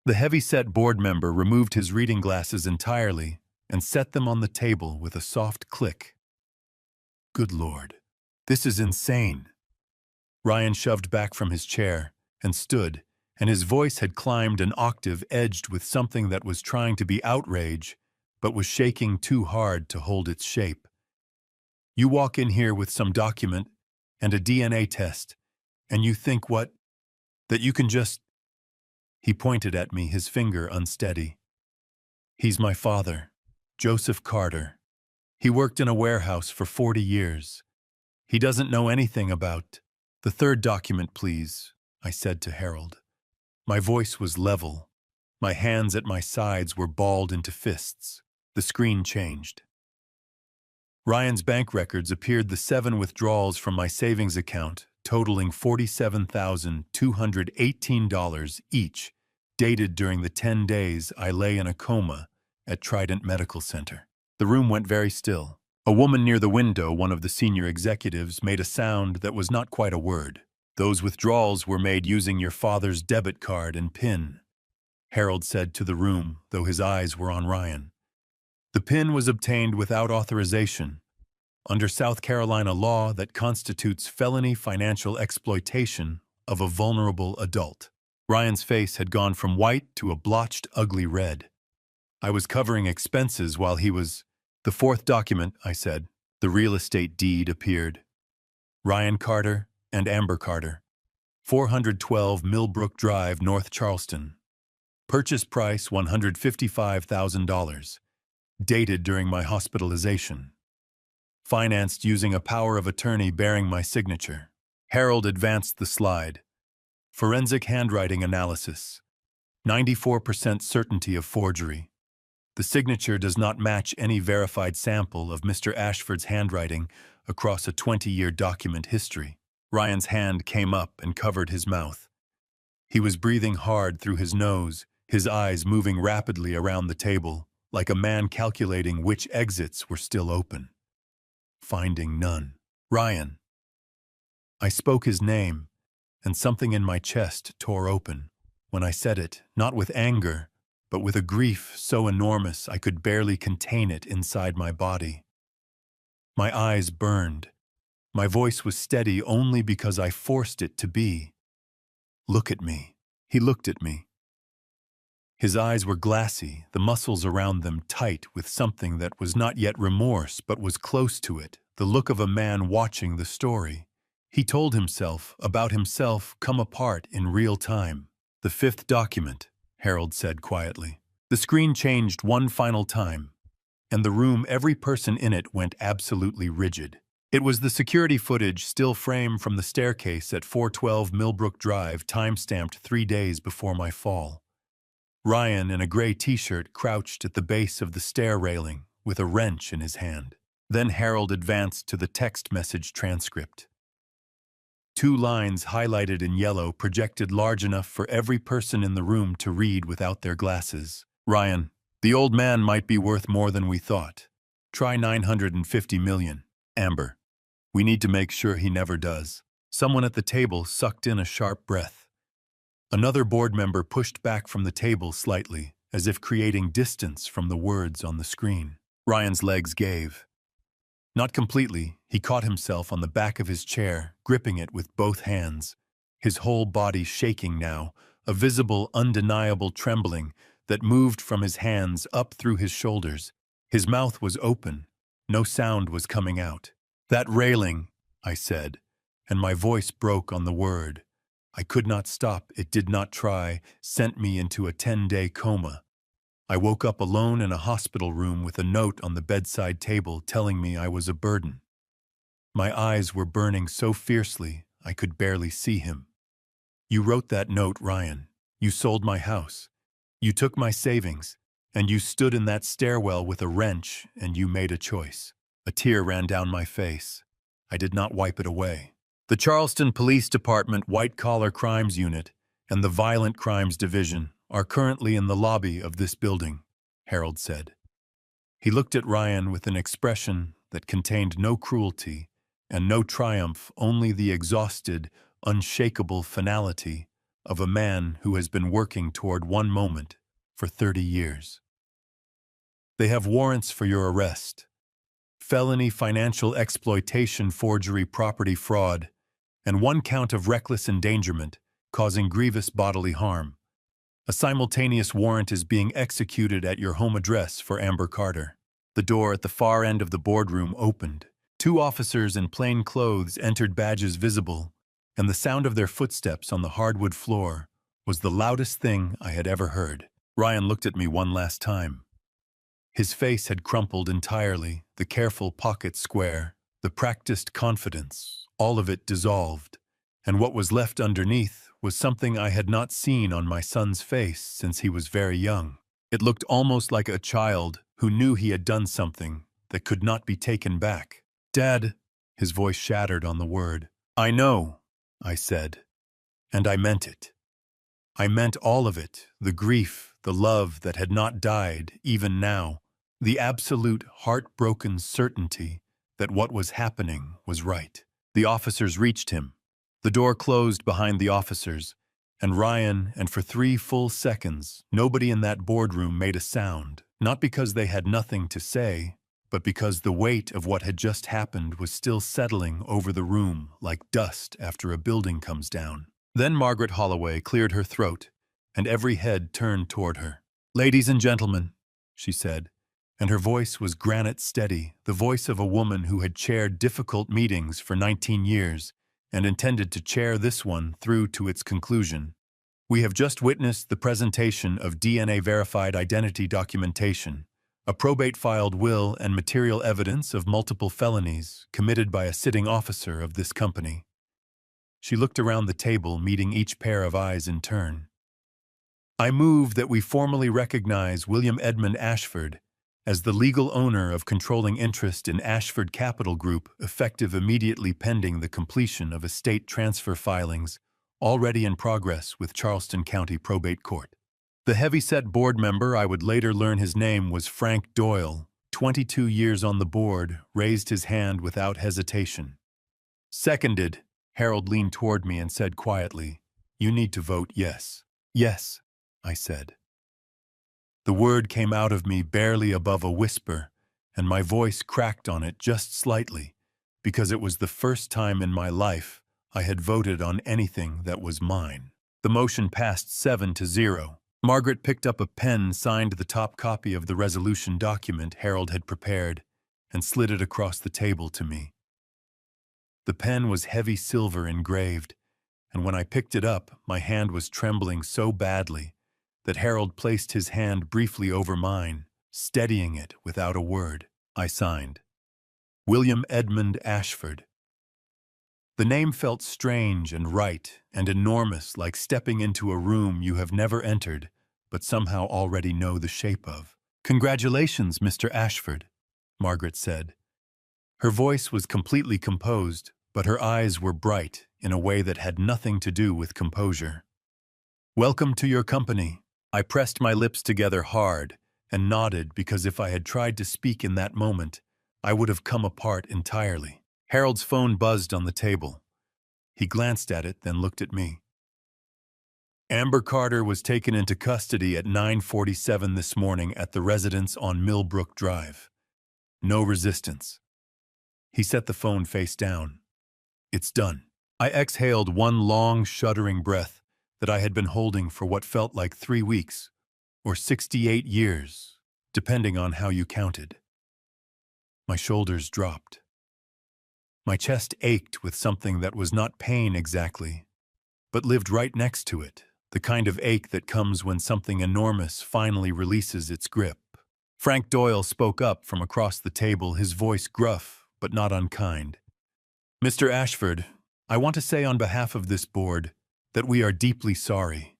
A: The heavy-set board member removed his reading glasses entirely and set them on the table with a soft click. Good Lord, this is insane. Ryan shoved back from his chair and stood, and his voice had climbed an octave edged with something that was trying to be outrage, but was shaking too hard to hold its shape. You walk in here with some document and a DNA test, and you think what? That you can just… He pointed at me, his finger unsteady. He's my father, Joseph Carter. He worked in a warehouse for 40 years. He doesn't know anything about… The third document, please, I said to Harold. My voice was level. My hands at my sides were balled into fists. The screen changed. Ryan's bank records appeared, the 7 withdrawals from my savings account, totaling $47,218 each, dated during the 10 days I lay in a coma at Trident Medical Center. The room went very still. A woman near the window, one of the senior executives, made a sound that was not quite a word. Those withdrawals were made using your father's debit card and PIN, Harold said to the room, though his eyes were on Ryan. The PIN was obtained without authorization. Under South Carolina law, that constitutes felony financial exploitation of a vulnerable adult. Ryan's face had gone from white to a blotched, ugly red. I was covering expenses while he was… The fourth document, I said. The real estate deed appeared. Ryan Carter and Amber Carter. 412 Millbrook Drive, North Charleston. Purchase price $155,000. Dated during my hospitalization. Financed using a power of attorney bearing my signature. Harold advanced the slide. Forensic handwriting analysis. 94% certainty of forgery. The signature does not match any verified sample of Mr. Ashford's handwriting across a 20-year document history. Ryan's hand came up and covered his mouth. He was breathing hard through his nose, his eyes moving rapidly around the table, like a man calculating which exits were still open. Finding none. Ryan. I spoke his name, and something in my chest tore open. When I said it, not with anger, but with a grief so enormous I could barely contain it inside my body. My eyes burned. My voice was steady only because I forced it to be. Look at me. He looked at me. His eyes were glassy, the muscles around them tight with something that was not yet remorse but was close to it, the look of a man watching the story. He told himself, about himself, come apart in real time. The fifth document, Harold said quietly. The screen changed one final time, and the room, every person in it, went absolutely rigid. It was the security footage still frame from the staircase at 412 Millbrook Drive, time-stamped 3 days before my fall. Ryan, in a gray t-shirt, crouched at the base of the stair railing with a wrench in his hand. Then Harold advanced to the text message transcript. Two lines highlighted in yellow projected large enough for every person in the room to read without their glasses. Ryan, the old man might be worth more than we thought. Try 950 million. Amber, we need to make sure he never does. Someone at the table sucked in a sharp breath. Another board member pushed back from the table slightly, as if creating distance from the words on the screen. Ryan's legs gave. Not completely, he caught himself on the back of his chair, gripping it with both hands. His whole body shaking now, a visible, undeniable trembling that moved from his hands up through his shoulders. His mouth was open. No sound was coming out. That railing, I said, and my voice broke on the word. I could not stop, it did not try, sent me into a 10-day coma. I woke up alone in a hospital room with a note on the bedside table telling me I was a burden. My eyes were burning so fiercely I could barely see him. You wrote that note, Ryan. You sold my house. You took my savings, and you stood in that stairwell with a wrench, and you made a choice. A tear ran down my face. I did not wipe it away. The Charleston Police Department White-Collar Crimes Unit and the Violent Crimes Division are currently in the lobby of this building, Harold said. He looked at Ryan with an expression that contained no cruelty and no triumph, only the exhausted, unshakable finality of a man who has been working toward one moment for 30 years. They have warrants for your arrest. Felony financial exploitation, forgery, property fraud, and 1 count of reckless endangerment causing grievous bodily harm. A simultaneous warrant is being executed at your home address for Amber Carter. The door at the far end of the boardroom opened. 2 officers in plain clothes entered, badges visible, and the sound of their footsteps on the hardwood floor was the loudest thing I had ever heard. Ryan looked at me one last time. His face had crumpled entirely, the careful pocket square, the practiced confidence, all of it dissolved, and what was left underneath was something I had not seen on my son's face since he was very young. It looked almost like a child who knew he had done something that could not be taken back. Dad, his voice shattered on the word. I know, I said, and I meant it. I meant all of it, the grief, the love that had not died, even now, the absolute heartbroken certainty that what was happening was right. The officers reached him. The door closed behind the officers, and Ryan, and for 3 full seconds, nobody in that boardroom made a sound, not because they had nothing to say, but because the weight of what had just happened was still settling over the room like dust after a building comes down. Then Margaret Holloway cleared her throat, and every head turned toward her. Ladies and gentlemen, she said, and her voice was granite steady, the voice of a woman who had chaired difficult meetings for 19 years and intended to chair this one through to its conclusion. We have just witnessed the presentation of DNA-verified identity documentation, a probate-filed will and material evidence of multiple felonies committed by a sitting officer of this company. She looked around the table, meeting each pair of eyes in turn. I move that we formally recognize William Edmund Ashford as the legal owner of controlling interest in Ashford Capital Group, effective immediately pending the completion of estate transfer filings already in progress with Charleston County Probate Court. The heavyset board member, I would later learn his name was Frank Doyle, 22 years on the board, raised his hand without hesitation. Seconded, Harold leaned toward me and said quietly, "You need to vote yes." Yes, I said. The word came out of me barely above a whisper, and my voice cracked on it just slightly, because it was the first time in my life I had voted on anything that was mine. The motion passed 7-0. Margaret picked up a pen, signed the top copy of the resolution document Harold had prepared, and slid it across the table to me. The pen was heavy silver engraved, and when I picked it up, my hand was trembling so badly that Harold placed his hand briefly over mine, steadying it without a word. I signed. William Edmund Ashford. The name felt strange and right and enormous, like stepping into a room you have never entered, but somehow already know the shape of. Congratulations, Mr. Ashford, Margaret said. Her voice was completely composed, but her eyes were bright in a way that had nothing to do with composure. "Welcome to your company." I pressed my lips together hard and nodded because if I had tried to speak in that moment, I would have come apart entirely. Harold's phone buzzed on the table. He glanced at it, then looked at me. "Amber Carter was taken into custody at 9:47 this morning at the residence on Millbrook Drive. No resistance." He set the phone face down. "It's done." I exhaled one long, shuddering breath that I had been holding for what felt like 3 weeks, or 68 years, depending on how you counted. My shoulders dropped. My chest ached with something that was not pain exactly, but lived right next to it, the kind of ache that comes when something enormous finally releases its grip. Frank Doyle spoke up from across the table, his voice gruff but not unkind. "Mr. Ashford, I want to say on behalf of this board that we are deeply sorry.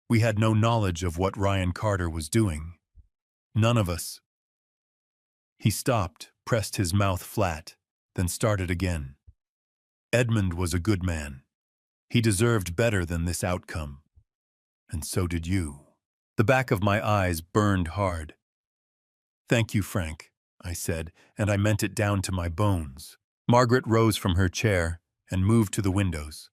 A: We had no knowledge of what Ryan Carter was doing. None of us." He stopped, pressed his mouth flat, then started again. "Edmund was a good man. He deserved better than this outcome. And so did you." The back of my eyes burned hard. "Thank you, Frank," I said, and I meant it down to my bones. Margaret rose from her chair and moved to the windows.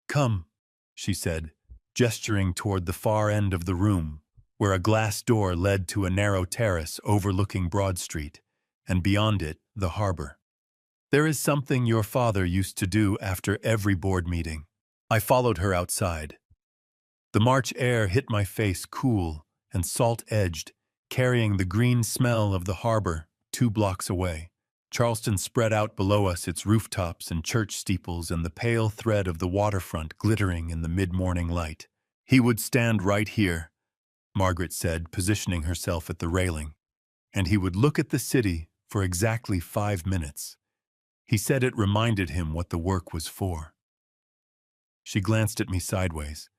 A: "Come," she said, gesturing toward the far end of the room, where a glass door led to a narrow terrace overlooking Broad Street, and beyond it, the harbor. "There is something your father used to do after every board meeting." I followed her outside. The March air hit my face cool and salt-edged, carrying the green smell of the harbor 2 blocks away. Charleston spread out below us, its rooftops and church steeples and the pale thread of the waterfront glittering in the mid-morning light. "He would stand right here," Margaret said, positioning herself at the railing, "and he would look at the city for exactly 5 minutes. He said it reminded him what the work was for." She glanced at me sideways.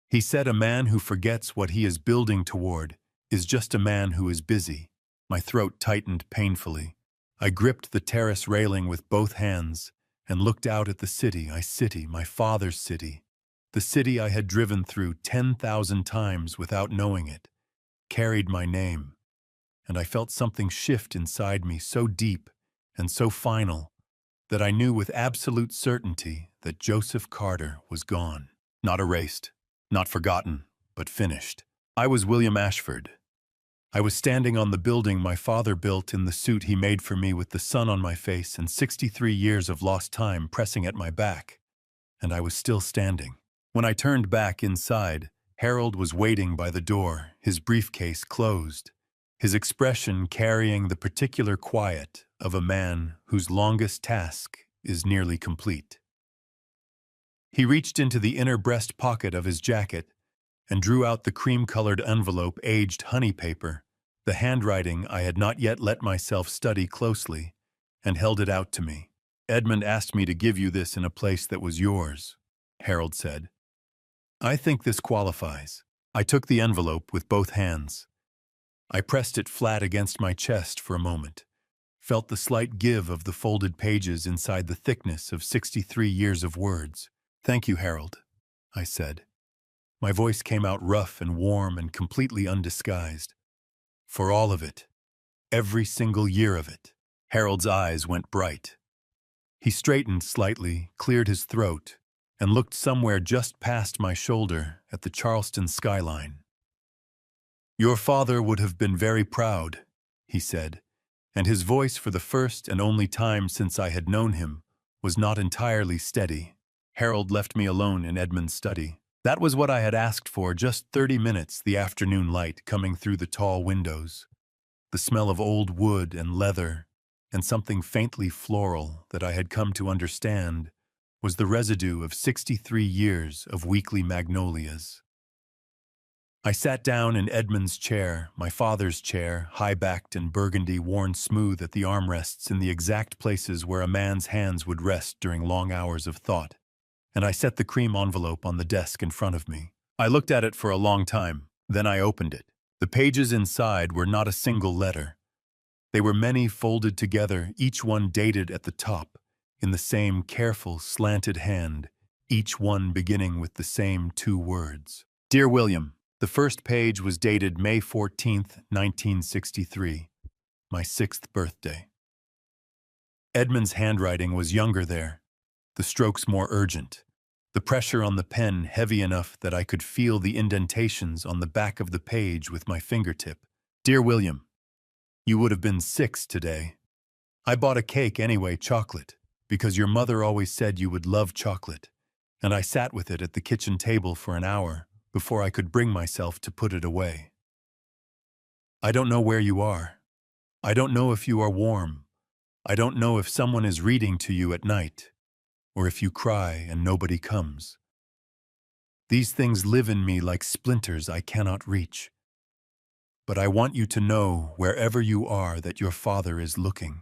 A: "He said a man who forgets what he is building toward is just a man who is busy." My throat tightened painfully. I gripped the terrace railing with both hands and looked out at the city, my father's city, the city I had driven through 10,000 times without knowing it, carried my name, and I felt something shift inside me so deep and so final that I knew with absolute certainty that Joseph Carter was gone. Not erased, not forgotten, but finished. I was William Ashford. I was standing on the building my father built in the suit he made for me with the sun on my face and 63 years of lost time pressing at my back. And I was still standing. When I turned back inside, Harold was waiting by the door, his briefcase closed, his expression carrying the particular quiet of a man whose longest task is nearly complete. He reached into the inner breast pocket of his jacket and drew out the cream-colored envelope aged honey paper, the handwriting I had not yet let myself study closely, and held it out to me. "Edmund asked me to give you this in a place that was yours," Harold said. "I think this qualifies." I took the envelope with both hands. I pressed it flat against my chest for a moment, felt the slight give of the folded pages inside the thickness of 63 years of words. "Thank you, Harold," I said. My voice came out rough and warm and completely undisguised. "For all of it. Every single year of it." Harold's eyes went bright. He straightened slightly, cleared his throat, and looked somewhere just past my shoulder at the Charleston skyline. "Your father would have been very proud," he said, and his voice for the first and only time since I had known him was not entirely steady. Harold left me alone in Edmund's study. That was what I had asked for, just 30 minutes, the afternoon light coming through the tall windows, the smell of old wood and leather, and something faintly floral that I had come to understand was the residue of 63 years of weekly magnolias. I sat down in Edmund's chair, my father's chair, high-backed and burgundy, worn smooth at the armrests in the exact places where a man's hands would rest during long hours of thought, and I set the cream envelope on the desk in front of me. I looked at it for a long time, then I opened it. The pages inside were not a single letter. They were many folded together, each one dated at the top, in the same careful, slanted hand, each one beginning with the same two words. Dear William, the first page was dated May 14th, 1963, my 6th birthday. Edmund's handwriting was younger there, the strokes more urgent, the pressure on the pen heavy enough that I could feel the indentations on the back of the page with my fingertip. Dear William, you would have been 6 today. I bought a cake anyway, chocolate, because your mother always said you would love chocolate, and I sat with it at the kitchen table for an hour before I could bring myself to put it away. I don't know where you are. I don't know if you are warm. I don't know if someone is reading to you at night, or if you cry and nobody comes. These things live in me like splinters I cannot reach. But I want you to know, wherever you are, that your father is looking.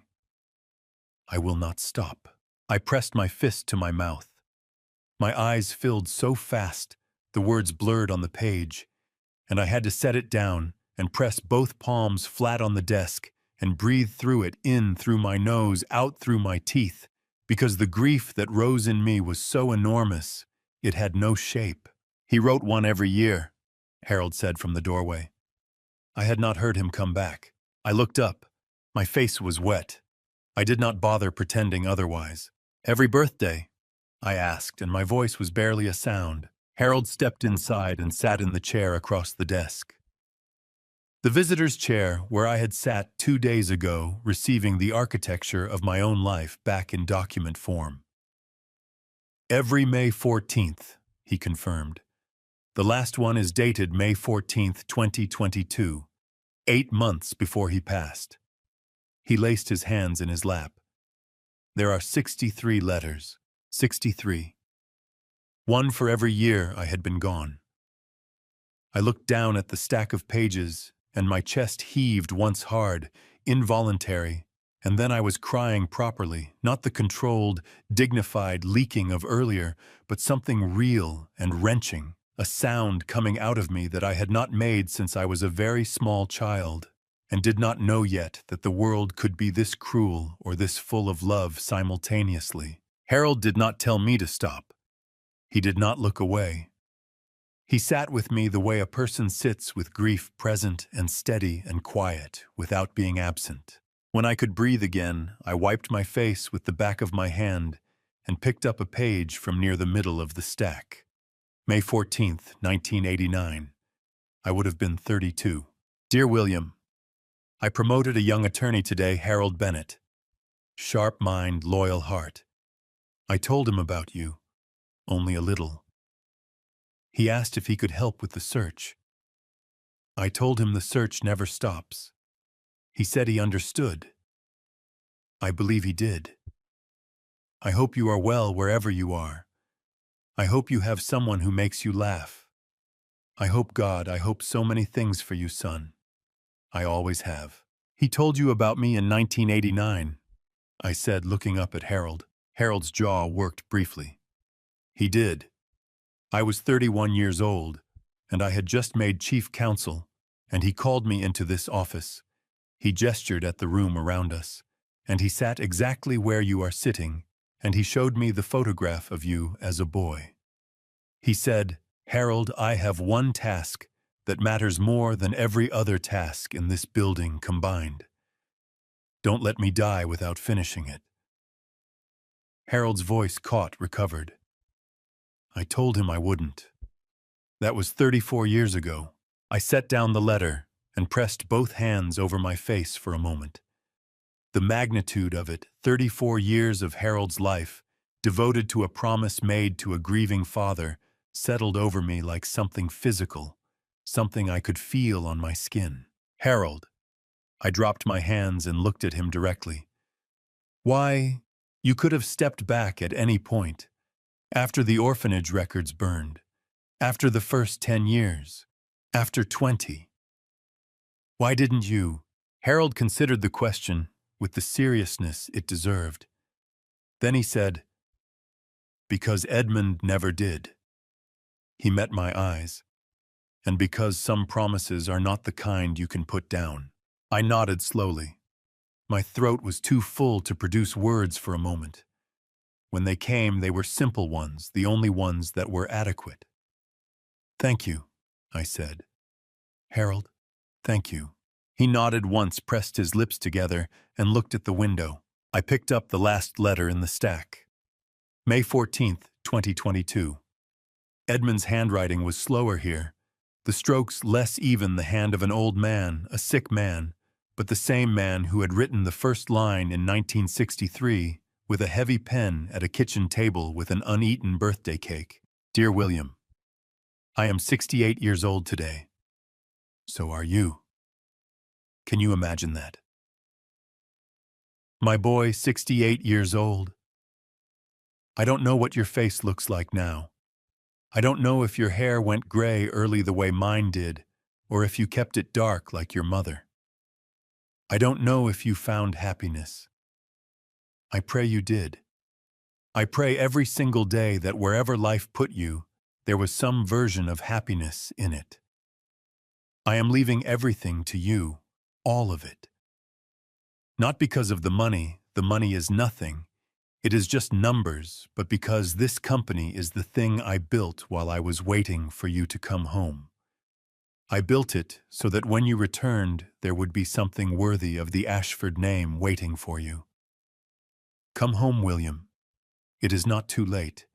A: I will not stop. I pressed my fist to my mouth. My eyes filled so fast, the words blurred on the page, and I had to set it down and press both palms flat on the desk and breathe through it, in through my nose, out through my teeth, because the grief that rose in me was so enormous, it had no shape. He wrote one every year, Harold said from the doorway. I had not heard him come back. I looked up. My face was wet. I did not bother pretending otherwise. Every birthday? I asked, and my voice was barely a sound. Harold stepped inside and sat in the chair across the desk. The visitor's chair where I had sat 2 days ago, receiving the architecture of my own life back in document form. Every May 14th, he confirmed. The last one is dated May 14th, 2022, 8 months before he passed. He laced his hands in his lap. There are 63 letters. 63. One for every year I had been gone. I looked down at the stack of pages, and my chest heaved once hard, involuntary, and then I was crying properly, not the controlled, dignified leaking of earlier, but something real and wrenching, a sound coming out of me that I had not made since I was a very small child, and did not know yet that the world could be this cruel or this full of love simultaneously. Harold did not tell me to stop. He did not look away. He sat with me the way a person sits with grief present and steady and quiet, without being absent. When I could breathe again, I wiped my face with the back of my hand and picked up a page from near the middle of the stack. May 14th, 1989. I would have been 32. Dear William, I promoted a young attorney today, Harold Bennett. Sharp mind, loyal heart. I told him about you, only a little. He asked if he could help with the search. I told him the search never stops. He said he understood. I believe he did. I hope you are well wherever you are. I hope you have someone who makes you laugh. I hope so many things for you, son. I always have. He told you about me in 1989, I said, looking up at Harold. Harold's jaw worked briefly. He did. I was 31 years old, and I had just made chief counsel, and he called me into this office. He gestured at the room around us, and he sat exactly where you are sitting, and he showed me the photograph of you as a boy. He said, Harold, I have one task that matters more than every other task in this building combined. Don't let me die without finishing it. Harold's voice recovered. I told him I wouldn't. That was 34 years ago. I set down the letter and pressed both hands over my face for a moment. The magnitude of it, 34 years of Harold's life, devoted to a promise made to a grieving father, settled over me like something physical, something I could feel on my skin. Harold. I dropped my hands and looked at him directly. Why, you could have stepped back at any point. After the orphanage records burned. After the first 10 years. After 20. Why didn't you? Harold considered the question with the seriousness it deserved. Then he said, because Edmund never did. He met my eyes. And because some promises are not the kind you can put down. I nodded slowly. My throat was too full to produce words for a moment. When they came, they were simple ones, the only ones that were adequate. "Thank you," I said. "Harold, thank you." He nodded once, pressed his lips together, and looked at the window. I picked up the last letter in the stack. May 14th, 2022. Edmund's handwriting was slower here, the strokes less even, the hand of an old man, a sick man, but the same man who had written the first line in 1963 with a heavy pen at a kitchen table with an uneaten birthday cake. "Dear William, I am 68 years old today. So are you. Can you imagine that? My boy, 68 years old. I don't know what your face looks like now. I don't know if your hair went gray early the way mine did, or if you kept it dark like your mother. I don't know if you found happiness. I pray you did. I pray every single day that wherever life put you, there was some version of happiness in it. I am leaving everything to you, all of it. Not because of the money is nothing. It is just numbers, but because this company is the thing I built while I was waiting for you to come home. I built it so that when you returned, there would be something worthy of the Ashford name waiting for you. Come home, William. It is not too late.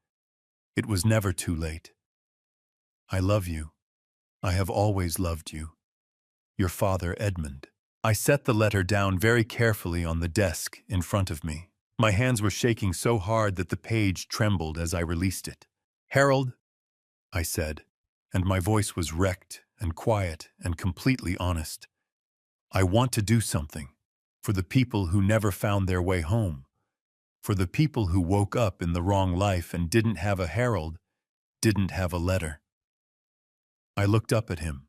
A: It was never too late. I love you. I have always loved you. Your father, Edmund. I set the letter down very carefully on the desk in front of me. My hands were shaking so hard that the page trembled as I released it. "Harold," I said, and my voice was wrecked and quiet and completely honest. "I want to do something for the people who never found their way home, for the people who woke up in the wrong life and didn't have a Harold, didn't have a letter." I looked up at him.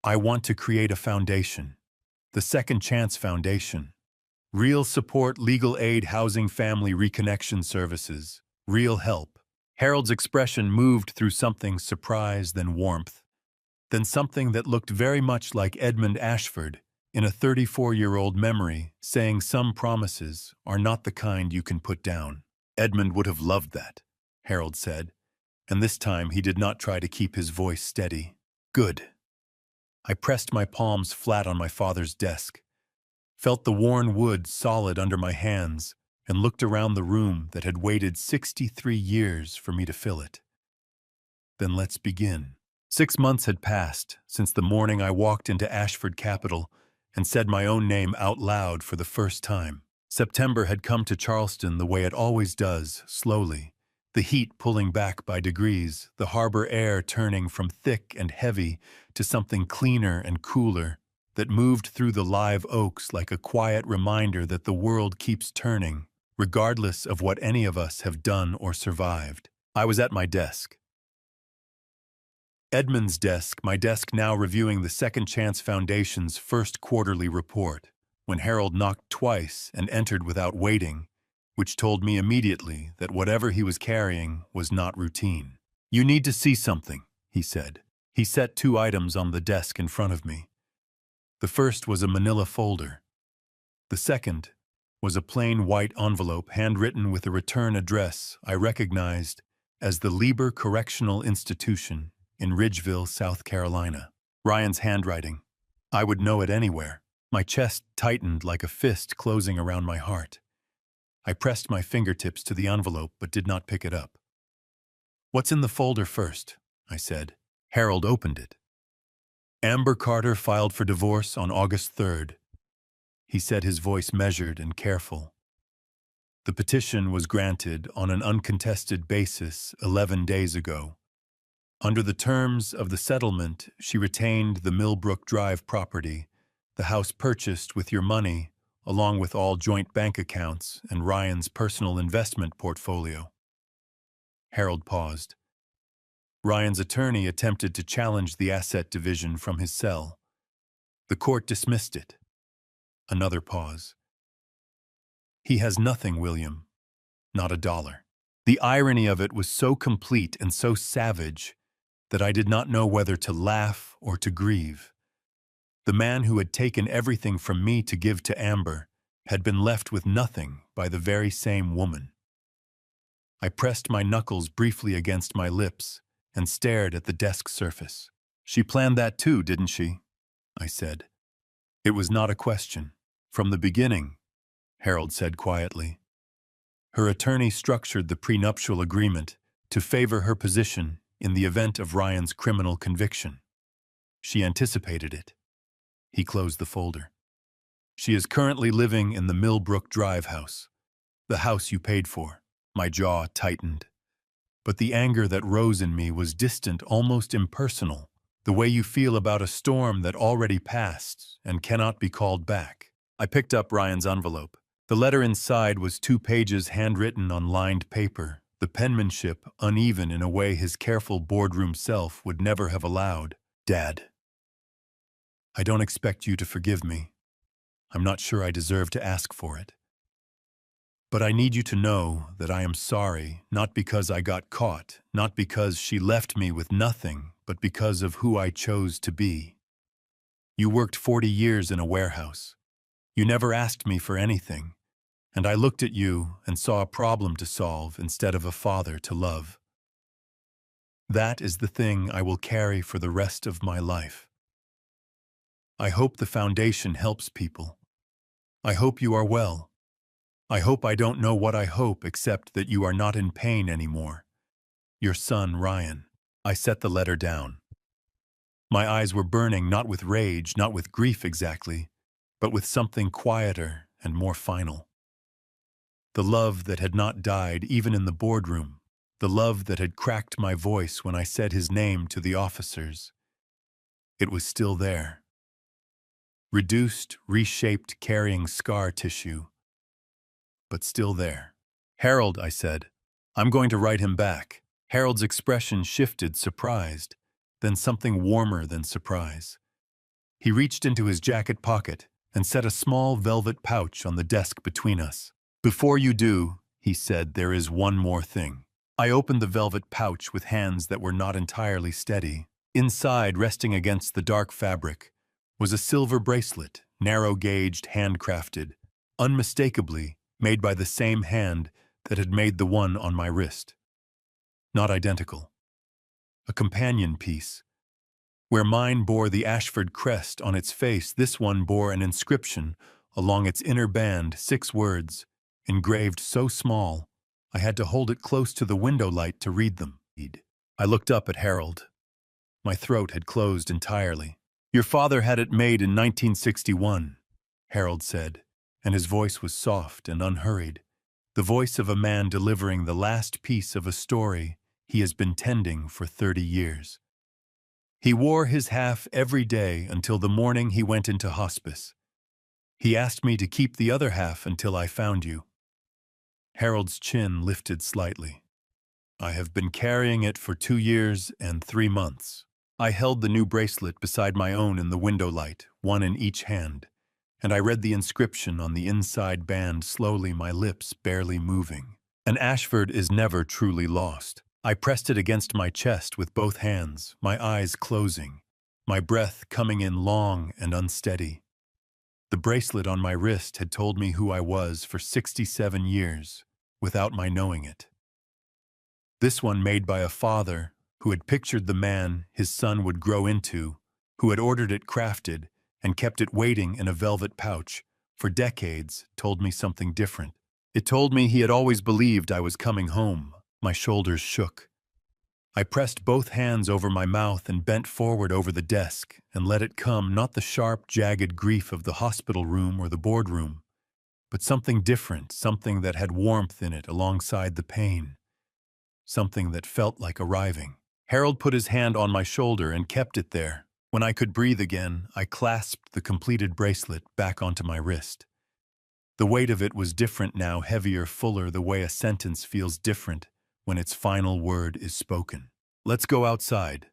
A: "I want to create a foundation, the Second Chance Foundation. Real support, legal aid, housing, family reconnection services. Real help." Harold's expression moved through something surprise, then warmth, then something that looked very much like Edmund Ashford in a 34-year-old memory, saying some promises are not the kind you can put down. "Edmund would have loved that," Harold said, and this time he did not try to keep his voice steady. "Good." I pressed my palms flat on my father's desk, felt the worn wood solid under my hands, and looked around the room that had waited 63 years for me to fill it. Then let's begin. 6 months had passed since the morning I walked into Ashford Capital and said my own name out loud for the first time. September had come to Charleston the way it always does, slowly, the heat pulling back by degrees, the harbor air turning from thick and heavy to something cleaner and cooler, that moved through the live oaks like a quiet reminder that the world keeps turning, regardless of what any of us have done or survived. I was at my desk. Edmund's desk, my desk now reviewing the Second Chance Foundation's first quarterly report, when Harold knocked twice and entered without waiting, which told me immediately that whatever he was carrying was not routine. "You need to see something," he said. He set 2 items on the desk in front of me. The first was a manila folder. The second was a plain white envelope handwritten with a return address I recognized as the Lieber Correctional Institution in Ridgeville, South Carolina. Ryan's handwriting. I would know it anywhere. My chest tightened like a fist closing around my heart. I pressed my fingertips to the envelope but did not pick it up. "What's in the folder first?" I said. Harold opened it. "Amber Carter filed for divorce on August 3rd. He said, his voice measured and careful. "The petition was granted on an uncontested basis 11 days ago. Under the terms of the settlement, she retained the Millbrook Drive property, the house purchased with your money, along with all joint bank accounts and Ryan's personal investment portfolio." Harold paused. Ryan's attorney attempted to challenge the asset division from his cell. The court dismissed it. Another pause. "He has nothing, William. Not a dollar." The irony of it was so complete and so savage that I did not know whether to laugh or to grieve. The man who had taken everything from me to give to Amber had been left with nothing by the very same woman. I pressed my knuckles briefly against my lips and stared at the desk surface. "She planned that too, didn't she?" I said. "It was not a question. From the beginning," Harold said quietly. "Her attorney structured the prenuptial agreement to favor her position in the event of Ryan's criminal conviction. She anticipated it." He closed the folder. "She is currently living in the Millbrook Drive house, the house you paid for." My jaw tightened. But the anger that rose in me was distant, almost impersonal, the way you feel about a storm that already passed and cannot be called back. I picked up Ryan's envelope. The letter inside was 2 pages handwritten on lined paper, the penmanship uneven in a way his careful boardroom self would never have allowed. "Dad, I don't expect you to forgive me. I'm not sure I deserve to ask for it. But I need you to know that I am sorry, not because I got caught, not because she left me with nothing, but because of who I chose to be. You worked 40 years in a warehouse. You never asked me for anything, and I looked at you and saw a problem to solve instead of a father to love. That is the thing I will carry for the rest of my life. I hope the foundation helps people. I hope you are well. I hope I don't know what I hope except that you are not in pain anymore. Your son, Ryan." I set the letter down. My eyes were burning, not with rage, not with grief exactly, but with something quieter and more final. The love that had not died even in the boardroom, the love that had cracked my voice when I said his name to the officers. It was still there. Reduced, reshaped, carrying scar tissue, but still there. "Harold," I said, "I'm going to write him back." Harold's expression shifted, surprised, then something warmer than surprise. He reached into his jacket pocket and set a small velvet pouch on the desk between us. "Before you do," he said, "there is one more thing." I opened the velvet pouch with hands that were not entirely steady. Inside, resting against the dark fabric, was a silver bracelet, narrow-gauged, handcrafted, unmistakably made by the same hand that had made the one on my wrist. Not identical. A companion piece. Where mine bore the Ashford crest on its face, this one bore an inscription along its inner band, 6 words, engraved so small I had to hold it close to the window light to read them. I looked up at Harold. My throat had closed entirely. "Your father had it made in 1961, Harold said, and his voice was soft and unhurried, the voice of a man delivering the last piece of a story he has been tending for 30 years. He wore his half every day until the morning he went into hospice. He asked me to keep the other half until I found you." Harold's chin lifted slightly. "I have been carrying it for 2 years and 3 months. I held the new bracelet beside my own in the window light, one in each hand, and I read the inscription on the inside band slowly, my lips barely moving. An Ashford is never truly lost. I pressed it against my chest with both hands, my eyes closing, my breath coming in long and unsteady. The bracelet on my wrist had told me who I was for 67 years, without my knowing it. This one made by a father who had pictured the man his son would grow into, who had ordered it crafted and kept it waiting in a velvet pouch for decades, told me something different. It told me he had always believed I was coming home. My shoulders shook. I pressed both hands over my mouth and bent forward over the desk and let it come, not the sharp, jagged grief of the hospital room or the boardroom, but something different, something that had warmth in it alongside the pain, something that felt like arriving. Harold put his hand on my shoulder and kept it there. When I could breathe again, I clasped the completed bracelet back onto my wrist. The weight of it was different now, heavier, fuller, the way a sentence feels different when its final word is spoken. "Let's go outside,"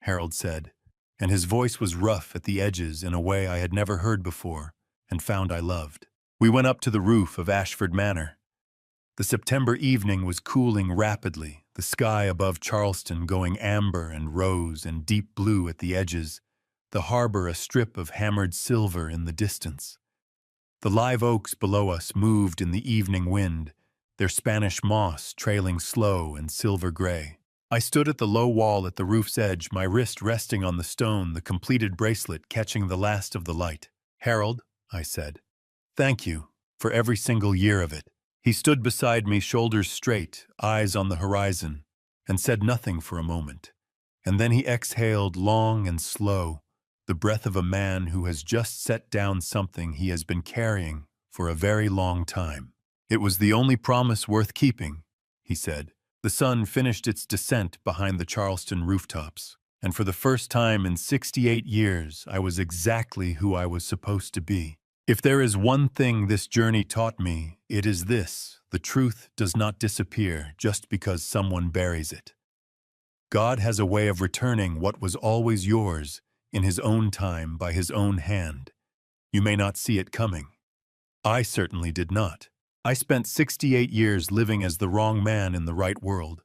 A: Harold said, and his voice was rough at the edges in a way I had never heard before and found I loved. We went up to the roof of Ashford Manor. The September evening was cooling rapidly, the sky above Charleston going amber and rose and deep blue at the edges, the harbor a strip of hammered silver in the distance. The live oaks below us moved in the evening wind, their Spanish moss trailing slow and silver gray. I stood at the low wall at the roof's edge, my wrist resting on the stone, the completed bracelet catching the last of the light. "Harold," I said, "thank you for every single year of it." He stood beside me, shoulders straight, eyes on the horizon, and said nothing for a moment. And then he exhaled long and slow, the breath of a man who has just set down something he has been carrying for a very long time. "It was the only promise worth keeping," he said. The sun finished its descent behind the Charleston rooftops, and for the first time in 68 years, I was exactly who I was supposed to be. If there is one thing this journey taught me, it is this: the truth does not disappear just because someone buries it. God has a way of returning what was always yours in His own time by His own hand. You may not see it coming. I certainly did not. I spent 68 years living as the wrong man in the right world.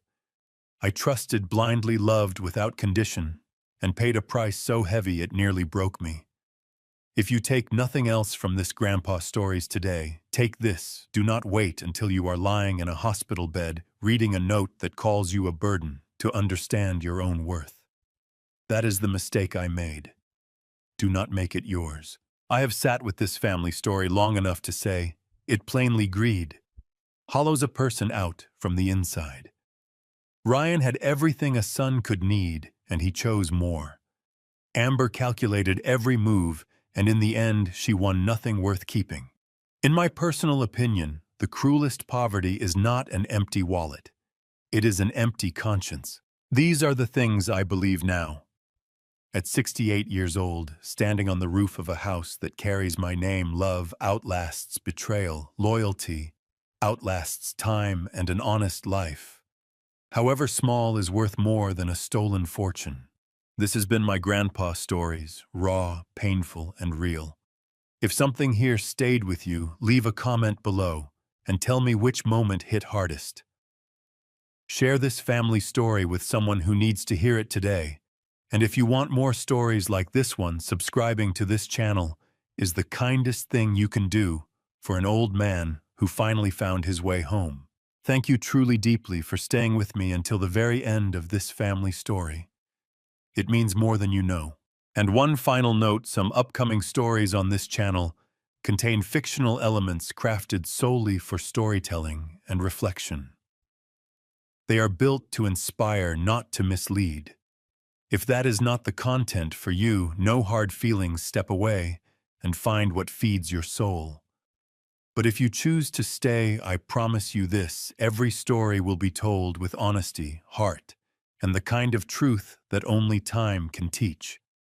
A: I trusted, blindly loved without condition, and paid a price so heavy it nearly broke me. If you take nothing else from this Grandpa Stories today, take this: do not wait until you are lying in a hospital bed, reading a note that calls you a burden, to understand your own worth. That is the mistake I made. Do not make it yours. I have sat with this family story long enough to say, it plainly hollows a person out from the inside. Ryan had everything a son could need, and he chose more. Amber calculated every move, and in the end, she won nothing worth keeping. In my personal opinion, the cruelest poverty is not an empty wallet. It is an empty conscience. These are the things I believe now. At 68 years old, standing on the roof of a house that carries my name, love outlasts betrayal, loyalty outlasts time, and an honest life, however small, is worth more than a stolen fortune. This has been my Grandpa Stories, raw, painful, and real. If something here stayed with you, leave a comment below and tell me which moment hit hardest. Share this family story with someone who needs to hear it today. And if you want more stories like this one, subscribing to this channel is the kindest thing you can do for an old man who finally found his way home. Thank you truly deeply for staying with me until the very end of this family story. It means more than you know. And one final note: some upcoming stories on this channel contain fictional elements crafted solely for storytelling and reflection. They are built to inspire, not to mislead. If that is not the content for you, no hard feelings, step away and find what feeds your soul. But if you choose to stay, I promise you this: every story will be told with honesty, heart, and the kind of truth that only time can teach.